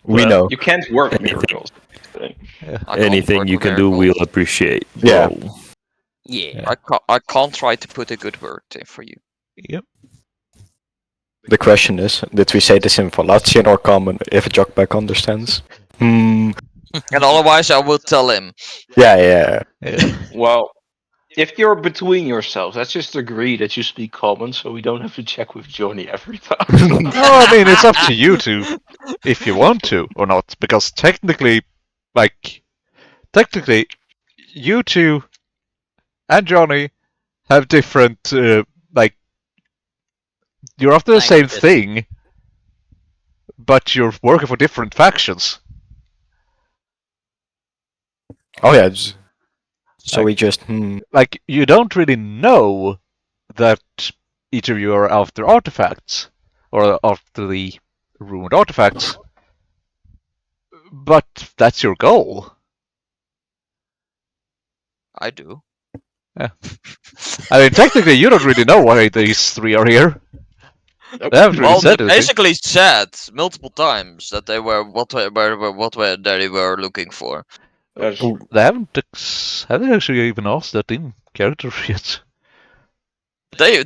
We Well, know. You can't work miracles. Yeah. I can't Anything work you can do, miracles. we'll appreciate, Yeah. bro. Yeah. I can't try to put a good word in for you. Yep. The question is, did we say this in Valachian or common, if Jokbek understands? Hmm. And otherwise, I will tell him. Yeah. Yeah. Well, if you're between yourselves, let's just agree that you speak common, so we don't have to check with Johnny every time. No, I mean it's up to you to if you want to or not, because technically, you two and Johnny have different you're after the same Languages. thing, but you're working for different factions. Oh yeah. So Like- we just Like you don't really know that each of you are after artifacts or after the ruined artifacts, but that's your goal. I do. I mean, technically, you don't really know why these three are here. They haven't really Well, they said anything. basically said multiple times that they were what they were looking for. That's They haven't actually even asked that in character yet. They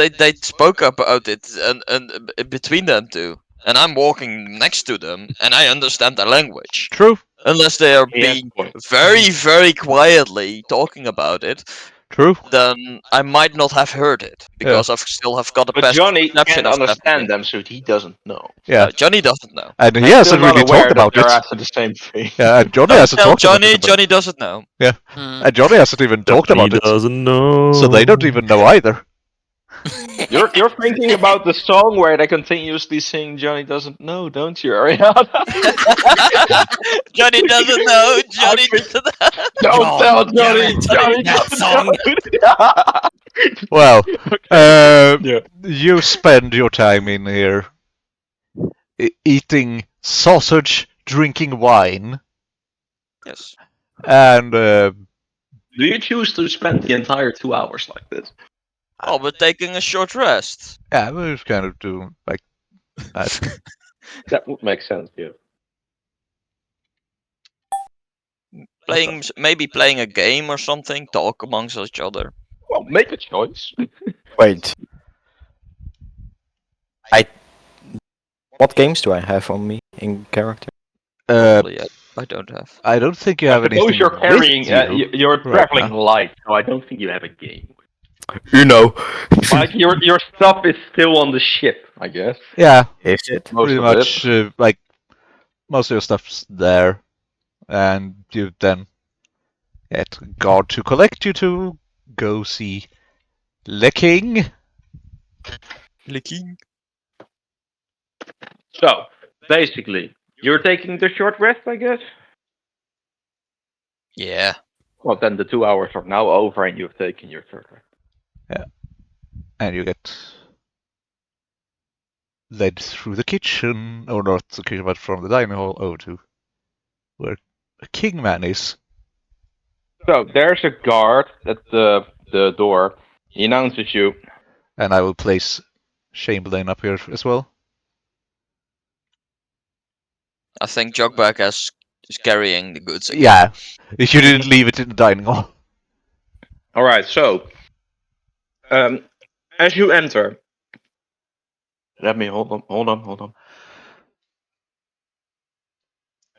they spoke about it and between them two, and I'm walking next to them, and I understand their language. True. Unless they are He has being a point. very quietly talking about it, True. then I might not have heard it because I still have got a But best Johnny perception can't of understand everything. them, so he doesn't know. Yeah. Johnny doesn't know. And he I'm hasn't still not really aware talked about that they're it. after the same thing. Yeah, and Johnny Don't hasn't tell talked about Johnny. it. Johnny doesn't know. Yeah. Mm. And Johnny hasn't even talked Johnny about it. doesn't know. So they don't even know either. You're thinking about the song where they continuously sing "Johnny doesn't know," don't you, Ariana? Johnny doesn't know. Johnny doesn't know. Don't tell Johnny. damn it, Johnny that doesn't song. know. Well, Yeah. you spend your time in here eating sausage, drinking wine, Yes. and Do you choose to spend the entire 2 hours like this? Oh, we're taking a short rest. yeah, we're just kind of doing like that. That would make sense, yeah. Maybe playing a game or something. Talk amongst each other. Well, make a choice. wait. What games do I have on me in character? Probably, I don't have. I don't think you I have suppose anything you're carrying. with you. You're right traveling now. light, so I don't think you have a game. Uno. Like your stuff is still on the ship, I guess. Yeah, Is it? Most pretty of much. it. Like most of your stuff's there, and you then get guard to collect you to go see the king. Licking. So basically, you're taking the short rest, I guess. Yeah. Well, then the 2 hours are now over, and you've taken your short rest. And you get led through the kitchen, or not the kitchen, but from the dining hall over to where Kingman is. So there's a guard at the door. He announces you. And I will place Chamberlain up here as well. I think Jogback is carrying the goods again. Yeah, if you didn't leave it in the dining hall. All right. So, as you enter, let me hold on.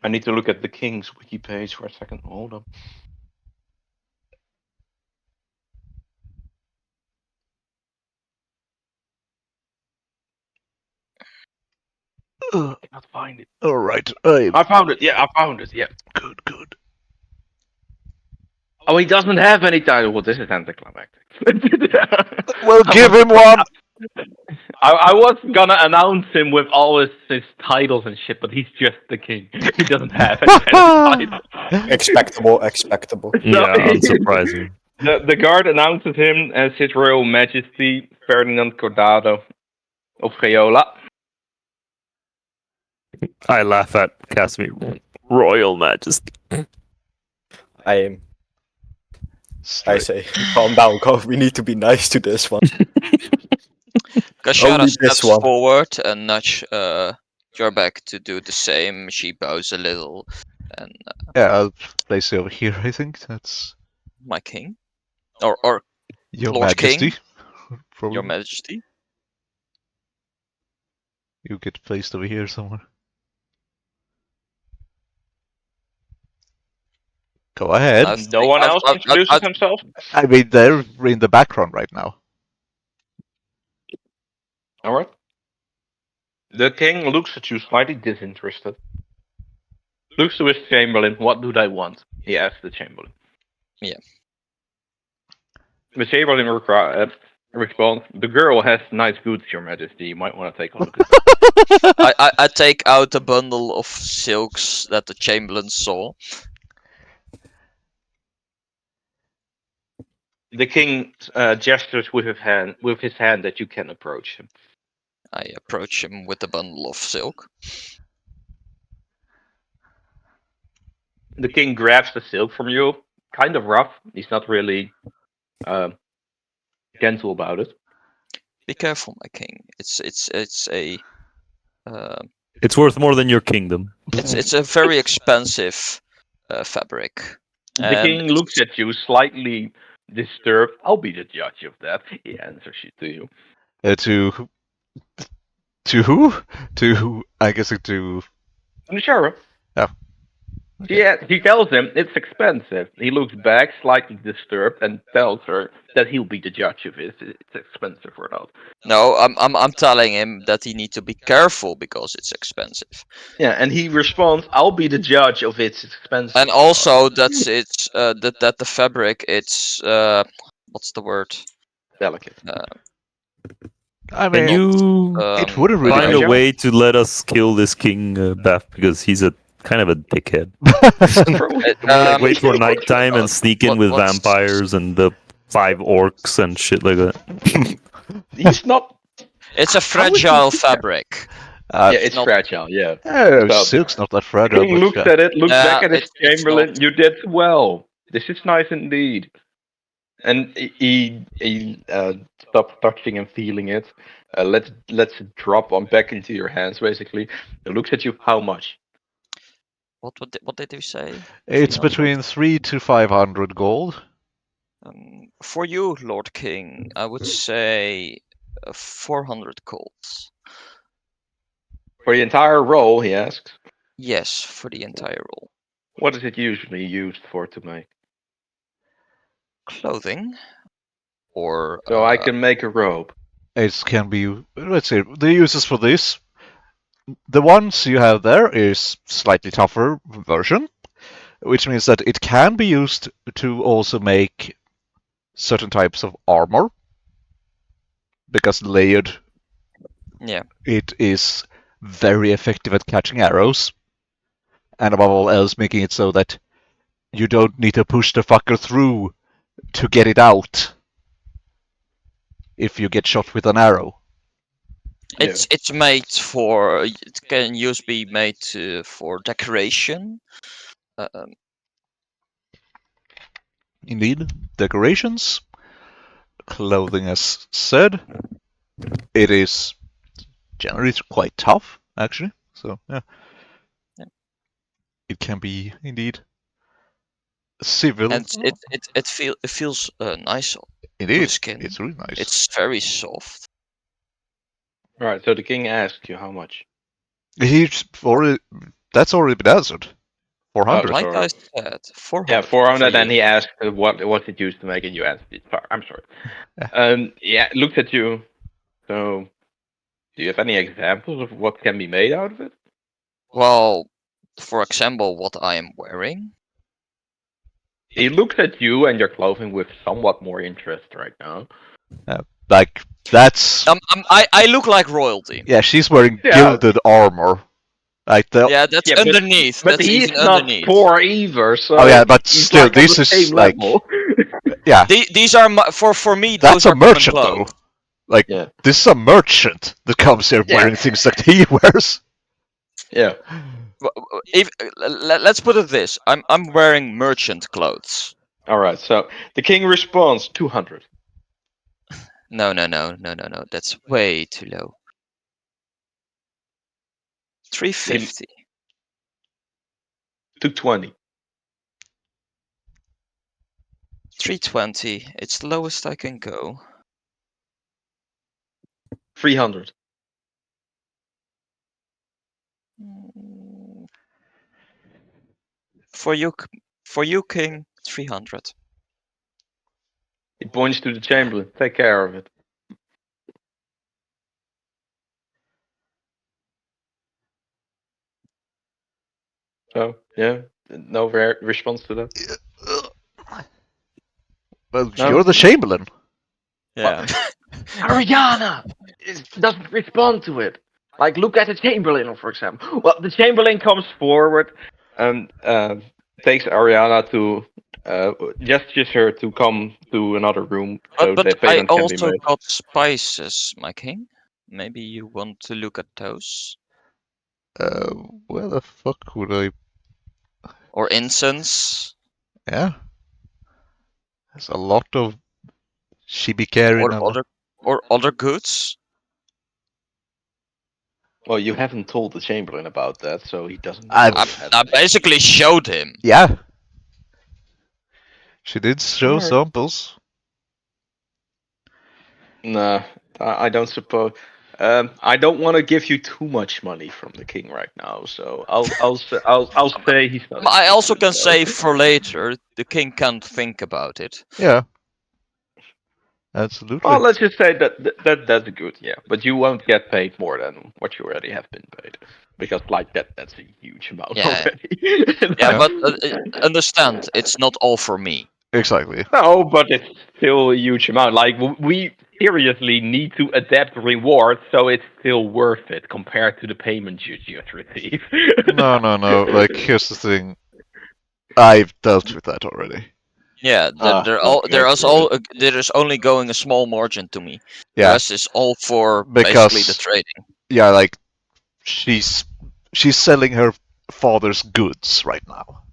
I need to look at the king's wiki page for a second. Hold on. Cannot find it. All right. I found it. Yeah, I found it. Yeah. Good. Oh, he doesn't have any title. Well, this is anticlimactic. Well, give him one. I was gonna announce him with all his titles and shit, but he's just the king. He doesn't have any titles. Expectable. Yeah, unsurprising. The guard announces him as His Royal Majesty Ferdinand Cordado of Geola. I laugh at Casimir. Royal Majesty. I say, calm down, we need to be nice to this one. Kashara Only this steps one. forward and nudge Jorbeck to do the same. She bows a little, and Yeah, I'll place it over here. I think that's my king, or Your Lord Majesty. King. Probably. Your Majesty. You get placed over here somewhere. Go ahead. No one else introduces himself? I mean, they're in the background right now. Alright. The king looks at you slightly disinterested. Looks to his chamberlain. What do they want? He asks the chamberlain. Yeah. The chamberlain responds, the girl has nice boots, Your Majesty. You might want to take a look at them. I take out a bundle of silks that the chamberlain saw. The king gestures with his hand that you can approach him. I approach him with a bundle of silk. The king grabs the silk from you, kind of rough. He's not really gentle about it. Be careful, my king. It's a. It's worth more than your kingdom. It's a very expensive fabric. The king looks at you slightly disturbed. I'll be the judge of that. He answers to you. To who? To I guess to The sheriff. Oh. Yeah, he tells him it's expensive. He looks back, slightly disturbed, and tells her that he'll be the judge of it. It's expensive or not. No, I'm telling him that he needs to be careful because it's expensive. Yeah, and he responds, "I'll be the judge of it's expensive." And also that's it's that the fabric it's what's the word? Delicate. I mean, Can you it wouldn't really find matter. a way to let us kill this king, Beth, because he's a kind of a dickhead. Wait for nighttime and sneak in with vampires and the 5 orcs and shit like that. He's not. It's a fragile fabric. Yeah, it's fragile. Yeah. Silk's not that fragile. King looks at it, looks back at his it's chamberlain. not. You did well. This is nice indeed. And he stops touching and feeling it. Let's it drop on back into your hands. Basically, he looks at you. How much? What did you say? It's 300? between 300 to 500 gold. For you, Lord King, I would say 400 golds. For the entire roll, he asks. Yes, for the entire roll. What is it usually used for to make? Clothing, or So I can make a robe. It can be, let's say, the uses for this. The ones you have there is slightly tougher version, which means that it can be used to also make certain types of armor, because layered, yeah, it is very effective at catching arrows, and above all else making it so that you don't need to push the fucker through to get it out if you get shot with an arrow. it's made for. It can be made for decoration. Indeed, decorations, clothing as said. It is generally quite tough, actually. So yeah, it can be indeed civil. And it feels nice. Indeed, skin. it's really nice. It's very soft. Right. So the king asks you how much. He's already That's already been answered. 400. Oh, Like sorry. I said, 400. Yeah, 400, for and you. he asked what it used to make, and you answered it. Sorry, I'm sorry. Yeah. Yeah, looked at you. So, do you have any examples of what can be made out of it? Well, for example, what I am wearing. He looks at you and your clothing with somewhat more interest right now. Like, that's... I look like royalty. Yeah, she's wearing Yeah. gilded armor. Like the... Yeah, that's Yeah, but- underneath. But that's he's even not underneath. poor either, so Oh yeah, but he's still, like on this the is same like... level. Yeah, These are for me. that's Those a are common merchant, though. clothes. Like, Yeah. this is a merchant that comes here Yeah. wearing things that he wears. Yeah. If let's put it this, I'm wearing merchant clothes. All right. So the king responds 200. No. That's way too low. 350. 220. 320. It's the lowest I can go. 300. For you, king. 300. He points to the chamberlain. Take care of it. So yeah, no response to that. Well, No? you're the chamberlain. Yeah. Ariana doesn't respond to it. Like, look at the chamberlain, for example. Well, the chamberlain comes forward and takes Ariana to gestures her to come to another room so But the I payment can be also made. got spices, my king. Maybe you want to look at those. Where the fuck would I... Or incense. Yeah. There's a lot of shibikari Or other goods. Well, you haven't told the chamberlain about that, so he doesn't know. I basically showed him. Yeah. She did show Alright. samples. Nah, I don't suppose. I don't want to give you too much money from the king right now, so I'll say he's not. I also can interested, say so. for later, the king can't think about it. Yeah. Absolutely. Well, let's just say that's good, yeah. But you won't get paid more than what you already have been paid, because like that's a huge amount Yeah. already. Yeah, but understand, it's not all for me. Exactly. No, but it's still a huge amount. Like we seriously need to adapt rewards, so it's still worth it compared to the payment you just received. No. Like, here's the thing. I've dealt with that already. Yeah, there is only going a small margin to me. Yeah. The rest is all for Because- basically the trading. Yeah, like, she's selling her father's goods right now.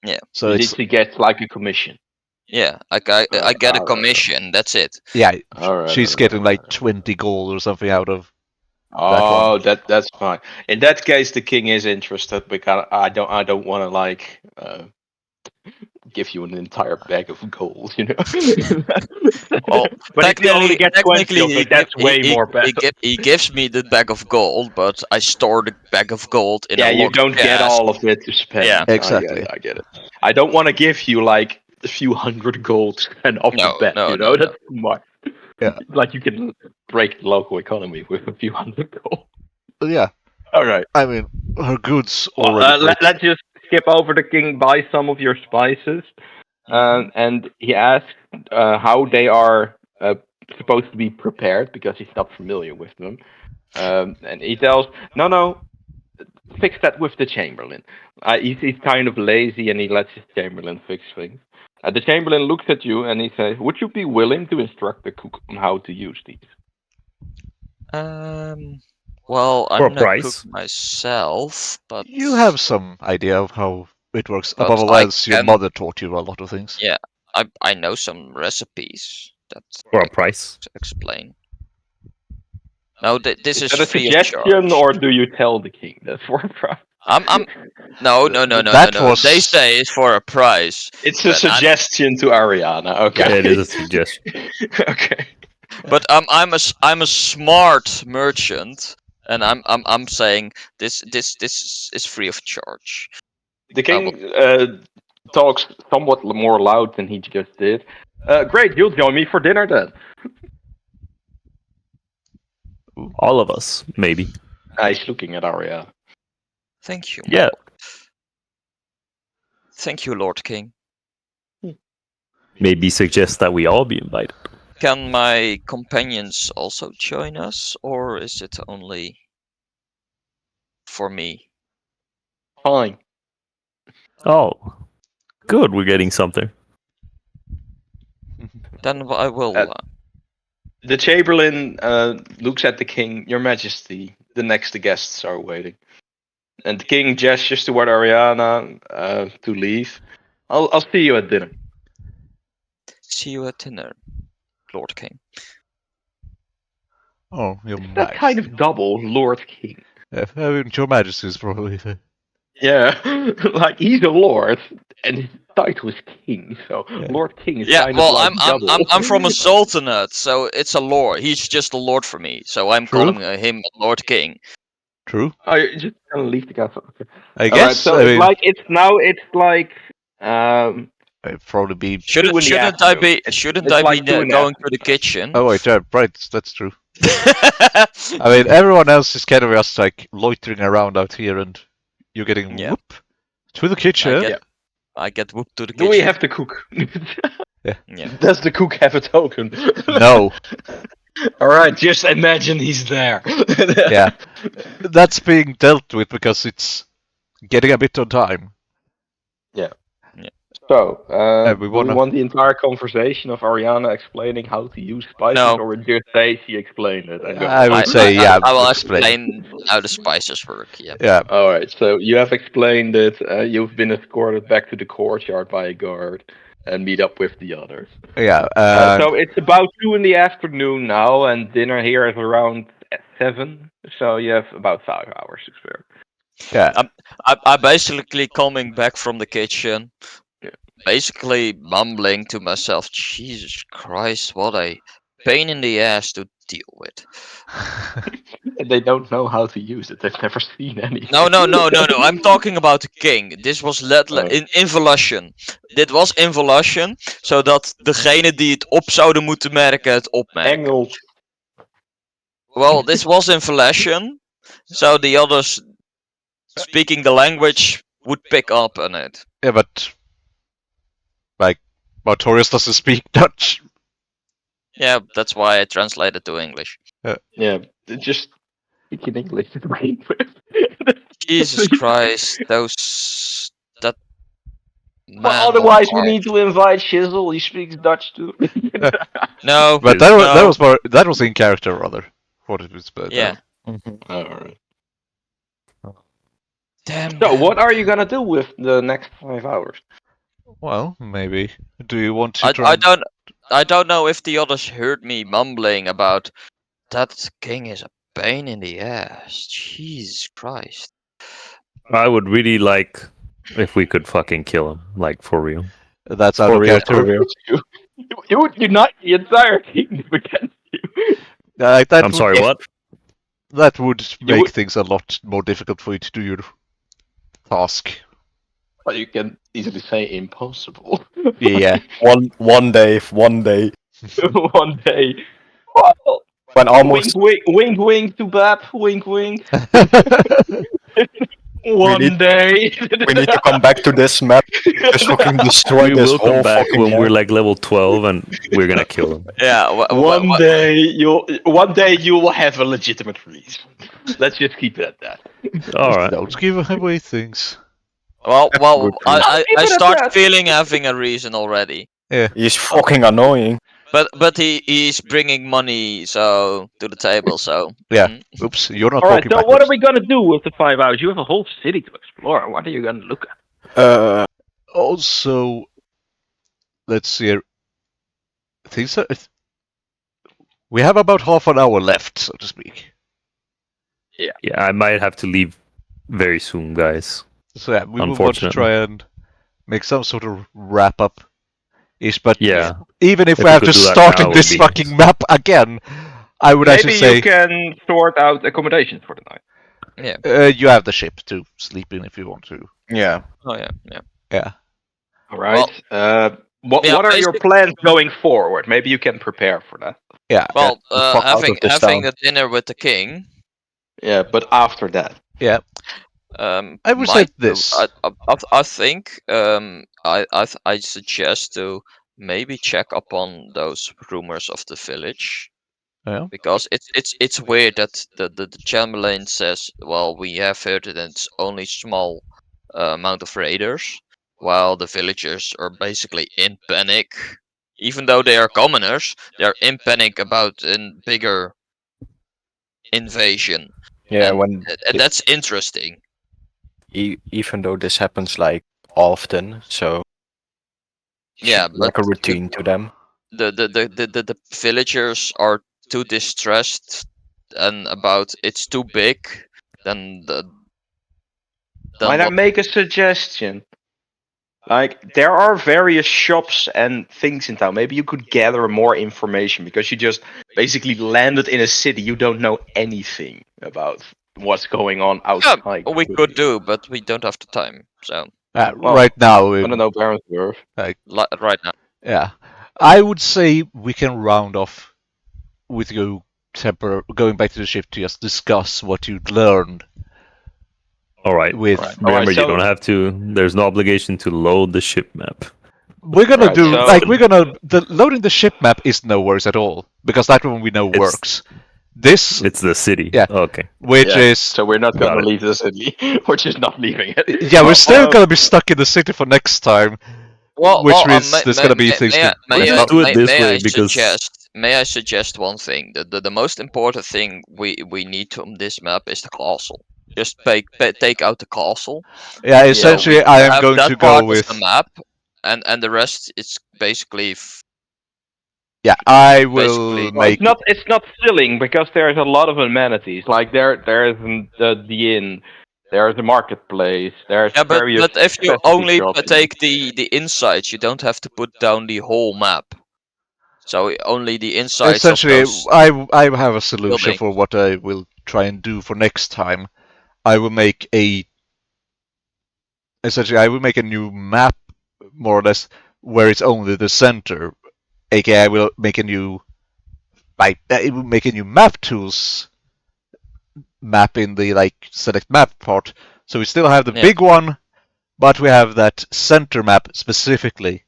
Yeah. So it's... She gets like a commission. Yeah, I get a commission. That's it. Yeah, Alright, she's getting like 20 gold or something out of... Oh, that's fine. In that case, the king is interested because I don't want to like give you an entire bag of gold, you know. Well, but if you only get 20 of it, that's way more better. He gives me the bag of gold, but I store the bag of gold in Yeah, a you locked don't get chest. all of it to spend. Yeah. Exactly. I get it. I don't want to give you like a few hundred gold and off No, the bat, no, you know. no, That's too much. Yeah. Like you can break the local economy with a few hundred gold. Yeah, All right. I mean, her goods Well, already... let's just skip over the king, buy some of your spices. And he asks how they are supposed to be prepared because he's not familiar with them. And he tells, no, fix that with the chamberlain. He's kind of lazy and he lets his chamberlain fix things. The chamberlain looks at you and he says, would you be willing to instruct the cook on how to use these? Well, For a I'm not price. cook myself, but You have some idea of how it works. But Above all I else, your can- mother taught you a lot of things. Yeah, I know some recipes that For I a can price. explain. No, this is that a free of suggestion charge. or do you tell the king that's for a price? No. That was- They say it's for a price. It's a But I'm- suggestion to Ariana. Okay. Yeah, it is a suggestion. Okay. But I'm a smart merchant, and I'm saying this is free of charge. The king talks somewhat more loud than he just did. Great, you'll join me for dinner then. All of us, maybe. He's looking at Arya. Thank you. Yeah. Thank you, Lord King. Maybe suggest that we all be invited. Can my companions also join us, or is it only for me? Fine. Oh, good. We're getting something. Then I will. The Chamberlain looks at the king. Your Majesty, the next guests are waiting. And the king gestures toward Ariana to leave. I'll see you at dinner. See you at dinner, Lord King. Oh, Your That Majesty. kind of double, Lord King. Your Majesty is probably. Yeah, like he's a lord, and his title is king. So Lord King is Yeah, kind well, of like double. I'm from a sultanate, so it's a lord. He's just a lord for me, so I'm True. calling him Lord King. True. Oh, you're just gonna leave the castle. Okay. I All guess. right, so I mean, it's like it'd probably be. Shouldn't I be It's like 2 in the going to the kitchen? Oh wait, yeah, right. That's true. I mean, everyone else is kind of just like loitering around out here, and you're getting whoop to the kitchen. I get whooped to the Do kitchen. we have to cook? Yeah. Does the cook have a token? No. All right, just imagine he's there. Yeah, that's being dealt with because it's getting a bit on time. Yeah. So, we do we want the entire conversation of Ariana explaining how to use spices, No. or just say she explained it? And go I would say, yeah. I will explain. explain how the spices work. Yeah. Yeah. All right. So you have explained it. You've been escorted back to the courtyard by a guard and meet up with the others. Yeah. So it's about 2 in the afternoon now, and dinner here is around 7. So you have about 5 hours to spare. Yeah. I'm basically coming back from the kitchen, basically mumbling to myself, Jesus Christ, what a pain in the ass to deal with. They don't know how to use it. They've never seen anything. No. I'm talking about the king. This was in involution. Dit was involution, zodat degene die het op zouden moeten merken, het opmerken. Engels. Well, this was involution, so the others speaking the language would pick up on it. Yeah, but like Martorius doesn't speak Dutch. Yeah, that's why I translated to English. Yeah, just speak in English. Jesus Christ, that. Well, otherwise, we need to invite Shizzle. He speaks Dutch too. No, But that was more, that was in character rather. What it was, but yeah. Alright. Damn. So, what are you gonna do with the next 5 hours? Well, maybe. Do you want to? I don't know if the others heard me mumbling about that king is a pain in the ass. Jesus Christ. I would really like if we could fucking kill him, like for real. That's out of character. You would unite the entire kingdom against you. I'm sorry, what? That would make things a lot more difficult for you to do your task. Well, you can easily say impossible. Yeah. One day. One day. Well, When almost wink, wink to Bab. Wink, wink. One day. we need to come back to this map. Just fucking destroy We this will whole come back fucking when map. we're like level 12 and we're gonna kill him. Yeah. One day you will have a legitimate reason. Let's just keep it at that. Alright. Don't give away things. Well, I Keep it at start that. feeling having a reason already. He's fucking annoying. But he's bringing money to the table, so. Yeah. Oops, you're not Alright, talking so backwards. what are we gonna do with the 5 hours? You have a whole city to explore. What are you gonna look at? Also, let's see here. Things are... We have about half an hour left, so to speak. Yeah, I might have to leave very soon, guys. So yeah, we will want to try and make some sort of wrap up ish, but Yeah. even if If we we have could to do that start now, in it this would be fucking map again, I would Maybe actually you say can sort out accommodations for the night. you have the ship to sleep in if you want to. Yeah. Oh yeah, yeah. Yeah. All right. yeah, What are your plans going forward? Maybe you can prepare for that. Yeah. Well, fuck out having of this having town. a dinner with the king. Yeah, but after that. Yeah. I would say this. I think I suggest to maybe check up on those rumors of the village. Yeah. Because it's weird that the Chamberlain says, well, we have heard that it's only small amount of raiders, while the villagers are basically in panic. Even though they are commoners, they're in panic about a bigger invasion. Yeah, and, when and that's interesting. even though this happens like often, so Yeah, should be like a but routine to them. the villagers are too distressed and about it's too big than Might I what. make a suggestion? Like, there are various shops and things in town. Maybe you could gather more information because you just basically landed in a city. You don't know anything about what's going on Yeah, outside. we could do, but we don't have the time. So Well, right now, I don't know Baronsworth. right now, yeah, I would say we can round off with you going back to the ship to just discuss what you learned. All right. With Remember, so- you don't have to. There's no obligation to load the ship map. we're gonna Right, do so- like the loading the ship map is no worries at all because that one we know works. This It's the city. Yeah. Okay. which Yeah, is So we're not Got gonna it. leave the city. We're just not leaving it. yeah, we're still Well, gonna be stuck in the city for next time. Which means there's gonna be things to Let's bring just up. do it this way because may I suggest one thing? The most important thing we need on this map is the castle. Just take out the castle. Yeah, essentially, I am have going that to part go as the with. map, and the rest it's basically Yeah, I basically- will Well, make. it's not filling because there's a lot of amenities. Like there's the inn, there's the marketplace, there's yeah, but various if you specialty only shops. take the insides, you don't have to put down the whole map. So only the insides Essentially, of those. I have a solution building. for what I will try and do for next time. I will make a. Essentially, I will make a new map, more or less, where it's only the center. AKA, I will make a new. It will make a new map tools map in the select map part. So we still have the big one, but we have that center map specifically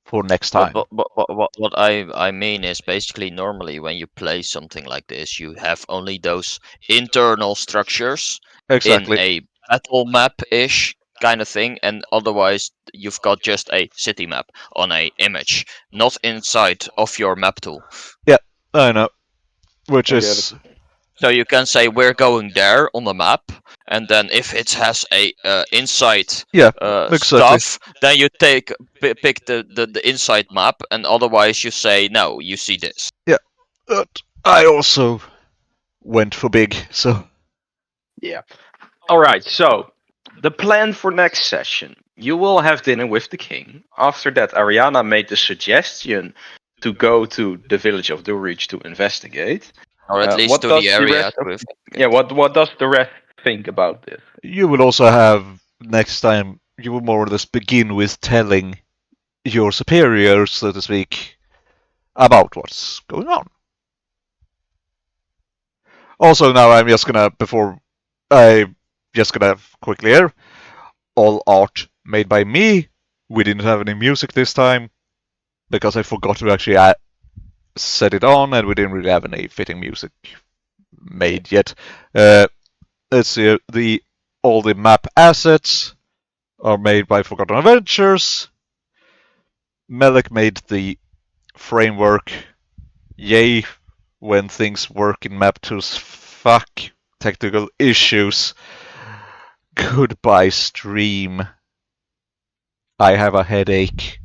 for next time. But what I mean is basically normally when you play something like this, you have only those internal structures Exactly. in a battle map-ish kind of thing, and otherwise you've got just a city map on a image, not inside of your map tool. Yeah, I know. Which I get is So you can say we're going there on the map, and then if it has a inside exactly. stuff, then you pick the inside map, and otherwise you say no, you see this. Yeah, but I also went for big, so Yeah. All right. So the plan for next session: you will have dinner with the king. After that, Ariana made the suggestion to go to the village of Durich to investigate. Or at least what to does the the area. rest of- Yeah. What does the rest think about this? you will also have next time. You will more or less begin with telling your superiors, so to speak, about what's going on. Also, now I'm just gonna quickly here. All art made by me. We didn't have any music this time because I forgot to actually set it on, and we didn't really have any fitting music made yet. Let's see. All the map assets are made by Forgotten Adventures. Melek made the framework. Yay, when things work in map tools. Fuck technical issues. Goodbye, stream. I have a headache.